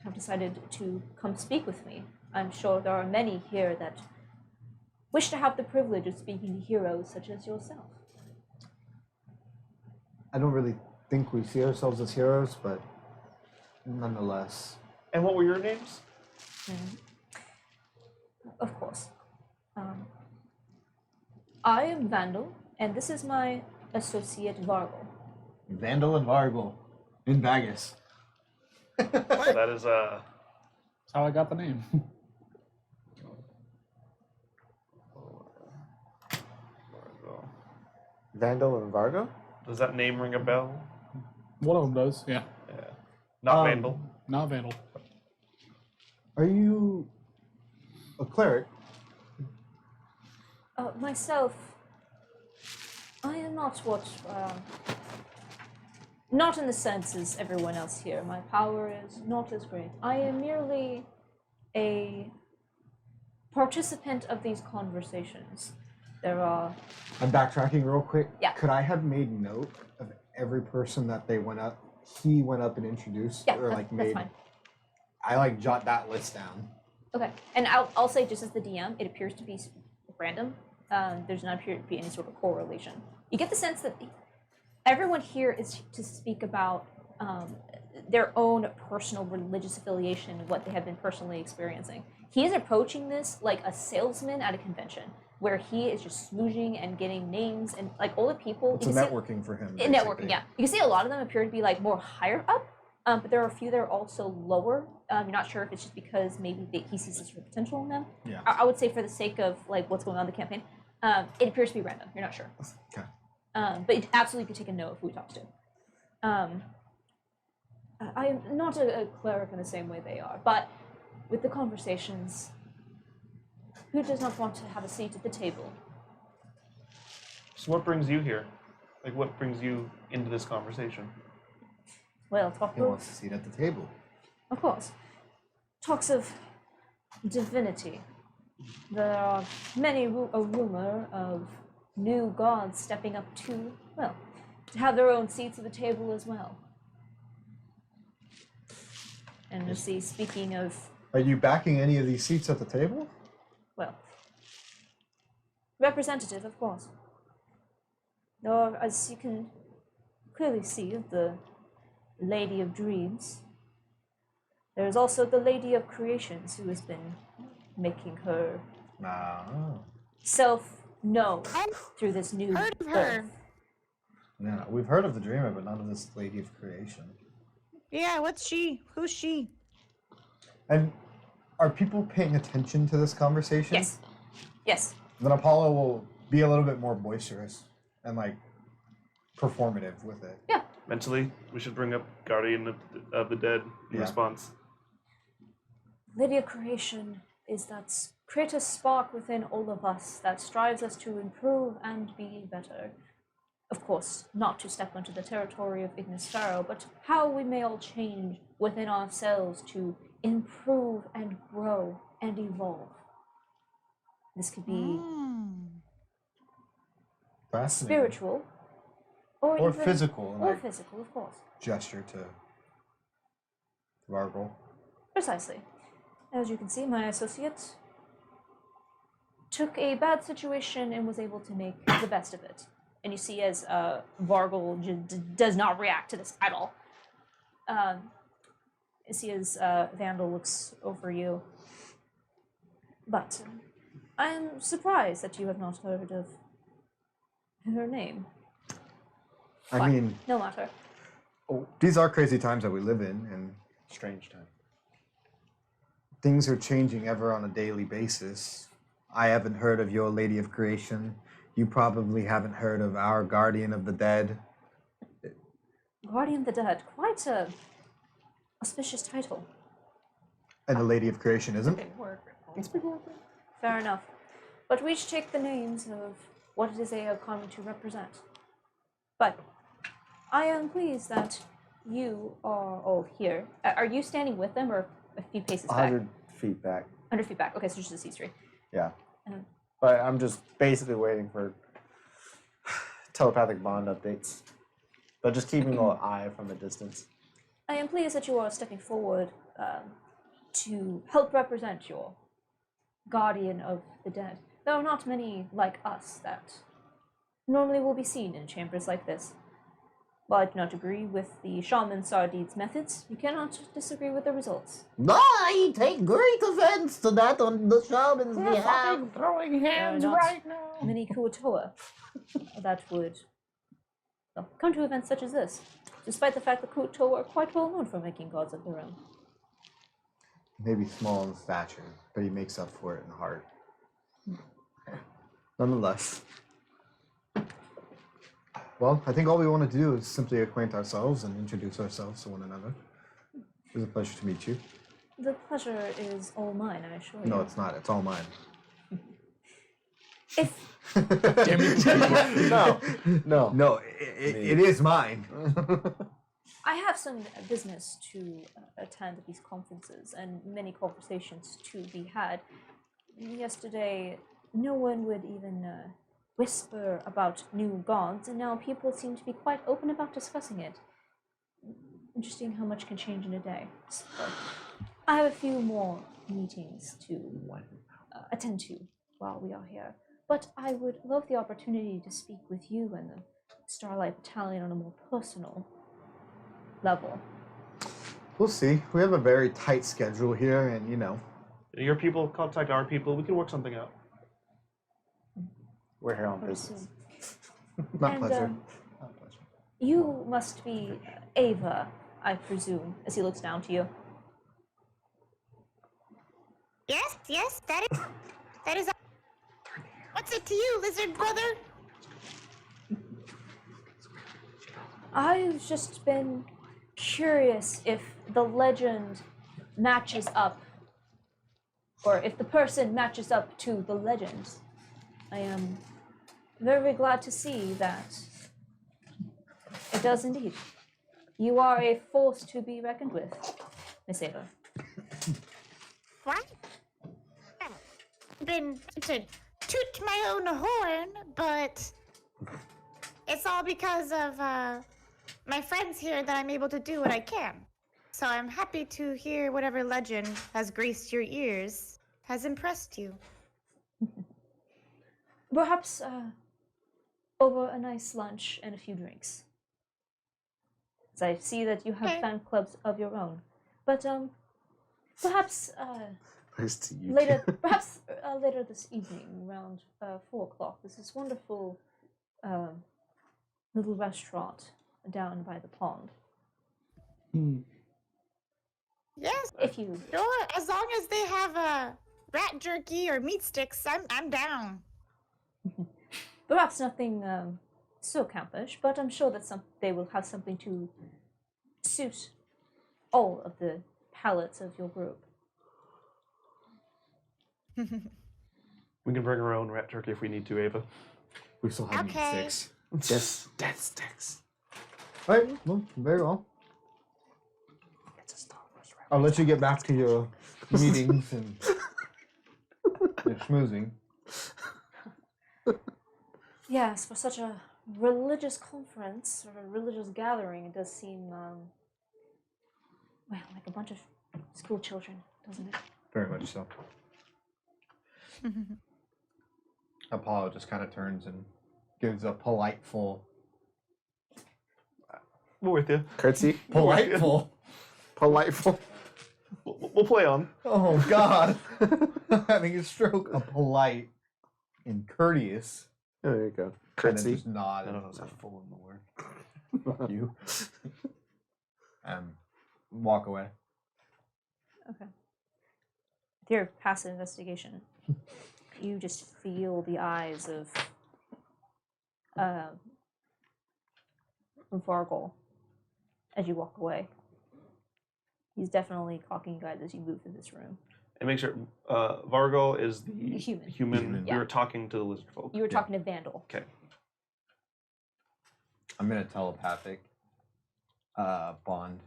have decided to come speak with me. I'm sure there are many here that wish to have the privilege of speaking to heroes such as yourself. I don't really think we see ourselves as heroes, but nonetheless. And what were your names? Of course. I am Vandal, and this is my associate Vargal. Vandal and Vargal in Vegas. That is That's how I got the name. Vandal and Vargo? Does that name ring a bell? One of them does, yeah. Yeah. Not Vandal. Not Vandal. Are you a cleric? Myself, I am not what, not in the sense as everyone else here. My power is not as great. I am merely a participant of these conversations. There are... I'm backtracking real quick. Yeah. Could I have made note of every person that he went up and introduced? Yeah, or that's made fine. I like jot that list down. Okay, and I'll say just as the DM, it appears to be random. There's not appear to be any sort of correlation. You get the sense that everyone here is to speak about their own personal religious affiliation and what they have been personally experiencing. He is approaching this like a salesman at a convention, where he is just smoozing and getting names and like all the people. It's you a can see- networking for him. Networking, basically. yeah. You can see a lot of them appear to be like more higher up, but there are a few that are also lower. You're not sure if it's just because maybe he sees this sort of potential in them. Yeah. I would say for the sake of like what's going on in the campaign, it appears to be random. You're not sure. Okay. But it absolutely could take a note of who he talks to. I am not a cleric in the same way they are, but with the conversations, who does not want to have a seat at the table? So what brings you here? Like, what brings you into this conversation? Well, talk He wants a seat at the table. of course. Talks of divinity. There are many a rumor of new gods stepping up to, well, to have their own seats at the table as well. And you see, speaking of, Are you backing any of these seats at the table? well, representative, of course. There are, as you can clearly see, the Lady of Dreams. There is also the Lady of Creations, who has been making her self known through this new Heard of birth. her. Yeah, we've heard of the Dreamer, but not of this Lady of Creation. Yeah, what's she? Who's she? And Are people paying attention to this conversation? Yes. Yes. Then Apollo will be a little bit more boisterous and like performative with it. Yeah. Mentally, we should bring up Guardian of the Dead in Yeah. response. Lydia creation is that creative spark within all of us that strives us to improve and be better. Of course, not to step onto the territory of Ignis Pharaoh, but how we may all change within ourselves to improve and grow and evolve. This could be Fascinating. spiritual, or Or even, physical, or like physical, of course. gesture to Vargol. Precisely. As you can see, my associate took a bad situation and was able to make the best of it. And you see as Vargol does not react to this at all. You see as Vandal looks over you. But I am surprised that you have not heard of her name. I Fine. mean, No matter. These are crazy times that we live in, and Strange time. things are changing ever on a daily basis. I haven't heard of your Lady of Creation. You probably haven't heard of our Guardian of the Dead. Guardian of the Dead. Quite a auspicious title. And the Lady of Creation isn't? Fair enough. But we each take the names of what it is they have come to represent. But I am pleased that you are all here. Are you standing with them or a few paces back? 100 feet back. 100 feet back. Okay, so just these three. Yeah. Um, But I'm just basically waiting for telepathic bond updates. But just keeping an eye from a distance. I am pleased that you are stepping forward to help represent your guardian of the dead. There are not many like us that normally will be seen in chambers like this. While I do not agree with the shaman Sardid's methods, you cannot disagree with the results. I take great offense to that on the shaman's We're behalf. fucking throwing hands not right now. Many Kuatoa that would come to events such as this, despite the fact that Kuatoa are quite well known for making gods of their own. Maybe small in stature, but he makes up for it in heart. Nonetheless. Well, I think all we want to do is simply acquaint ourselves and introduce ourselves to one another. It was a pleasure to meet you. The pleasure is all mine, I assure you. No, it's not. It's all mine. If No, it is mine. I have some business to attend at these conferences and many conversations to be had. Yesterday, no one would even whisper about new gods, and now people seem to be quite open about discussing it. Interesting how much can change in a day. So, I have a few more meetings to attend to while we are here, but I would love the opportunity to speak with you and the Starlight Battalion on a more personal level. We'll see. We have a very tight schedule here, and Your people contact our people. We can work something out. We're here on Very business. soon. not And, pleasure. You must be Ava, I presume, as he looks down to you. Yes, that is. What's it to you, lizard brother? I've just been curious if the legend matches up, or if the person matches up to the legend. I am very glad to see that it does indeed. You are a force to be reckoned with, Miss Ava. What? Been to toot my own horn, but it's all because of my friends here that I'm able to do what I can. So I'm happy to hear whatever legend has graced your ears has impressed you. Perhaps over a nice lunch and a few drinks. As I see that you have Okay. fan clubs of your own. But perhaps Nice to you. later, perhaps later this evening, around 4 o'clock. There's this wonderful little restaurant down by the pond. Yes, If you sure. As long as they have rat jerky or meat sticks, I'm down. perhaps nothing so campish, but I'm sure that they will have something to suit all of the palates of your group. We can bring our own rat turkey if we need to, Ava. We still have Okay. six. Death sticks. All right. Well, very well. I'll let you get back to your meetings and your schmoozing. Yes, for such a religious conference or a religious gathering, it does seem, well, like a bunch of school children, doesn't it? Very much so. Apollo just kind of turns and gives a politeful. We're with you. Curtsy. Politeful? Politeful. We'll play on. Oh, God. Having a stroke. A polite and courteous. Oh, there you go. And then Curtsy. just nod. I don't know if that's full in the word. Fuck you. Walk away. Okay. With your passive investigation, you just feel the eyes of Vargol as you walk away. He's definitely clocking you guys as you move through this room. And make sure Vargol is the Human. human. Yeah. We were talking to the lizard folk. You were talking to Vandal. Okay. I'm in a telepathic bond.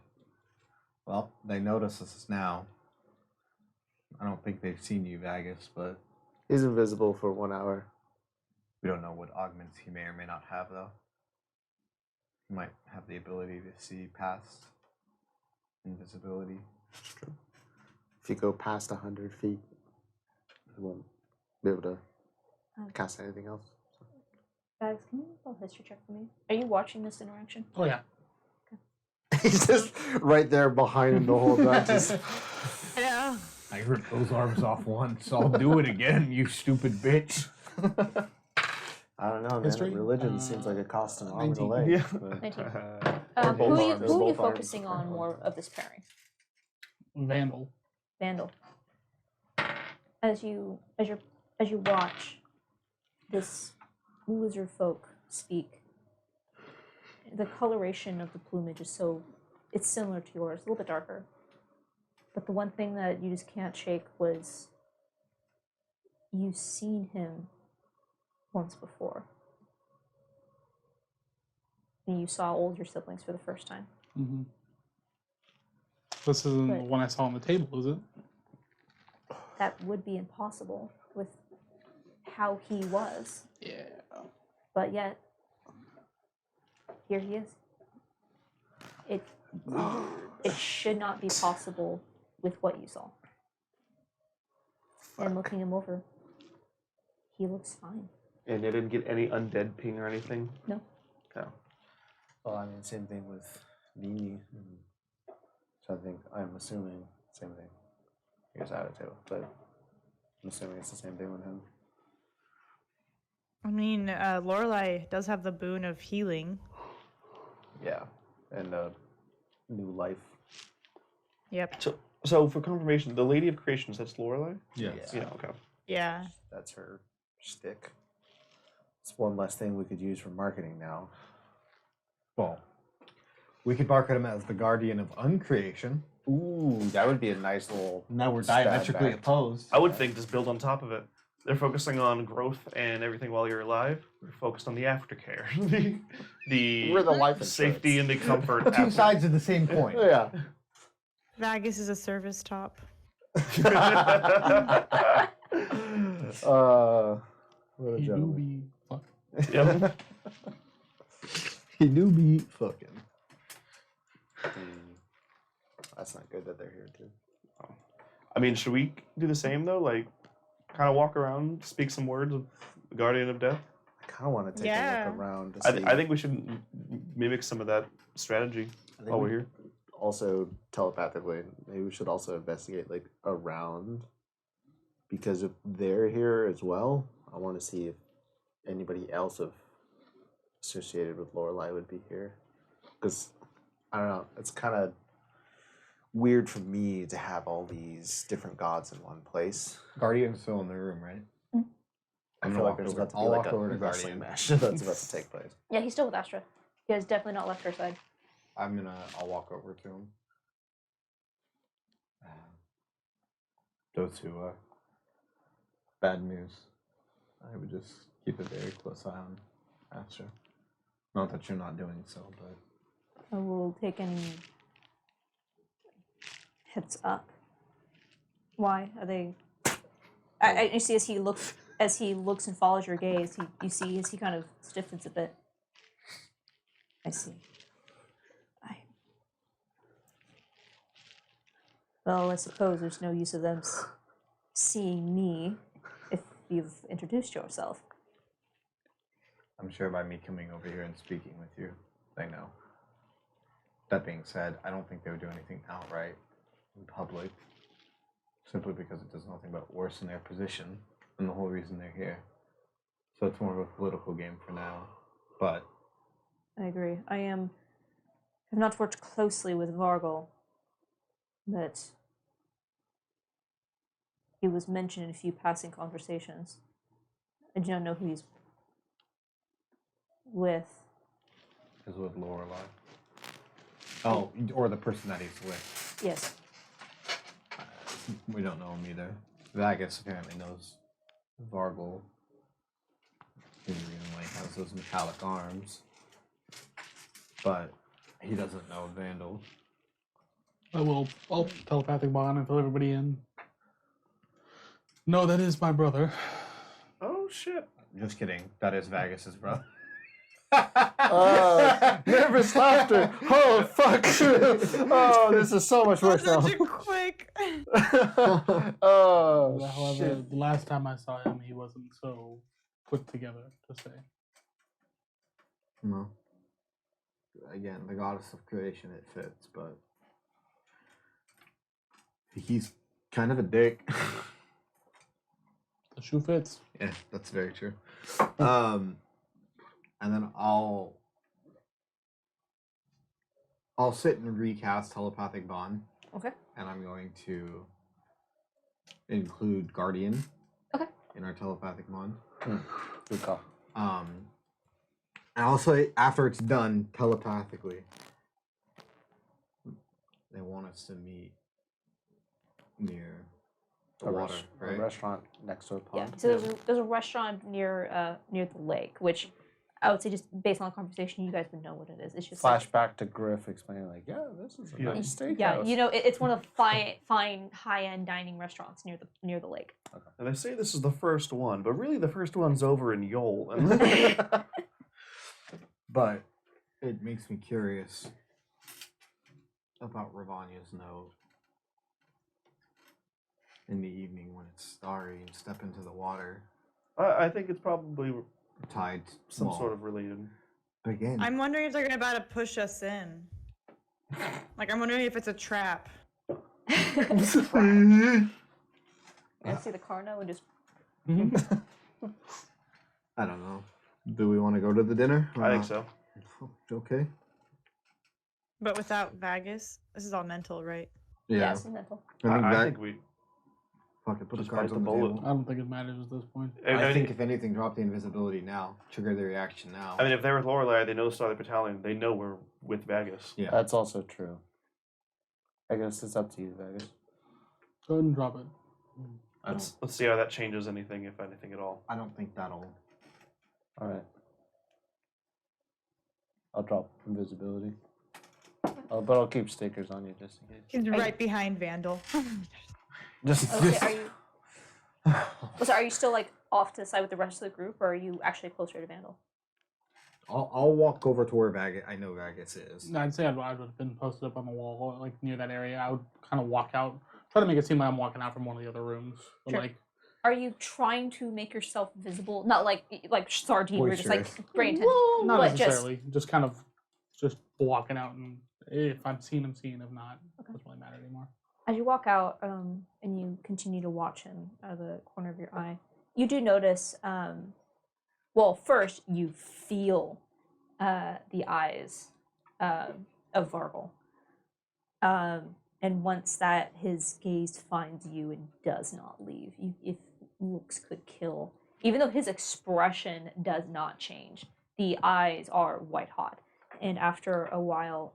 Well, they notice us now. I don't think they've seen you, Vagus, but He's invisible for 1 hour. we don't know what augments he may or may not have, though. He might have the ability to see past invisibility. If you go past 100 feet, you won't be able to cast anything else. Bags, can you roll a history check for me? Are you watching this interaction? Oh yeah. He's just right there behind him the whole time. Just, I know. I ripped those arms off once. I'll do it again, you stupid bitch. I don't know, man. History? Religion seems like it costs an arm and a 19. leg. Yeah. but- 19. Or Who both are you, arms. who are you Both arms. focusing on more of this pairing? Vandal. Vandal. As you watch this lizard folk speak, the coloration of the plumage is it's similar to yours, a little bit darker. But the one thing that you just can't shake was you've seen him once before. And you saw older siblings for the first time. Mm-hmm. This isn't But- the one I saw on the table, is it? That would be impossible with how he was. Yeah. But yet, here he is. It should not be possible with what you saw. And looking him over, he looks fine. And they didn't get any undead ping or anything? No. No. Well, I mean, same thing with me. So I'm assuming same thing. I guess I would too, but I'm assuming it's the same thing with him. I mean, Lorelai does have the boon of healing. Yeah, and new life. Yep. So for confirmation, the Lady of Creations, that's Lorelai? Yes. Yeah, okay. Yeah. That's her shtick. It's one less thing we could use for marketing now. Well, we could market him as the guardian of uncreation. Ooh, that would be a nice little. Now we're Stab diametrically back. opposed. I would think just build on top of it. They're focusing on growth and everything while you're alive. We're focused on the aftercare. the We're the life safety and the comfort. Two after. sides of the same coin. Yeah. Vagus is a service top. What a He do gentleman. be fuck. Yep. He do be fucking. That's not good that they're here too. I mean, should we do the same though? Like, kind of walk around, speak some words of the Guardian of Death? I kind of want to take a Yeah. look around to see. I think we should mimic some of that strategy I think while we we're here. also telepathically, maybe we should also investigate like around, because if they're here as well, I want to see if anybody else associated with Lorelai would be here. Because I don't know, it's kind of weird for me to have all these different gods in one place. Guardian's still in the room, right? I feel like there's about to be I'll like walk a over to wrestling Guardian. match that's about to take place. Yeah, he's still with Astra. He has definitely not left her side. I'll walk over to him. Those two bad news. I would just keep a very close eye on Astra. Not that you're not doing so, but I will take any heads up. Why are they? You see as he looks and follows your gaze. You see as he kind of stiffens a bit. I see. Well, I suppose there's no use of them seeing me if you've introduced yourself. I'm sure by me coming over here and speaking with you, they know. That being said, I don't think they would do anything outright in public, simply because it does nothing but worsen their position and the whole reason they're here. So it's more of a political game for now. But I agree. I have not worked closely with Vargal, but he was mentioned in a few passing conversations. I do not know who he's with. is with Lorelai. Oh, or the person that he's with. Yes. We don't know him either. Vagus apparently knows Vargal. The reason why he has those metallic arms. But he doesn't know Vandal. I'll telepathic bond and fill everybody in. No, that is my brother. Oh shit! Just kidding. That is Vagus's brother. Nervous laughter. Oh fuck! Oh, this is so much worse now. Such a quick. Oh However, shit. the last time I saw him, he wasn't so put together to say. No. Again, the goddess of creation, it fits, but he's kind of a dick. The shoe fits. Yeah, that's very true. And then I'll sit and recast telepathic bond. Okay. And I'm going to include Guardian. Okay. In our telepathic bond. Good call. And also after it's done telepathically, they want us to meet near the water, A right? restaurant next to a Yeah. pond. So there's a restaurant near the lake, which I would say just based on the conversation, you guys would know what it is. It's just Flashback to Griff explaining like, yeah, this is a Yeah. nice steakhouse. yeah, you know, it's one of the fine high-end dining restaurants near the lake. And they say this is the first one, but really the first one's over in Yole. But it makes me curious about Ravania's note. In the evening when it's starry and step into the water, I think it's probably tied some well, sort of related. But again, I'm wondering if they're about to push us in. Like, I'm wondering if it's a trap. I see the car now and just. I don't know. Do we want to go to the dinner? I think so. Okay. But without Vagus, this is all mental, right? Yeah. It's mental. I think we Fuck it, put the just cards bite on the the bullet. table. I don't think it matters at this point. I think if anything, drop the invisibility now. Trigger the reaction now. I mean, if they're with Lorelei, they know Starlight Battalion. They know we're with Vagus. Yeah. That's also true. I guess it's up to you, Vegas. Go ahead and drop it. Let's see how that changes anything, if anything at all. I don't think that'll. All right. I'll drop invisibility. But I'll keep stickers on you just in case. He's right behind Vandal. Just Okay, are you still like off to the side with the rest of the group, or are you actually closer to Vandal? I'll walk over to where I know Vagus is. No, I'd say I would have been posted up on the wall, like near that area. I would kind of walk out, try to make it seem like I'm walking out from one of the other rooms. But Sure. like, Are you trying to make yourself visible? Not like Sardine, where just like Boisterous. brain attention. not but necessarily, just kind of just walking out, and if I'm seen, I'm seen. If not, it doesn't really matter anymore. As you walk out and you continue to watch him out of the corner of your eye, you do notice, well, first you feel the eyes of Vargal. And And once that, his gaze finds you and does not leave. If looks could kill, even though his expression does not change, the eyes are white hot. And after a while,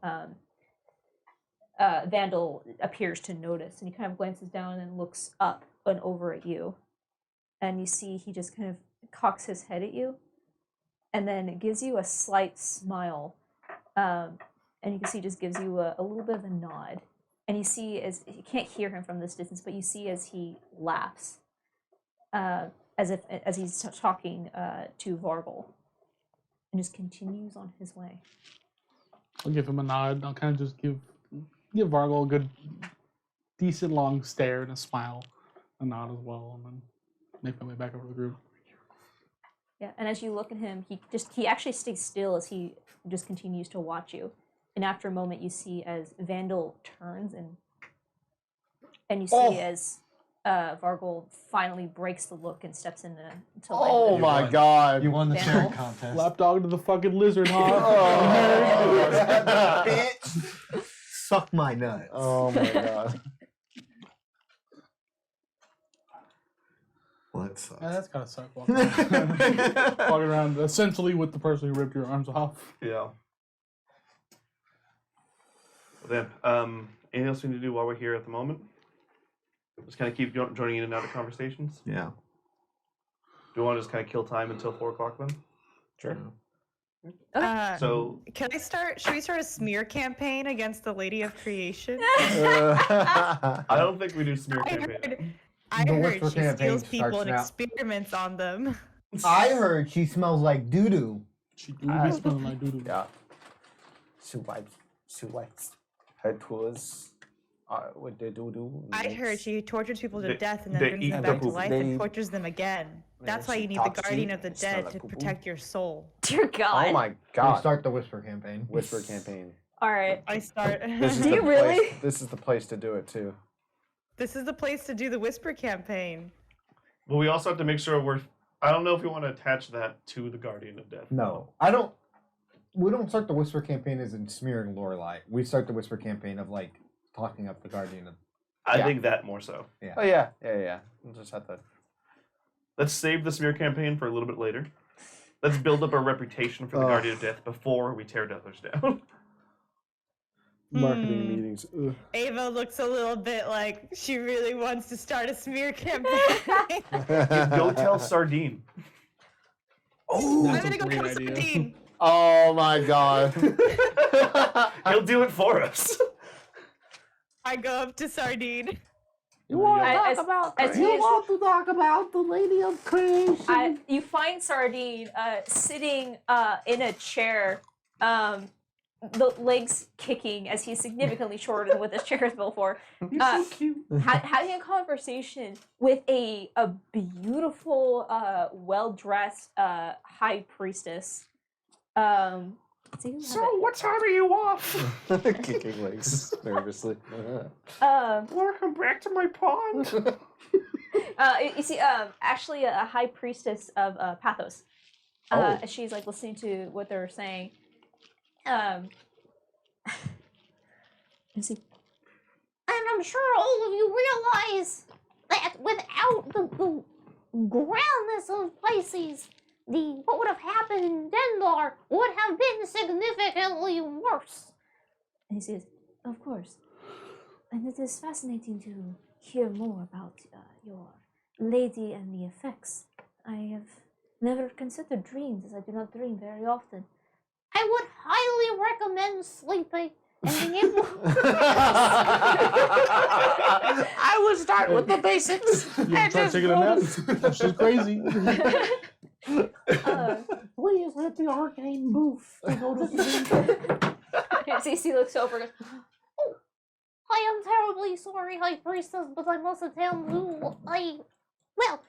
Vandal appears to notice, and he kind of glances down and looks up and over at you. And you see he just kind of cocks his head at you, and then it gives you a slight smile. And you can see he just gives you a little bit of a nod. And you see, as you can't hear him from this distance, but you see as he laughs, as he's talking to Vargol, and just continues on his way. I'll give him a nod. I'll kind of just give Vargol a good, decent long stare and a smile, a nod as well, and then make my way back over to the group. Yeah, and as you look at him, he actually stays still as he just continues to watch you. And after a moment, you see as Vandal turns and you see as Vargol finally breaks the look and steps into Oh my god! You won the Vandal. sharing contest. Lapdog to the fucking lizard, huh? Bitch! Suck my nuts. Oh my god. Well, that sucks. Yeah, that's gotta suck. Walking around essentially with the person who ripped your arms off. Yeah. Well then, anything else we need to do while we're here at the moment? Just kind of keep joining in and out of conversations? Yeah. Do we want to just kind of kill time until 4 o'clock then? Sure. So, Can I start? Should we start a smear campaign against the Lady of Creation? I don't think we do smear campaign. I The heard whisper she campaign steals people starts and now. experiments on them. I heard she smells like doo doo. She do be smelling like doo-doo. Yeah. She wipes her tours with the doo-doo. I heard she tortures people to They- death and then they brings eat them the back to poop. life They- and tortures them again. That's why she you need the talks to Guardian you, of the it smell Dead like to poo-poo. protect your soul. Dear God. Oh my We'll god. start the whisper campaign. Whisper campaign. All right. I start. This is Do the you really? Place, this is the place to do it too. This is the place to do the whisper campaign. But we also have to make sure I don't know if we want to attach that to the Guardian of Death. No, we don't start the whisper campaign as in smearing Lorelei. We start the whisper campaign of like talking up the Guardian of. I Yeah. think that more so. Oh yeah. We'll just have to. Let's save the smear campaign for a little bit later. Let's build up a reputation for the Guardian of Death before we tear others down. Marketing meetings. Ugh. Ava looks a little bit like she really wants to start a smear campaign. Go tell Sardine. Oh, I'm that's gonna a go great tell idea. Sardine. Oh my god. He'll do it for us. I go up to Sardine. You want to As- talk about? as You he- want to talk about the Lady of Creation? You find Sardine sitting in a chair, the legs kicking as he's significantly shorter than what this chair is built for. You're so cute. Having a conversation with a beautiful, well-dressed high priestess. So what time are you off? Kicking legs nervously. Welcome back to my pond. You see, actually, a high priestess of Pathos. She's like listening to what they're saying. You see, And I'm sure all of you realize that without the grandness of Pisces, what would have happened in Dendar would have been significantly worse. and he says, "Of course." And it is fascinating to hear more about your lady and the effects. I have never considered dreams, as I do not dream very often. I would highly recommend sleeping and being able. I would start with the basics. You try taking a nap? She's crazy. Please hit the arcane booth to go to sleep. Cece looks over and goes, I am terribly sorry, High Priestess, but I must attend to well,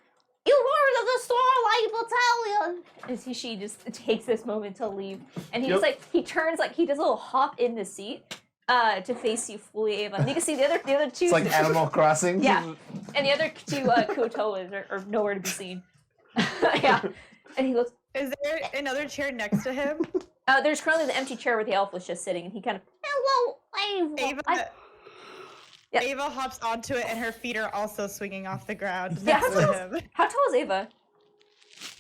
you heard of the Starlight Battalion. and she just takes this moment to leave. And he Yep. just like, he turns, like, he does a little hop in the seat to face you fully, Ava. And you can see the other two. It's like Animal Crossing. Yeah. And the other two Kuotoas are nowhere to be seen. Yeah. And he goes, Is there another chair next to him? there's currently the empty chair where the elf was just sitting, and he kind of, Hello, Ava, Yeah. Ava hops onto it, and her feet are also swinging off the ground Yeah, next to him. How tall is Ava?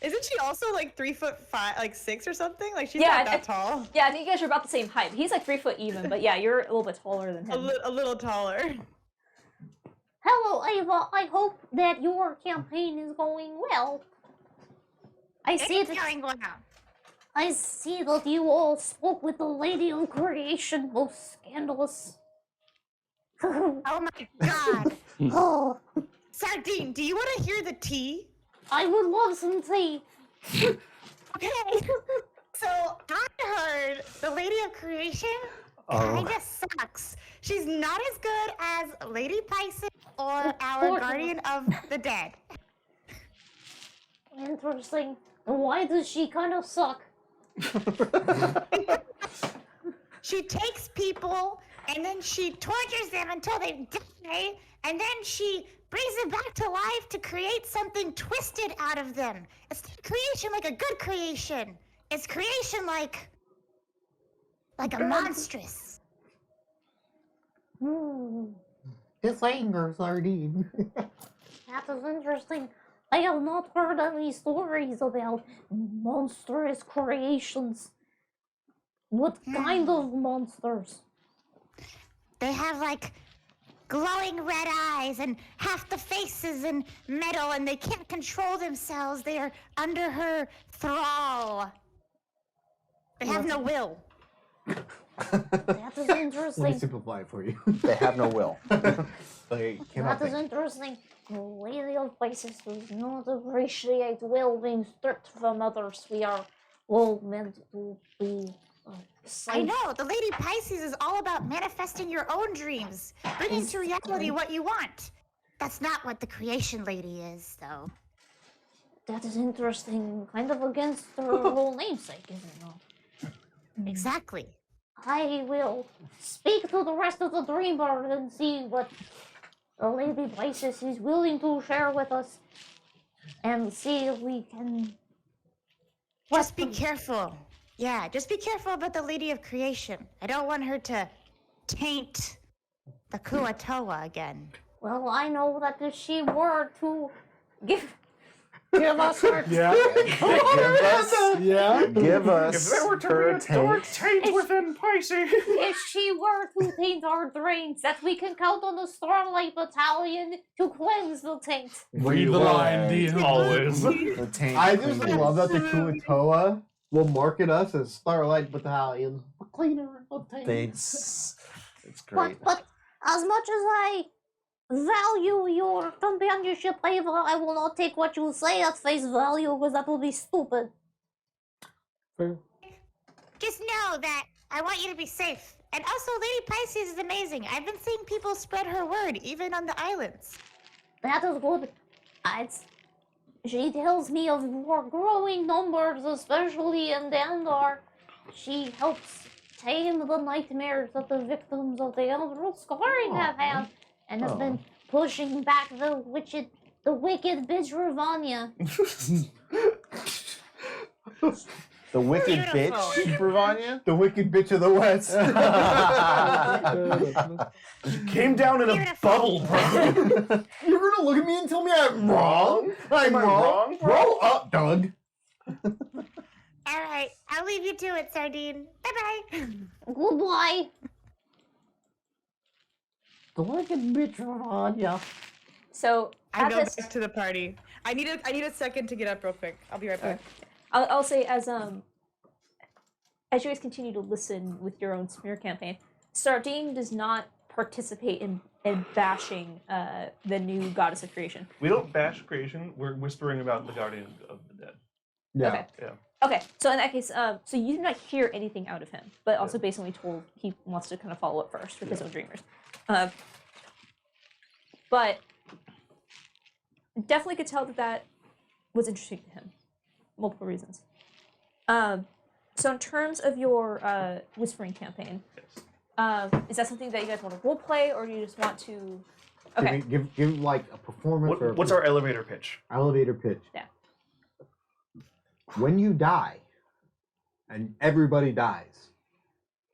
Isn't she also like 3'5", like 6 or something? Like she's Yeah, not that tall. Yeah, I think you guys are about the same height. He's like 3 foot even, but yeah, you're a little bit taller than him. A little taller. Hello, Ava. I hope that your campaign is going well. I see It's that going well. I see that you all spoke with the Lady of Creation. Most scandalous. Oh my god. Oh, Sardine, do you want to hear the tea? I would love some tea. Okay. So I heard the Lady of Creation kinda sucks. She's not as good as Lady Pisces or our Guardian of the Dead. Interesting. Why does she kind of suck? She takes people and then she tortures them until they die, and then she brings them back to life to create something twisted out of them. It's not creation like a good creation. It's creation like a monstrous. His anger, Sardine. That is interesting. I have not heard any stories about monstrous creations. What kind of monsters? They have like glowing red eyes and half the face is in metal and they can't control themselves. They are under her thrall. They have no will. That is Let me interesting. simplify it for you. They have no will. They cannot That is think. interesting. The Lady of Pisces does not appreciate will being stripped from others. We are all meant to be I safe. know, the Lady Pisces is all about manifesting your own dreams, bringing to reality what you want. That's not what the creation lady is, though. That is interesting. Kind of against her whole namesake, isn't it? Exactly. I will speak to the rest of the Dreamboard and see what the Lady Pisces is willing to share with us, and see if we can. Just be careful. Yeah, just be careful about the Lady of Creation. I don't want her to taint the Kuatoa again. Well, I know that if she were to give us her. Yeah. Give us. Yeah. Give us. If there were to her be a dark taint. taint within Pisces. if she were to taint our drains, that we can count on the Starlight Battalion to cleanse the taint. Read the line, Dean. Always. The taint I just queen. love that the Kuatoa will market us as Starlight Battalion. A cleaner of It's But, great. but as much as I value your companionship, Ava, I will not take what you say at face value, because that would be stupid. Just know that I want you to be safe. And also, Lady Pisces is amazing. I've been seeing people spread her word, even on the islands. That is good. She tells me of more growing numbers, especially in Dandar. She helps tame the nightmares that the victims of the Emerald Scarring have had, and has been pushing back the wicked bitch Ravanya. The wicked Beautiful. bitch, Bravanya. the wicked bitch of the West. Came down in a Beautiful. bubble, bro. You're gonna look at me and tell me I'm wrong? I'm Am I wrong, bro? Grow up, Doug. All right, I'll leave you to it, Sardine. Bye-bye. Goodbye. The wicked bitch Ravanya. So I at go this, back to the party. I need a second to get up real quick. I'll be right back. I'll say as you guys continue to listen with your own smear campaign, Sardine does not participate in bashing the new goddess of creation. We don't bash creation. We're whispering about the guardian of the dead. Yeah. Okay. Yeah. Okay, so in that case, so you do not hear anything out of him, but also based on what we told, he wants to kind of follow up first with his own dreamers. But definitely could tell that that was interesting to him. Multiple reasons. So in terms of your whispering campaign, is that something that you guys want to role play, or do you just want to? Okay. Give like a performance or What's our elevator pitch? elevator pitch. Yeah. When you die, and everybody dies,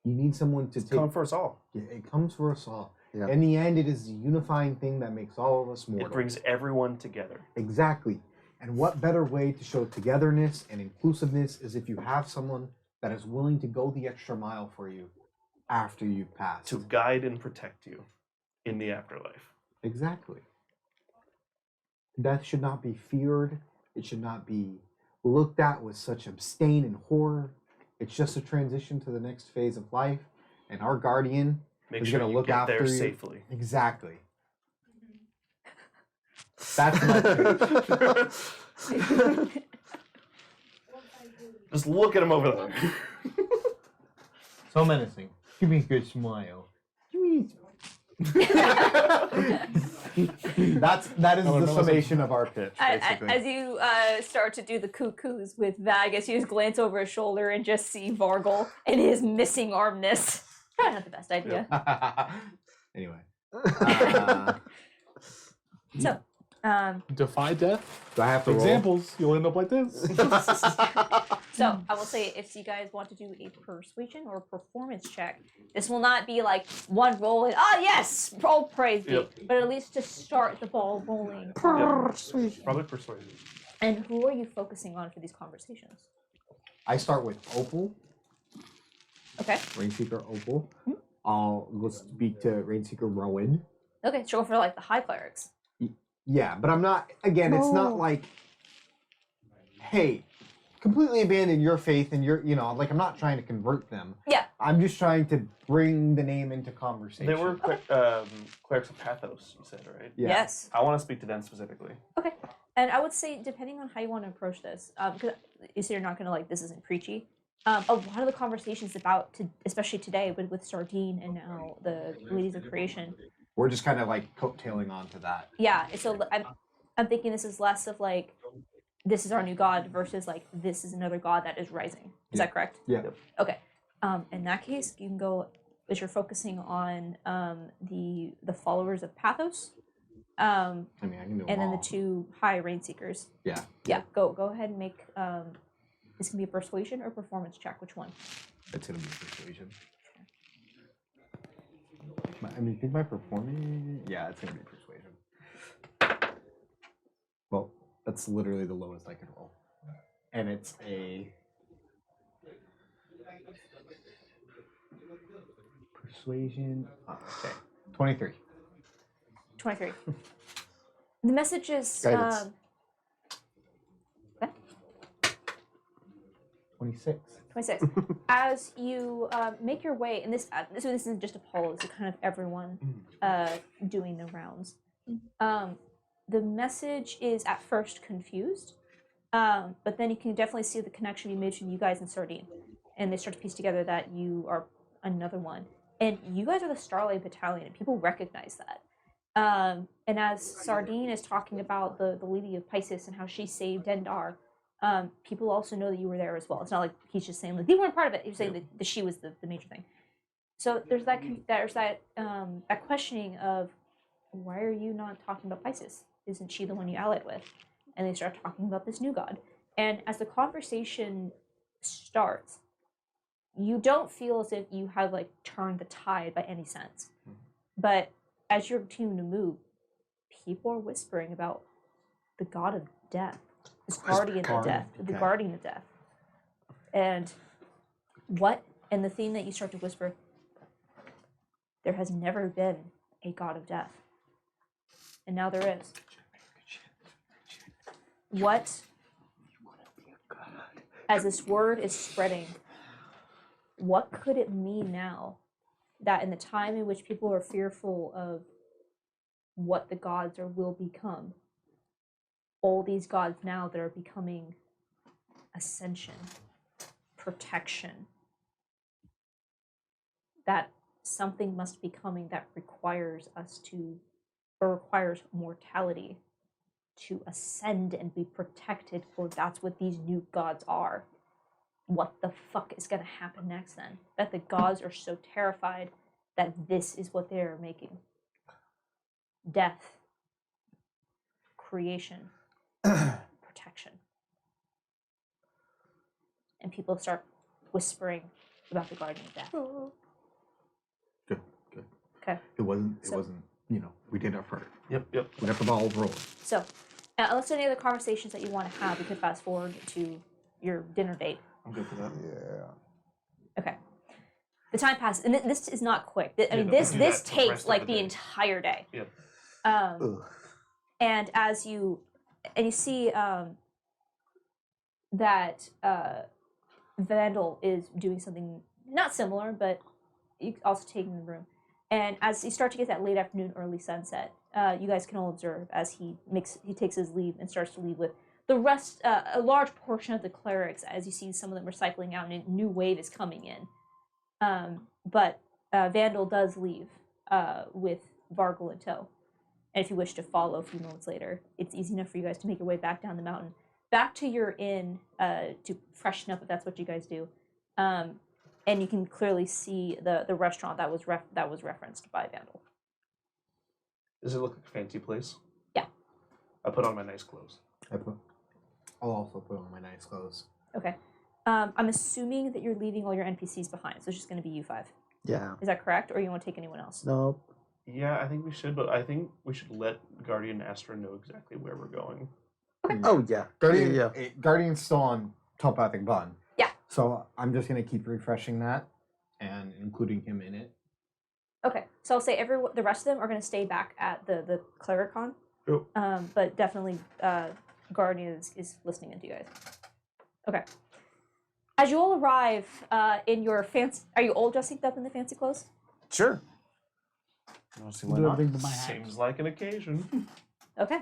you need someone to take. Come for us all. Yeah, it comes for us all. Yeah. In the end, it is the unifying thing that makes all of us mortal. It brings everyone together. Exactly. And what better way to show togetherness and inclusiveness is if you have someone that is willing to go the extra mile for you after you've passed. To guide and protect you in the afterlife. Exactly. Death should not be feared. It should not be looked at with such abstain and horror. It's just a transition to the next phase of life, and our guardian is going to look after there you safely. Exactly. That's my pitch. Just look at him over there. So menacing. Give me a good smile. Give me. that is the summation of our pitch, basically. As you start to do the cuckoos with Vagus, you just glance over his shoulder and just see Vargol and his missing armness. Probably not the best idea. Anyway. So, Defy death. Do I have to roll? Examples, you'll end up like this. so I will say, if you guys want to do a persuasion or a performance check, this will not be like one roll and yes, roll praise be, but at least to start the ball rolling. Persuasion. Probably persuasion. And who are you focusing on for these conversations? I start with Opal. Okay. Rainseeker Opal. I'll go speak to Rainseeker Rowan. Okay, so go for like the high clerics. Yeah, but I'm not, again, it's not like, hey, completely abandon your faith and your, like I'm not trying to convert them. Yeah. I'm just trying to bring the name into conversation. They were clerics of Pathos, you said, right? Yeah. Yes. I want to speak to them specifically. Okay. And I would say, depending on how you want to approach this, because you say you're not going to this isn't preachy, a lot of the conversations especially today with Sardine and now the Ladies of Creation, we're just kind of coattailing onto that. yeah, so I'm thinking this is less of this is our new god versus this is another god that is rising. Is that correct? Yeah. Okay. In that case, you can go as you're focusing on the followers of Pathos. I can do and them then all. the two high rain seekers. Yeah. Yeah. Go ahead and make this can be a persuasion or performance check. Which one? It's gonna be persuasion. I think my performance. Yeah, it's gonna be persuasion. Well, that's literally the lowest I can roll, and it's a persuasion. Okay, 23. 23. The message is. Guidance. 26. 26. As you make your way, and this isn't just Apollo, this is kind of everyone doing the rounds. The message is at first confused, but then you can definitely see the connection you made between you guys and Sardine. And they start to piece together that you are another one. And you guys are the Starlight Battalion, and people recognize that. And as Sardine is talking about the Lady of Pisces and how she saved Dendar, people also know that you were there as well. It's not like he's just saying they weren't part of it. He was saying that she was the major thing. So there's that questioning of why are you not talking about Pisces? Isn't she the one you allied with? And they start talking about this new god. And as the conversation starts, you don't feel as if you have turned the tide by any sense. But as you're continuing to move, people are whispering about the god of death. This guardian of death, the guardian of death. And the thing that you start to whisper, there has never been a god of death. And now there is. As this word is spreading, what could it mean now that in the time in which people are fearful of what the gods will become, all these gods now that are becoming ascension, protection, that something must be coming that requires requires mortality to ascend and be protected, for that's what these new gods are. What the fuck is going to happen next then? That the gods are so terrified that this is what they are making. Death, creation, protection. And people start whispering about the Guardian of Death. Good. Okay. It wasn't. It So- wasn't. You know, we did our part. Yep. We got the ball rolling. So, unless there are any other conversations that you want to have, we could fast forward to your dinner date. I'm good for that. Yeah. Okay. The time passes, and this is not quick. I Yeah, mean, no, this we do this that the rest takes of like the the day. entire day. Yep. Ugh. And as you see that Vandal is doing something not similar, but also taking the room. And as you start to get that late afternoon, early sunset, you guys can all observe as he takes his leave and starts to leave with the rest, a large portion of the clerics. As you see, some of them are cycling out, and a new wave is coming in. But Vandal does leave with Vargal in tow. And if you wish to follow a few moments later, it's easy enough for you guys to make your way back down the mountain, back to your inn to freshen up if that's what you guys do. And you can clearly see the restaurant that was referenced by Vandal. Does it look like a fancy place? Yeah. I put on my nice clothes. I'll also put on my nice clothes. Okay. I'm assuming that you're leaving all your NPCs behind, so it's just going to be you five. Yeah. Is that correct, or you want to take anyone else? Nope. Yeah, I think we should, but I think we should let Guardian Astra know exactly where we're going. Oh yeah. Guardian. Yeah. Guardian's still on telepathic bond. Yeah. So I'm just gonna keep refreshing that and including him in it. Okay, so I'll say the rest of them are going to stay back at the Cleric Con. Cool. But definitely Guardian is listening into you guys. Okay. As you all arrive in your fancy... Are you all dressed up in the fancy clothes? Sure. I don't see why Do not. everything but my hat. Seems like an occasion. Okay.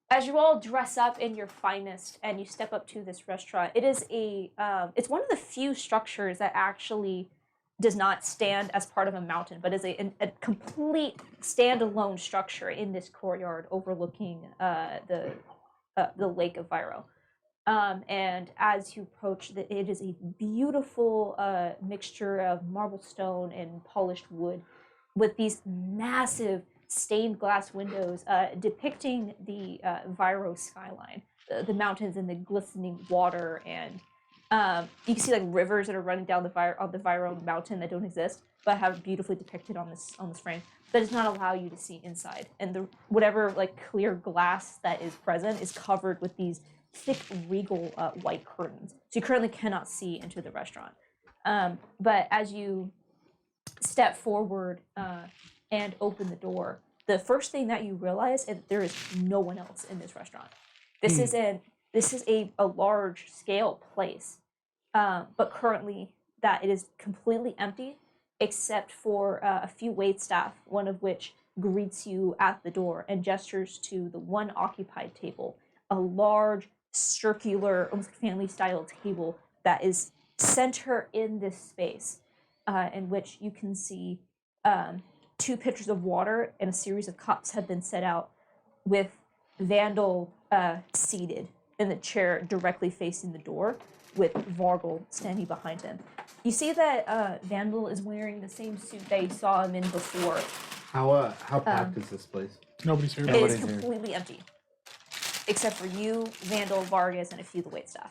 As you all dress up in your finest and you step up to this restaurant, it is it's one of the few structures that actually does not stand as part of a mountain, but is a complete standalone structure in this courtyard overlooking the Lake of Viro. And as you approach, it is a beautiful mixture of marble stone and polished wood with these massive stained glass windows depicting the Viro skyline, the mountains and the glistening water, and you can see like rivers that are running down the Viro mountain that don't exist, but have beautifully depicted on this frame. That does not allow you to see inside, and whatever like clear glass that is present is covered with these thick regal white curtains. So you currently cannot see into the restaurant. But as you step forward and open the door, the first thing that you realize is that there is no one else in this restaurant. This is a large scale place, but currently that it is completely empty except for a few waitstaff, one of which greets you at the door and gestures to the one occupied table, a large circular, almost family-style table that is center in this space, in which you can see 2 pitchers of water and a series of cups have been set out, with Vandal seated in the chair directly facing the door, with Vargal standing behind him. You see that Vandal is wearing the same suit that you saw him in before. How packed is this place? Nobody's here. It is Nobody's here. completely empty, except for you, Vandal, Vargas, and a few of the waitstaff.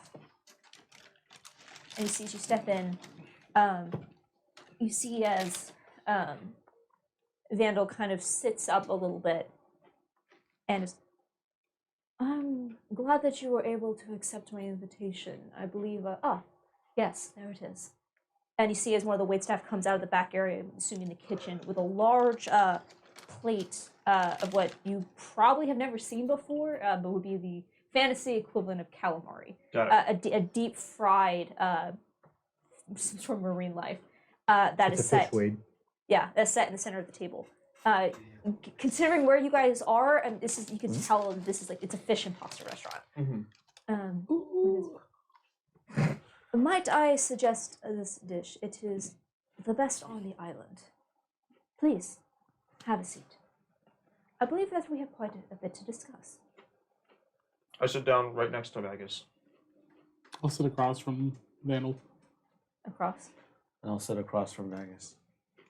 And you see as you step in, you see as Vandal kind of sits up a little bit and is, I'm glad that you were able to accept my invitation. I believe, yes, there it is. And you see as one of the waitstaff comes out of the back area, I'm assuming the kitchen, with a large plate of what you probably have never seen before, but would be the fantasy equivalent of calamari. Got it. A deep fried, some sort of marine life that It's is a set. fish Wade. Yeah, that's set in the center of the table. Considering where you guys are, and this is, you can tell this is like, it's a fish and pasta restaurant. Might I suggest this dish? It is the best on the island. Please, have a seat. I believe that we have quite a bit to discuss. I sit down right next to Vegas. I'll sit across from Vandal. Across. And I'll sit across from Vegas.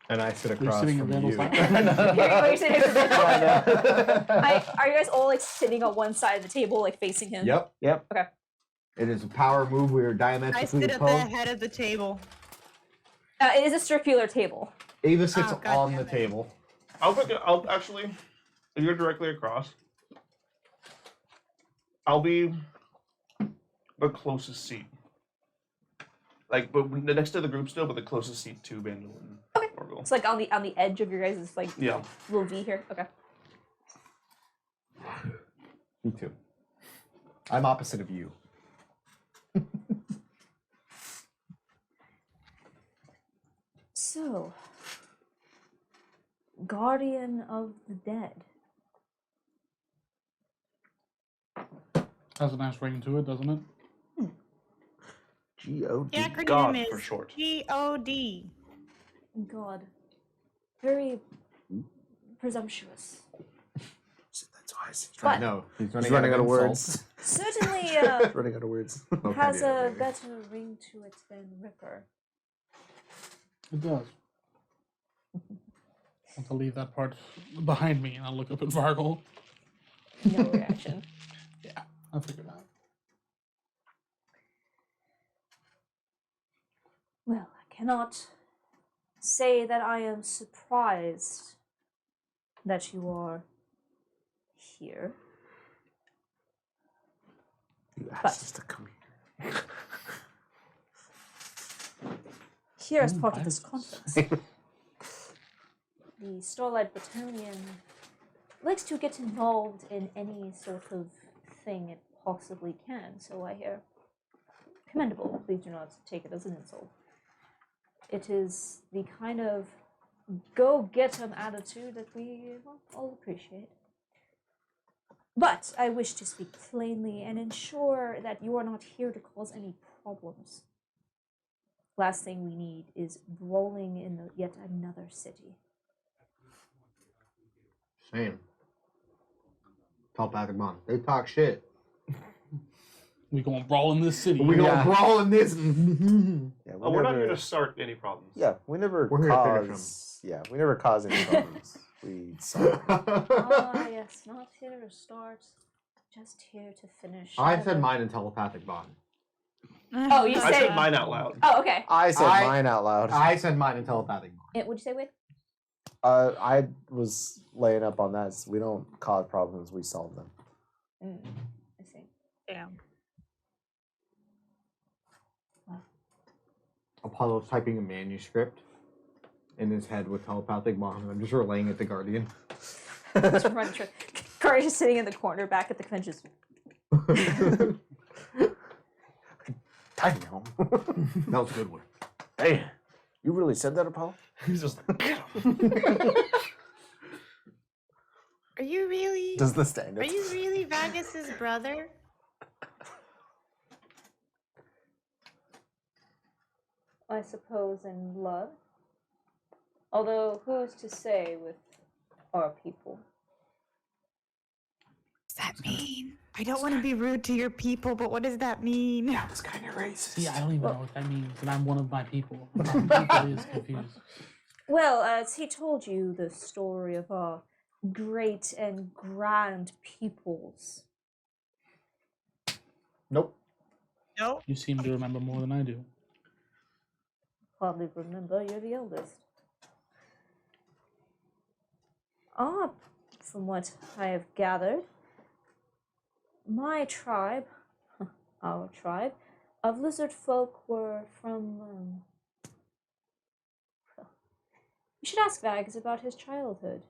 And I sit You're across sitting in from Vandal's you. lap? You're sitting for Vandal. Are you guys all like sitting on one side of the table, like facing him? Yep. Okay. It is a power move. We are I diametrically sit at the opposed. head of the table. It is a circular table. Ava sits Oh, God on damn the it. table. I'll actually, if you're directly across, I'll be the closest seat. Like, but next to the group still, but the closest seat to Bandel and Orville. It's like on the edge of your guys' like Yeah. little V here. Okay. Me too. I'm opposite of you. So, Guardian of the Dead. Has a nice ring to it, doesn't it? G-O-D. The acronym God is for short. GOD. God. Very presumptuous. That's why he's But No, he's running out of insults. words. certainly Running out of words. has Okay, a better ring to it than Ripper. It does. Want to leave that part behind me, and I'll look up at Vargol. No reaction. Yeah, I figured out. Well, I cannot say that I am surprised that you are here. You asked But- us to come here. Here as Who part of this invited conference. The Starlight Battalion likes to get involved in any sort of thing it possibly can, so I hear. Commendable, please do not take it as an insult. It is the kind of go-get-em attitude that we all appreciate. But I wish to speak plainly and ensure that you are not here to cause any problems. Last thing we need is brawling in yet another city. Same. Telepathic bond. They talk shit. We gonna brawl in this city. We gonna brawl in this. Yeah, We're not here to start any problems. Yeah, we never We're here to finish cause. Yeah, we never cause any problems. We solve them. Ah, yes, not here to start, just here to finish. I Never- said mine in telepathic bond. Oh, you I say. said mine out loud. Oh, okay. I said I- mine out loud. I said mine in telepathic bond. What'd you say, Wade? I was laying up on that. We don't cause problems, we solve them. I see. Damn. Apollo's typing a manuscript in his head with telepathic bond. I'm just relaying it to Guardian. Just running through. Kari's just sitting in the corner back at the convention. Damn. That was a good one. Damn. You really said that, Apollo? He's just like, Are you really? Does the stand Are you really Vagus's brother? I suppose in blood. Although, who's to say with our people? What does that mean? I don't want to be rude to your people, but what does that mean? It's kind of racist. See, I don't even know what that means, and I'm one of my people. My people is confused. Well, as he told you the story of our great and grand peoples. Nope. No. You seem to remember more than I do. Hardly remember, you're the eldest. Ah, from what I have gathered, my tribe, our tribe, of lizard folk were from. You should ask Vags about his childhood.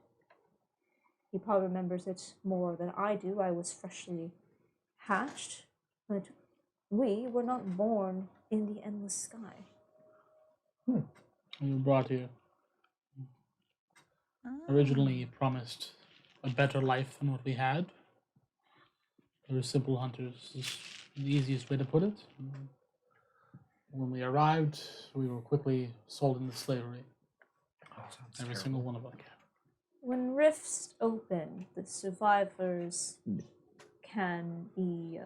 He probably remembers it more than I do. I was freshly hatched, but we were not born in the endless sky. You were brought here. Originally promised a better life than what we had. We were simple hunters, is the easiest way to put it. When we arrived, we were quickly sold into slavery. Every single one of us. When rifts open, the survivors can be.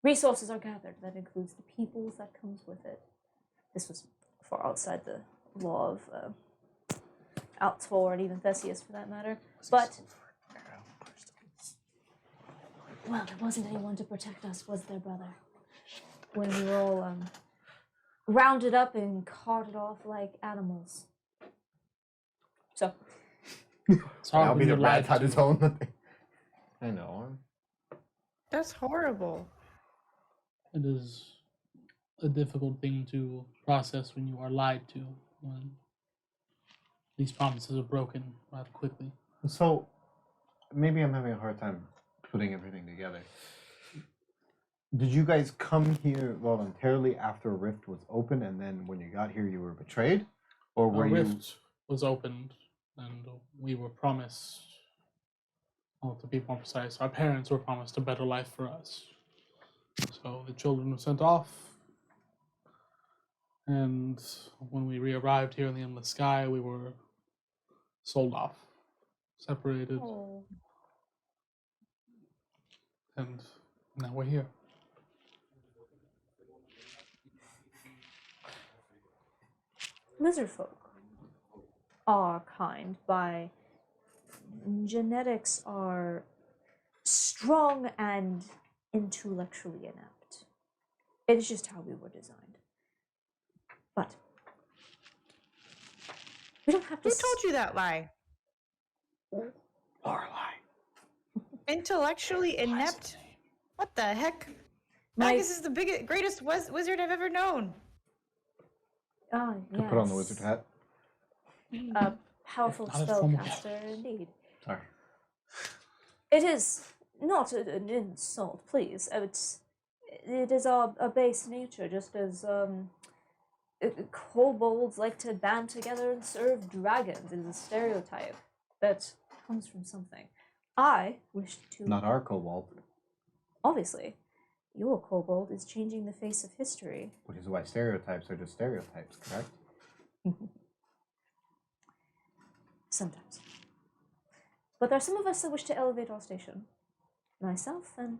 Resources are gathered. That includes the peoples that comes with it. This was far outside the law of Altor and even Theseus, for that matter. But well, there wasn't anyone to protect us, was there, brother? When we were all rounded up and carted off like animals. So, It's hard I'll when be the you're lied rat on his to. own. I know. That's horrible. It is a difficult thing to process when you are lied to, when these promises are broken rather quickly. So maybe I'm having a hard time putting everything together. Did you guys come here voluntarily after a rift was open, and then when you got here you were betrayed? Or were A you... rift was opened, and we were promised, well, to be more precise, our parents were promised a better life for us. So the children were sent off, and when we re-arrived here in the endless sky, we were sold off, separated, oh, and now we're here. lizard folk are kind by genetics are strong and intellectually inept. It is just how we were designed. But we don't have to. Who told you that lie? Lorelei. Intellectually inept? What the heck? My- Magus is the biggest, greatest wizard I've ever known. Ah, To put on the wizard hat. A powerful Not a formal spellcaster, indeed. Sorry. It is not an insult, please. It is our base nature, just as kobolds like to band together and serve dragons. It is a stereotype that comes from something. I wish to. Not our kobold. Obviously, your kobold is changing the face of history. Which is why stereotypes are just stereotypes, correct? Sometimes. But there are some of us that wish to elevate our station. Myself and,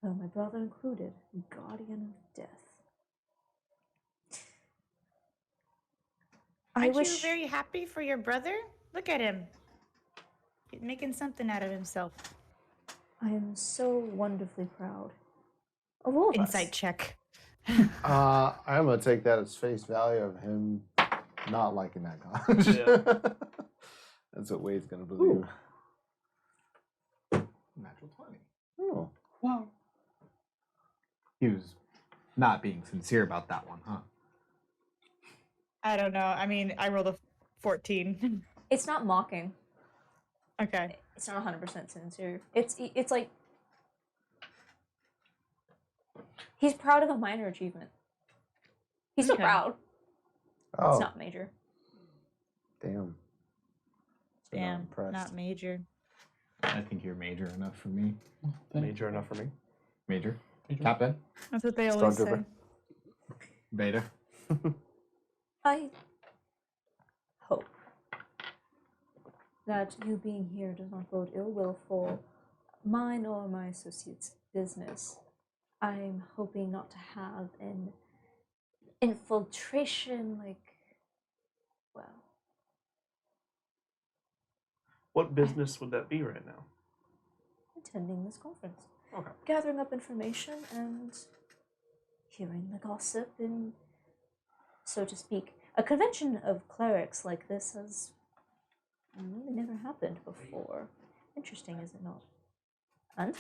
well, my brother included, Guardian of Death. Aren't you very happy for your brother? Look at him. He's making something out of himself. I am so wonderfully proud of all of Insight us. check. I'm gonna take that as face value of him not liking that college. Yeah. That's what Wade's gonna believe. Natural 20. Oh. Wow. He was not being sincere about that one, huh? I don't know. I mean, I rolled a 14. It's not mocking. Okay. It's not 100% sincere. It's like he's proud of a minor achievement. He's still Okay. proud. Oh. It's not major. Damn. So not Damn, impressed. not major. I think you're major enough for me. Major enough for me. Major. Major. Captain. That's what they always say. Stormtrooper. Beta. I hope that you being here does not bode ill will for mine or my associates' business. I'm hoping not to have an infiltration, well, What business would that be right now? attending this conference. Okay. Gathering up information and hearing the gossip and, so to speak, a convention of clerics like this has really never happened before. Interesting, is it not? And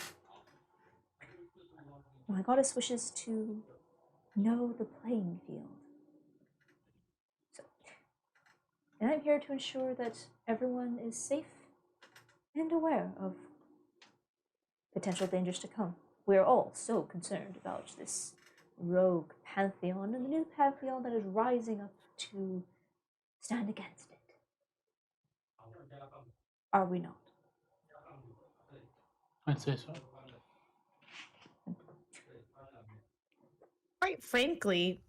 my goddess wishes to know the playing field. So, and I'm here to ensure that everyone is safe and aware of potential dangers to come. We're all so concerned about this rogue pantheon and the new pantheon that is rising up to stand against it. Are we not? I'd say so. Quite frankly,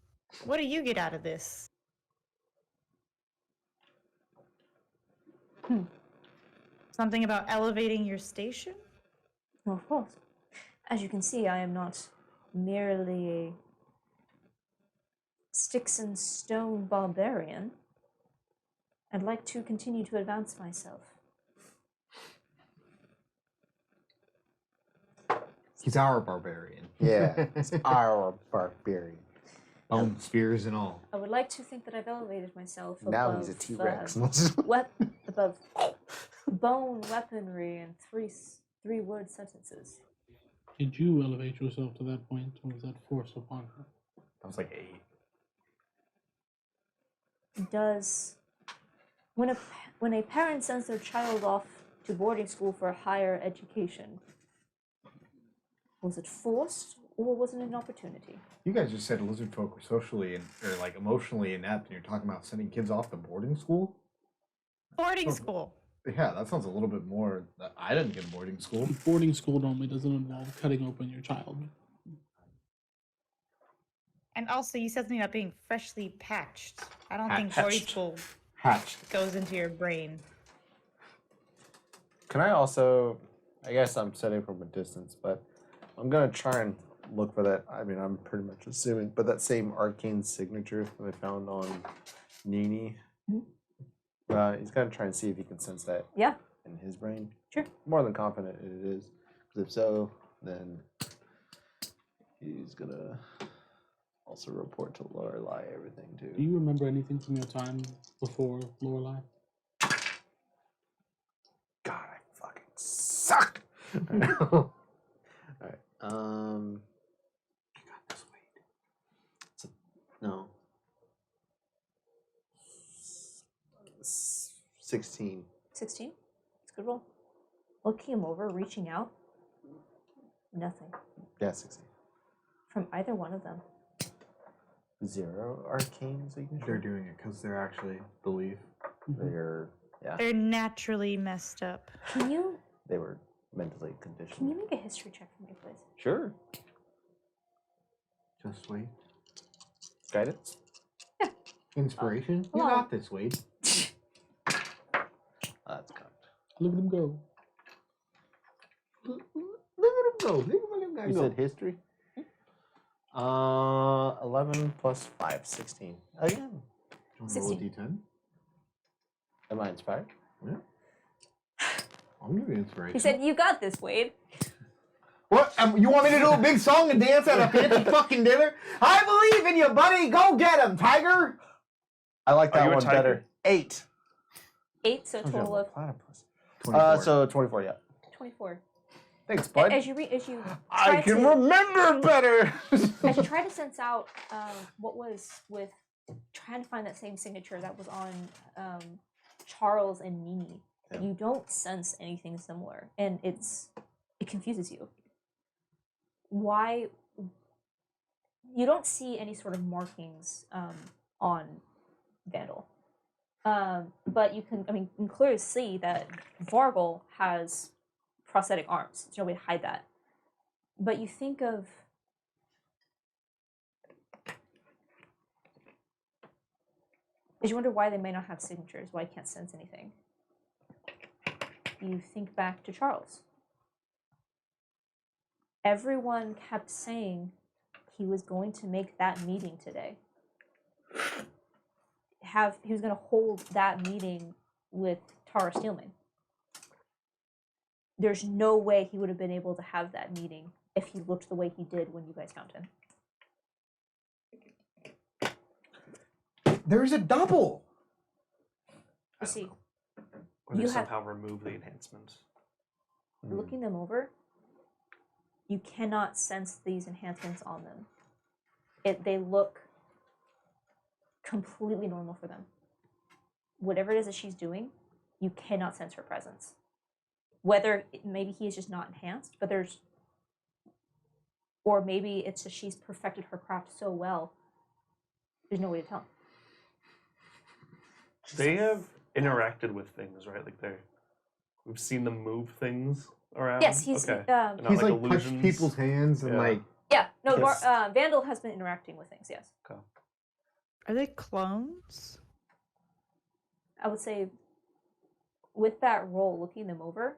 what do you get out of this? Something about elevating your station? Well, of course. As you can see, I am not merely a sticks and stone barbarian. I'd like to continue to advance myself. He's our barbarian. Yeah, it's our barbarian. Bone spears and all. I would like to think that I've elevated myself Now above, he's a T-Rex. above bone weaponry and three-word sentences. Did you elevate yourself to that point, or was that forced upon her? That was like 8. Does when a parent sends their child off to boarding school for higher education, was it forced or was it an opportunity? You guys just said lizard folk were socially or like emotionally inept, and you're talking about sending kids off to boarding school. Boarding school. Yeah, that sounds a little bit more. I didn't get a boarding school. Boarding school normally doesn't involve cutting open your child. And also, you said something about being freshly patched. I don't think boarding school Hatched. goes into your brain. Can I also? I guess I'm setting from a distance, but I'm gonna try and look for that. I mean, I'm pretty much assuming, but that same arcane signature that I found on Nini. He's gonna try and see if he can sense that. Yeah. In his brain. Sure. More than confident it is, because if so, then he's gonna also report to Lorelai everything too. Do you remember anything from your time before Lorelai? God, I fucking suck. All right. I got this. Wait. No. 16. 16? It's a good roll. Looking him over, reaching out. Nothing. Yeah, 16. From either one of them. 0 arcane signature. They're doing it because they're actually believe. They're They're naturally messed up. They were mentally conditioned. Can you make a history check for me, please? Sure. Just wait. Guidance. Inspiration. You Hello. got this, Wade. That's cocked. Look at them go. Look at him go. Look at him guy You go. said history? 11 plus 5, 16. Again. Roll a 16. d10. Am I inspired? Yeah. I'm giving you inspiration. He said, "You got this, Wade." What? You want me to do a big song and dance at a fancy fucking dinner? I believe in you, buddy. Go get him, tiger. I like Are that you a one tiger? better. 8. 8, so a total of Platypus. 24. So 24, yeah. 24. Thanks, bud. As you try I can to, remember better. as you try to sense out what was with trying to find that same signature that was on Charles and Nini, you don't sense anything similar, and it confuses you. Why? You don't see any sort of markings on Vandal, but you can clearly see that Vargal has prosthetic arms. There's no way to hide that. But you think of as you wonder why they may not have signatures, why you can't sense anything. You think back to Charles. Everyone kept saying he was going to make that meeting today. He was going to hold that meeting with Tara Steelman. There's no way he would have been able to have that meeting if he looked the way he did when you guys found him. There's a double. You see, Or they You have- somehow remove the enhancement. looking them over, you cannot sense these enhancements on them. They look completely normal for them. Whatever it is that she's doing, you cannot sense her presence. Whether maybe he is just not enhanced, but or maybe it's just she's perfected her craft so well, there's no way to tell. They have interacted with things, right? Like we've seen them move things around. Yes, he's okay. um, Not He's like illusions. touched people's hands and Yeah. like yeah, no, Yes. Vandal has been interacting with things, yes. Are they clones? I would say with that role, looking them over,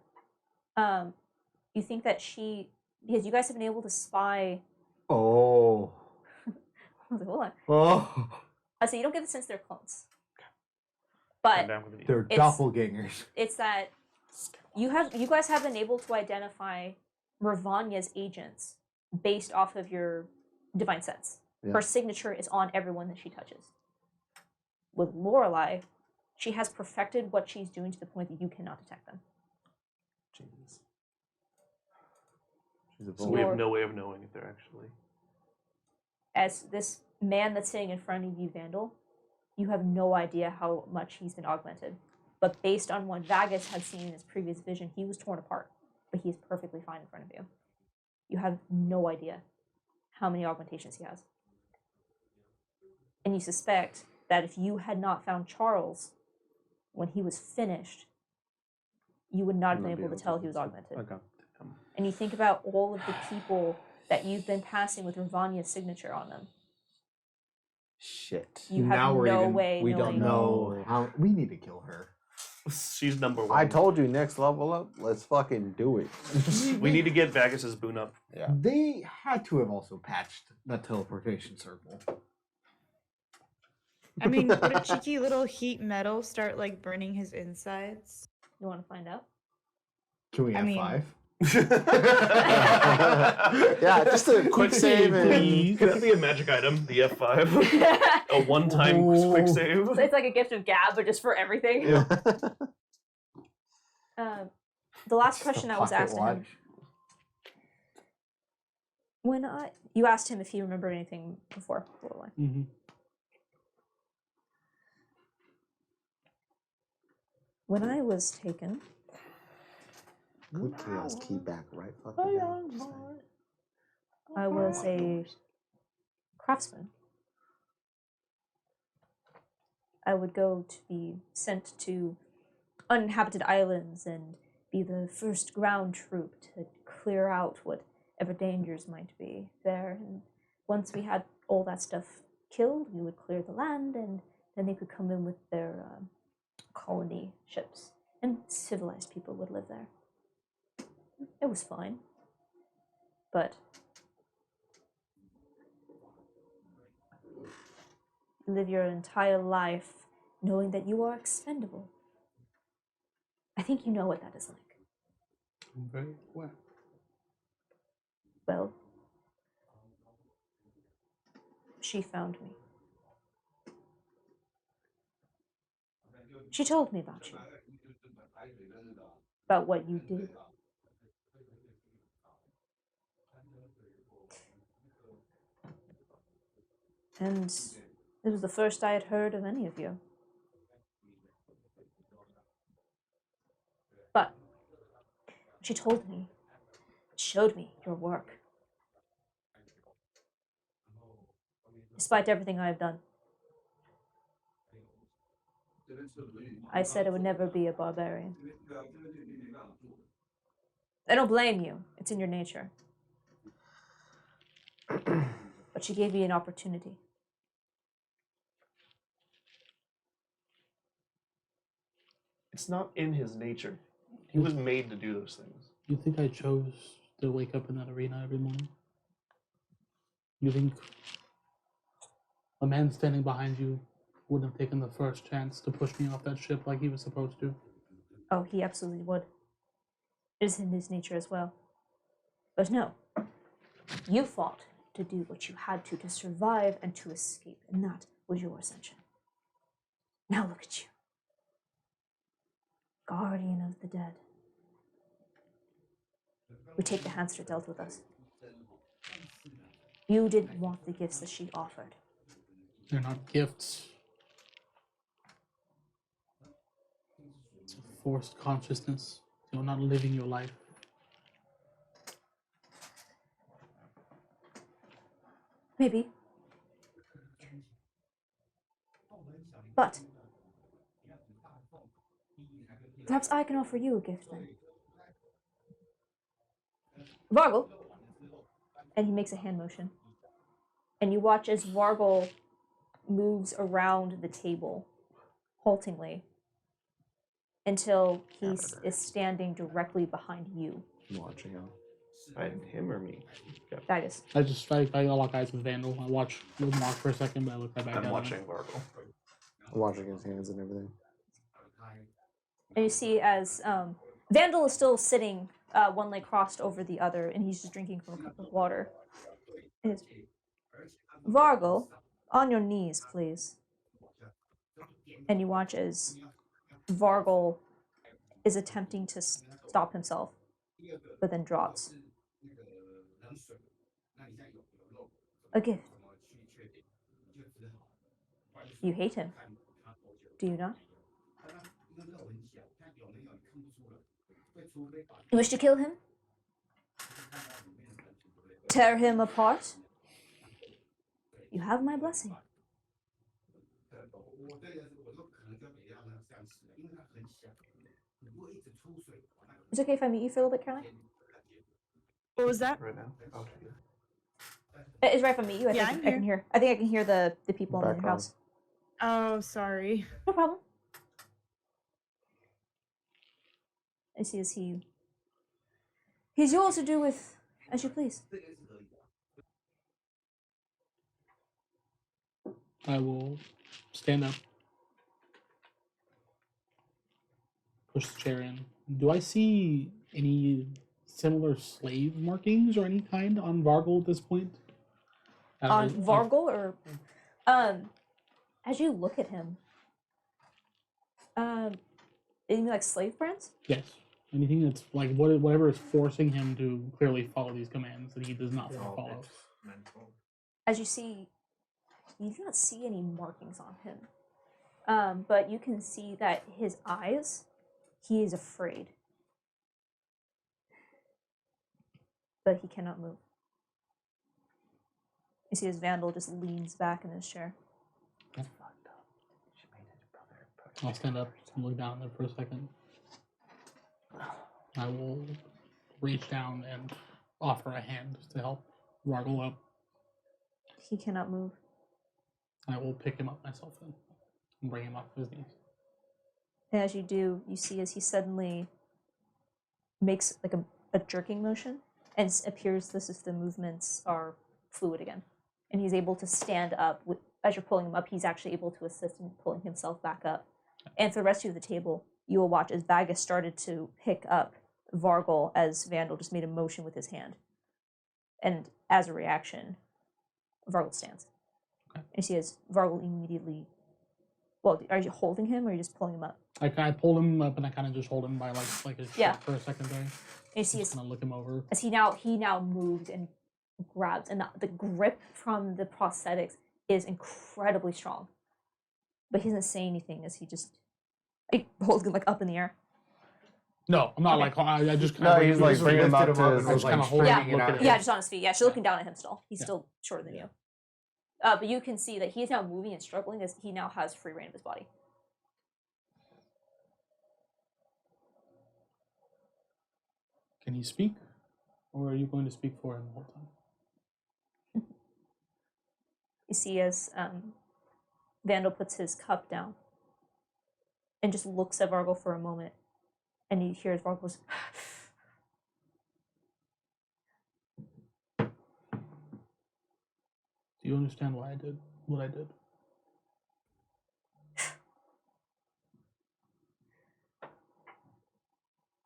you think that because you guys have been able to spy. oh I was like, hold on. oh I say you don't get the sense they're clones, Come but down with the- they're It's- doppelgangers. it's that you guys have been able to identify Ravania's agents based off of your divine sense. Yeah. Her signature is on everyone that she touches. With Lorelai, she has perfected what she's doing to the point that you cannot detect them. Jesus. She's a So we have Your- no way of knowing if they're actually. As this man that's sitting in front of you, Vandal, you have no idea how much he's been augmented. But based on what Vagus had seen in his previous vision, he was torn apart. But he is perfectly fine in front of you. You have no idea how many augmentations he has. And you suspect that if you had not found Charles when he was finished, you would not have been able to tell he was augmented. Okay. And you think about all of the people that you've been passing with Ravania's signature on them. Shit. You have Now we're no even- way we knowing. don't know. How we need to kill her. She's number 1. I told you, next level up. Let's fucking do it. We need to get Vagus's boon up. Yeah. They had to have also patched that teleportation circle. I mean, would a cheeky little heat metal start like burning his insides? You want to find out? Can we I have mean- 5? Yeah, just a quick save and Can that be a magic item? The F5. A one-time quick save. So it's like a gift of gab, but just for everything. yeah. The last question that was asked to him, when you asked him if he remembered anything before Lorelai. Mm-hmm. When I was taken, Put Chaos key back right fucking now. Just saying. I was a craftsman. I would go to be sent to uninhabited islands and be the first ground troop to clear out whatever dangers might be there. And once we had all that stuff killed, we would clear the land, and then they could come in with their colony ships, and civilized people would live there. It was fine. But live your entire life knowing that you are expendable. I think you know what that is like. Very well. Well, she found me. She told me about you. About what you did. And it was the first I had heard of any of you. But she told me, showed me your work. Despite everything I have done, I said I would never be a barbarian. I don't blame you. It's in your nature. But she gave me an opportunity. It's not in his nature. He was made to do those things. You think I chose to wake up in that arena every morning? You think a man standing behind you wouldn't have taken the first chance to push me off that ship like he was supposed to? Oh, he absolutely would. It is in his nature as well. But no, you fought to do what you had to survive and to escape, and that was your ascension. Now look at you. Guardian of the dead. We take the hands that dealt with us. You didn't want the gifts that she offered. They're not gifts. It's a forced consciousness. You're not living your life. Maybe. But perhaps I can offer you a gift then. Vargel! And he makes a hand motion. And you watch as Vargel moves around the table, haltingly, until he is standing directly behind you. I'm watching him. Him or me? Dagus. I lock eyes with Vandal. I watch with Mark for a second, but I look right back at I'm him. watching Vargel. I'm watching his hands and everything. And you see as Vandal is still sitting, one leg crossed over the other, and he's just drinking from a cup of water. And Vargol, on your knees, please. And you watch as Vargol is attempting to stop himself, but then drops. A gift. You hate him, do you not? You wish to kill him? Tear him apart? You have my blessing. Is it okay if I meet you for a little bit, Caroline? What was that? Right now. Oh, It's right if I meet you. I Yeah, think I'm I can here. hear. I think I can hear the people in your Background. house. Oh, sorry. No problem. I see as he's yours to do with as you please. I will stand up, push the chair in. Do I see any similar slave markings or any kind on Vargol at this point? On Vargol or as you look at him, any like slave brands? Yes. Anything that's like whatever is forcing him to clearly follow these commands that he does not want to follow. As you see, you do not see any markings on him. But you can see that his eyes, he is afraid. But he cannot move. You see as Vandal just leans back in his chair. I'll stand up and look down there for a second. I will reach down and offer a hand to help Vargol up. He cannot move. I will pick him up myself then and bring him up to his knees. And as you do, you see as he suddenly makes like a jerking motion and appears as if the movements are fluid again. And he's able to stand up. As you're pulling him up, he's actually able to assist in pulling himself back up. And for the rest of the table, you will watch as Vagus started to pick up Vargol as Vandal just made a motion with his hand. And as a reaction, Vargol stands. Okay. And you see as Vargol immediately... Well, are you holding him or are you just pulling him up? I pull him up and I kind of just hold him by like his shirt for a second there. And you see just kind of look him over. as he now moves and grabs, and the grip from the prosthetics is incredibly strong. But he doesn't say anything as he just holds him like up in the air. No, I'm not Okay. like I just kind No, of he's like bringing him up to his. I just kind of hold him, look at him. Yeah, just on his feet. Yeah, she's looking down at him still. He's Yeah. still shorter than you. But you can see that he's now moving and struggling as he now has free reign of his body. Can you speak? Or are you going to speak for him the whole time? You see as Vandal puts his cup down and just looks at Vargol for a moment, and you hear Vargol's Do you understand why I did what I did?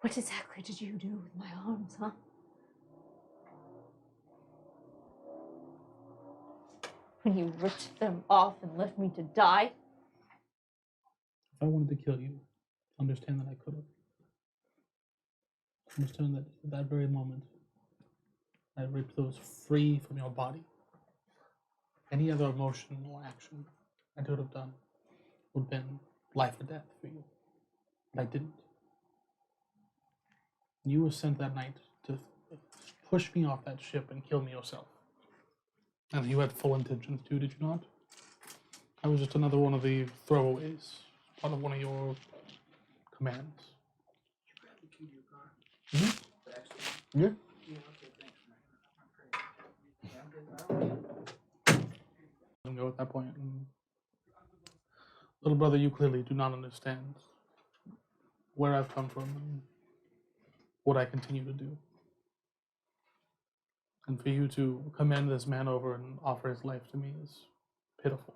What exactly did you do with my arms, huh? When you ripped them off and left me to die? If I wanted to kill you, understand that I could have. Understand that at that very moment, I ripped those free from your body. Any other emotional action I could have done would have been life or death for you. But I didn't. You were sent that night to push me off that ship and kill me yourself. And you had full intentions to, did you not? I was just another one of the throwaways, part of one of your commands. Mm-hmm. Yeah. And go at that point. And little brother, you clearly do not understand where I've come from and what I continue to do. And for you to commend this man over and offer his life to me is pitiful.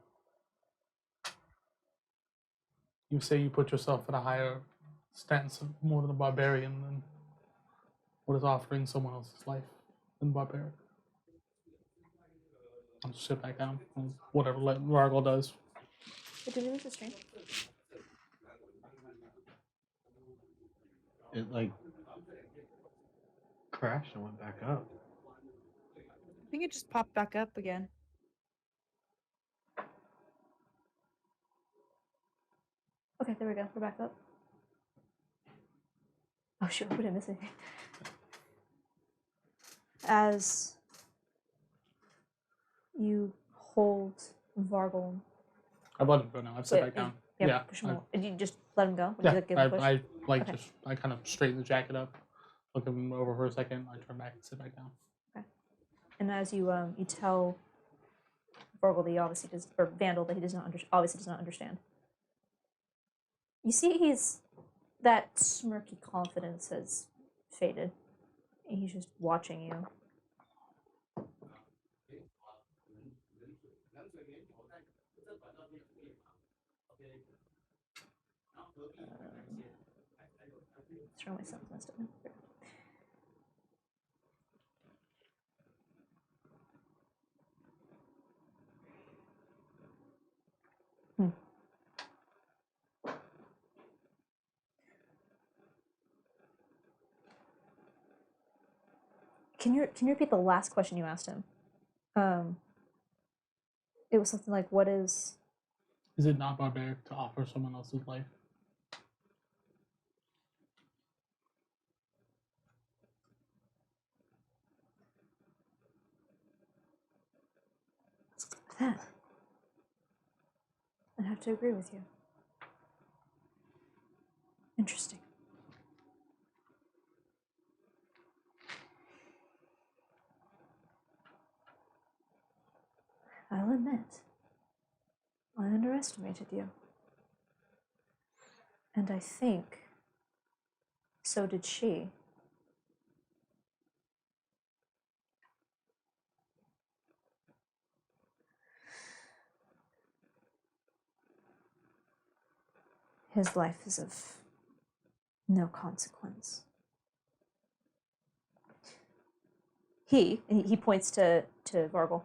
You say you put yourself at a higher stance of more than a barbarian than what is offering someone else's life than barbaric. I'll just sit back down. Whatever Vargal does. Did you lose the stream? It like crashed and went back up. I think it just popped back up again. Okay, there we go. We're back up. Oh shoot, we didn't miss anything. As you hold Vargal. I've let him go now. I've sat back down. Yeah. Push him over. Did you just let him go? Or Yeah, did you, give him a push? Okay. I kind of straighten the jacket up, look him over for a second. I turn back and sit back down. Okay. And as you you tell Vargal that he obviously does, or Vandal that he does not obviously does not understand. You see, that smirky confidence has faded. And he's just watching you. Throw myself messed up. Can you repeat the last question you asked him? It was something like, "What is?" Is it not barbaric to offer someone else's life? That I'd have to agree with you. Interesting. I'll admit, I underestimated you. And I think so did she. His life is of no consequence. He points to Vargal,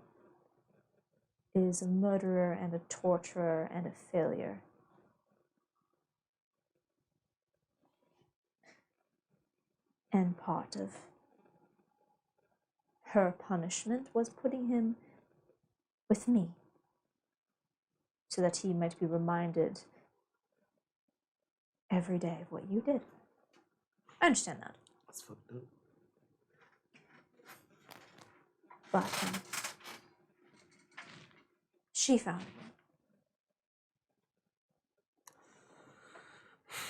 is a murderer and a torturer and a failure. And part of her punishment was putting him with me, so that he might be reminded every day of what you did. I understand that. That's fucked up. But she found me.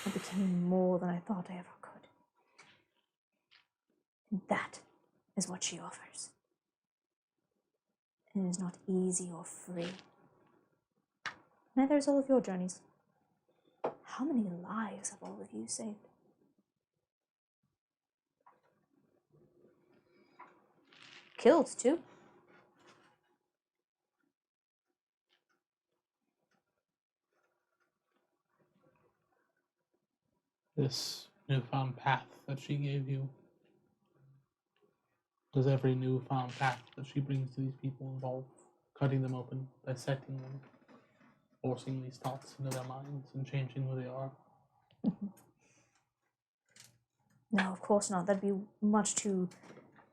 I became more than I thought I ever could. And that is what she offers. And it is not easy or free. Neither is all of your journeys. How many lives have all of you saved? Killed, too. This newfound path that she gave you, does every newfound path that she brings to these people involve cutting them open, dissecting them, forcing these thoughts into their minds and changing who they are? No, of course not. That'd be much too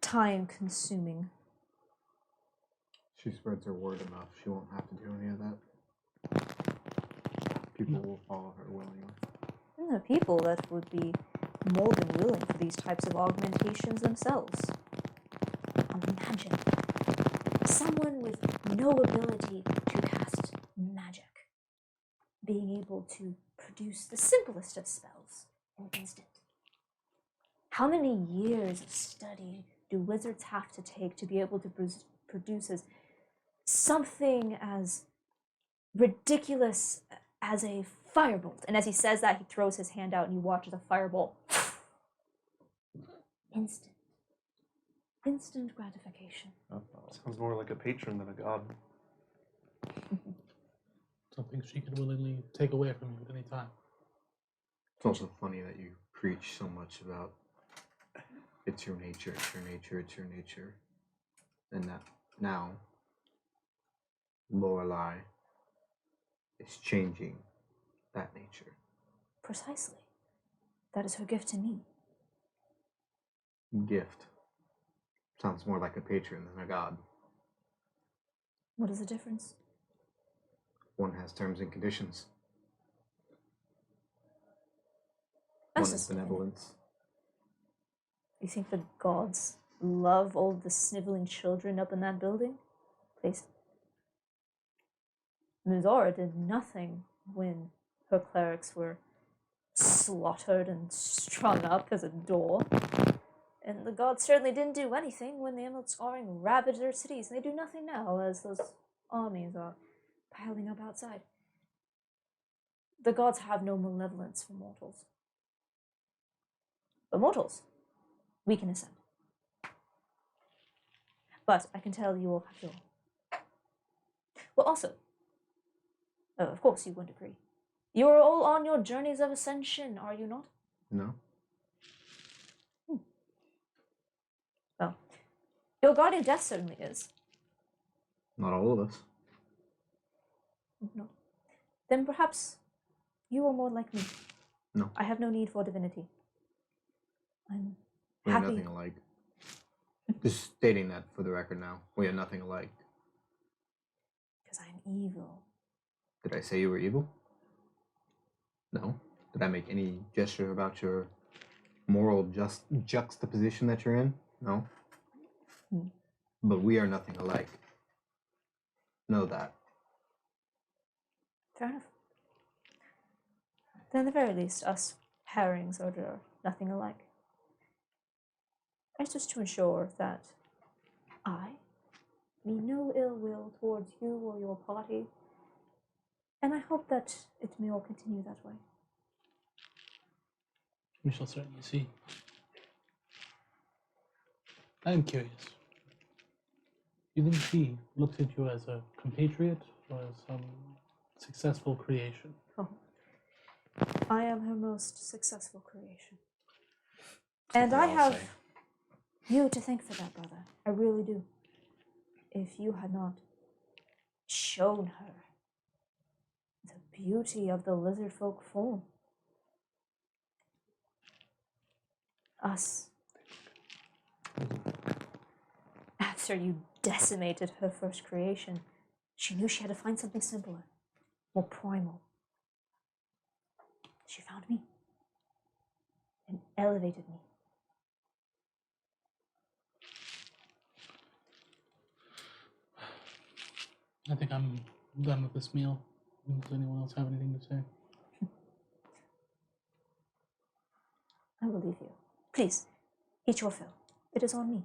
time-consuming. She spreads her word enough. She won't have to do any of that. People will follow her willingly. And there are people that would be more than willing for these types of augmentations themselves. Imagine someone with no ability to cast magic being able to produce the simplest of spells in an instant. How many years of study do wizards have to take to be able to produce something as ridiculous as a firebolt? And as he says that, he throws his hand out and you watch as a firebolt. Instant gratification. Sounds more like a patron than a god. Something she could willingly take away from you at any time. It's also funny that you preach so much about it's your nature, it's your nature, it's your nature. And that now Lorelei is changing that nature. Precisely. That is her gift to me. Gift. Sounds more like a patron than a god. What is the difference? One has terms and conditions. That's One is just- benevolence. You think the gods love all the sniveling children up in that building? Please. Muzora did nothing when her clerics were slaughtered and strung up as a door. And the gods certainly didn't do anything when the Emerald Scarring ravaged their cities. They do nothing now as those armies are piling up outside. The gods have no malevolence for mortals. But mortals, we can ascend. But I can tell you all have your... Well, also, of course you wouldn't agree. You are all on your journeys of ascension, are you not? No? Well, your guardian death certainly is. Not all of us. No. Then perhaps you are more like me. No. I have no need for divinity. I'm We are happy. nothing alike. Just stating that for the record now. We are nothing alike. Because I'm evil. Did I say you were evil? No. Did I make any gesture about your moral juxtaposition that you're in? No. But we are nothing alike. Know that. Fair enough. Then at the very least, us pairings are nothing alike. It's just to ensure that I mean no ill will towards you or your party, and I hope that it may all continue that way. We shall certainly see. I am curious. Do you think she looks at you as a compatriot or as some successful creation? Oh. I am her most successful creation. And I have you to thank for that, brother. I really do. If you had not shown her the beauty of the lizard folk form, us, after you decimated her first creation, she knew she had to find something simpler, more primal. She found me and elevated me. I think I'm done with this meal. Does anyone else have anything to say? I will leave you. Please, eat your fill. It is on me.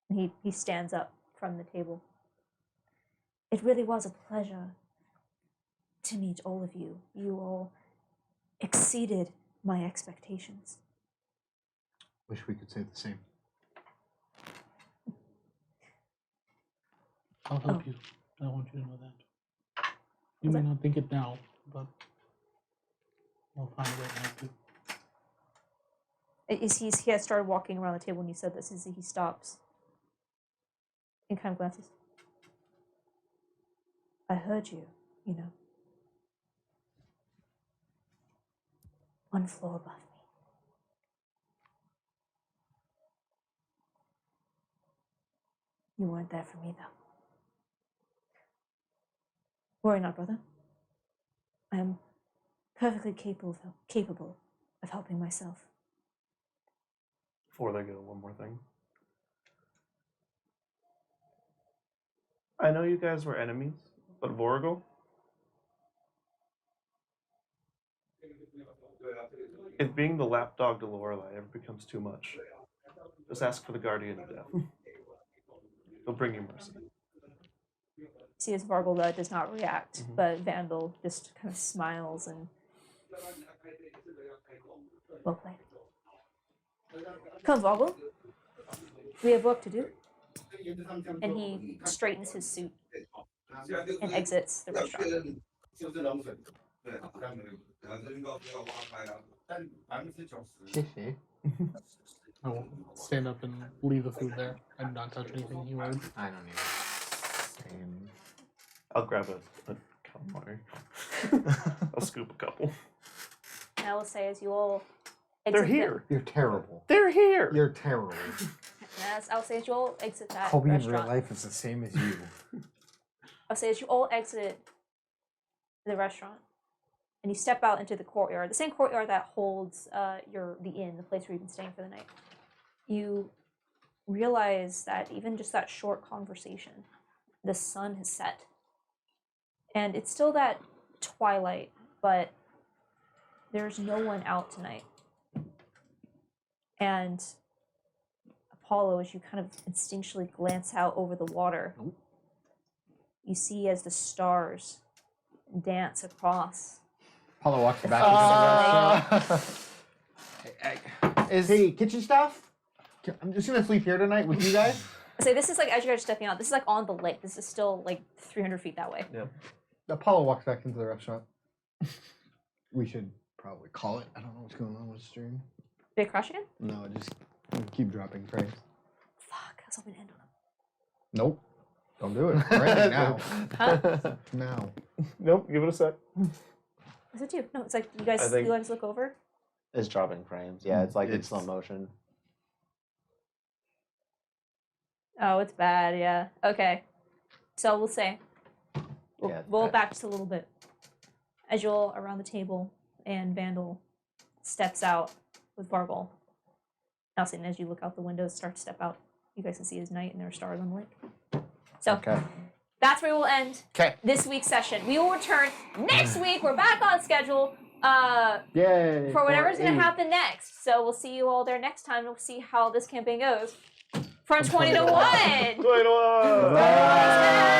And he stands up from the table. It really was a pleasure to meet all of you. You all exceeded my expectations. Wish we could say the same. I'll help you. I want you to know that. You may not think it now, but we'll find a way to help you. He had started walking around the table when you said this. He stops and kind of glances. I heard you, you know. One floor above me. You weren't there for me, though. Worry not, brother. I am perfectly capable of helping myself. Before they go, one more thing. I know you guys were enemies, but Vorgel? If being the lapdog to Lorelei ever becomes too much, just ask for the Guardian of Death. He'll bring you mercy. See, as Vargel does not react, but Vandal just kind of smiles and... Well played. Come, Vargel. We have work to do. And he straightens his suit and exits the restaurant. I will stand up and leave the food there and not touch anything he ordered. I don't even. I'll grab a calamari. I'll scoop a couple. And I will say, as you all They're exit here. You're terrible. They're here. You're terrible. I'll say, as you all exit that Kobe in restaurant. real life is the same as you. I'll say, as you all exit the restaurant, and you step out into the courtyard, the same courtyard that holds the inn, the place where you've been staying for the night, you realize that even just that short conversation, the sun has set. And it's still that twilight, but there's no one out tonight. And Apollo, as you kind of instinctually glance out over the water, you see as the stars dance across. Apollo walks back into the restaurant. Hey, kitchen staff? I'm just gonna sleep here tonight with you guys. I say, this is like, as you guys are stepping out, this is like on the lake. This is still like 300 feet that way. Yep. Apollo walks back into the restaurant. We should probably call it. I don't know what's going on with the stream. Did it crash again? No, just keep dropping frames. Fuck, I was hoping to end on them. Nope. Don't do it. Right now. Huh? Now. Nope. Give it a sec. What's it do? No, it's like you guys look over. It's dropping frames. Yeah, it's like in It's- slow motion. Oh, it's bad, yeah. Okay. So we'll say, we'll Yeah, roll that- back just a little bit. As you all around the table and Vandal steps out with Vargal. Nelson, as you look out the windows, start to step out, you guys can see his night and there are stars on the lake. So Okay. that's where we'll end 'Kay. this week's session. We will return next week. We're back on schedule Yay! for whatever's going to 4-8. happen next. So we'll see you all there next time. We'll see how this campaign goes. From 20 to 1. 21. Bye.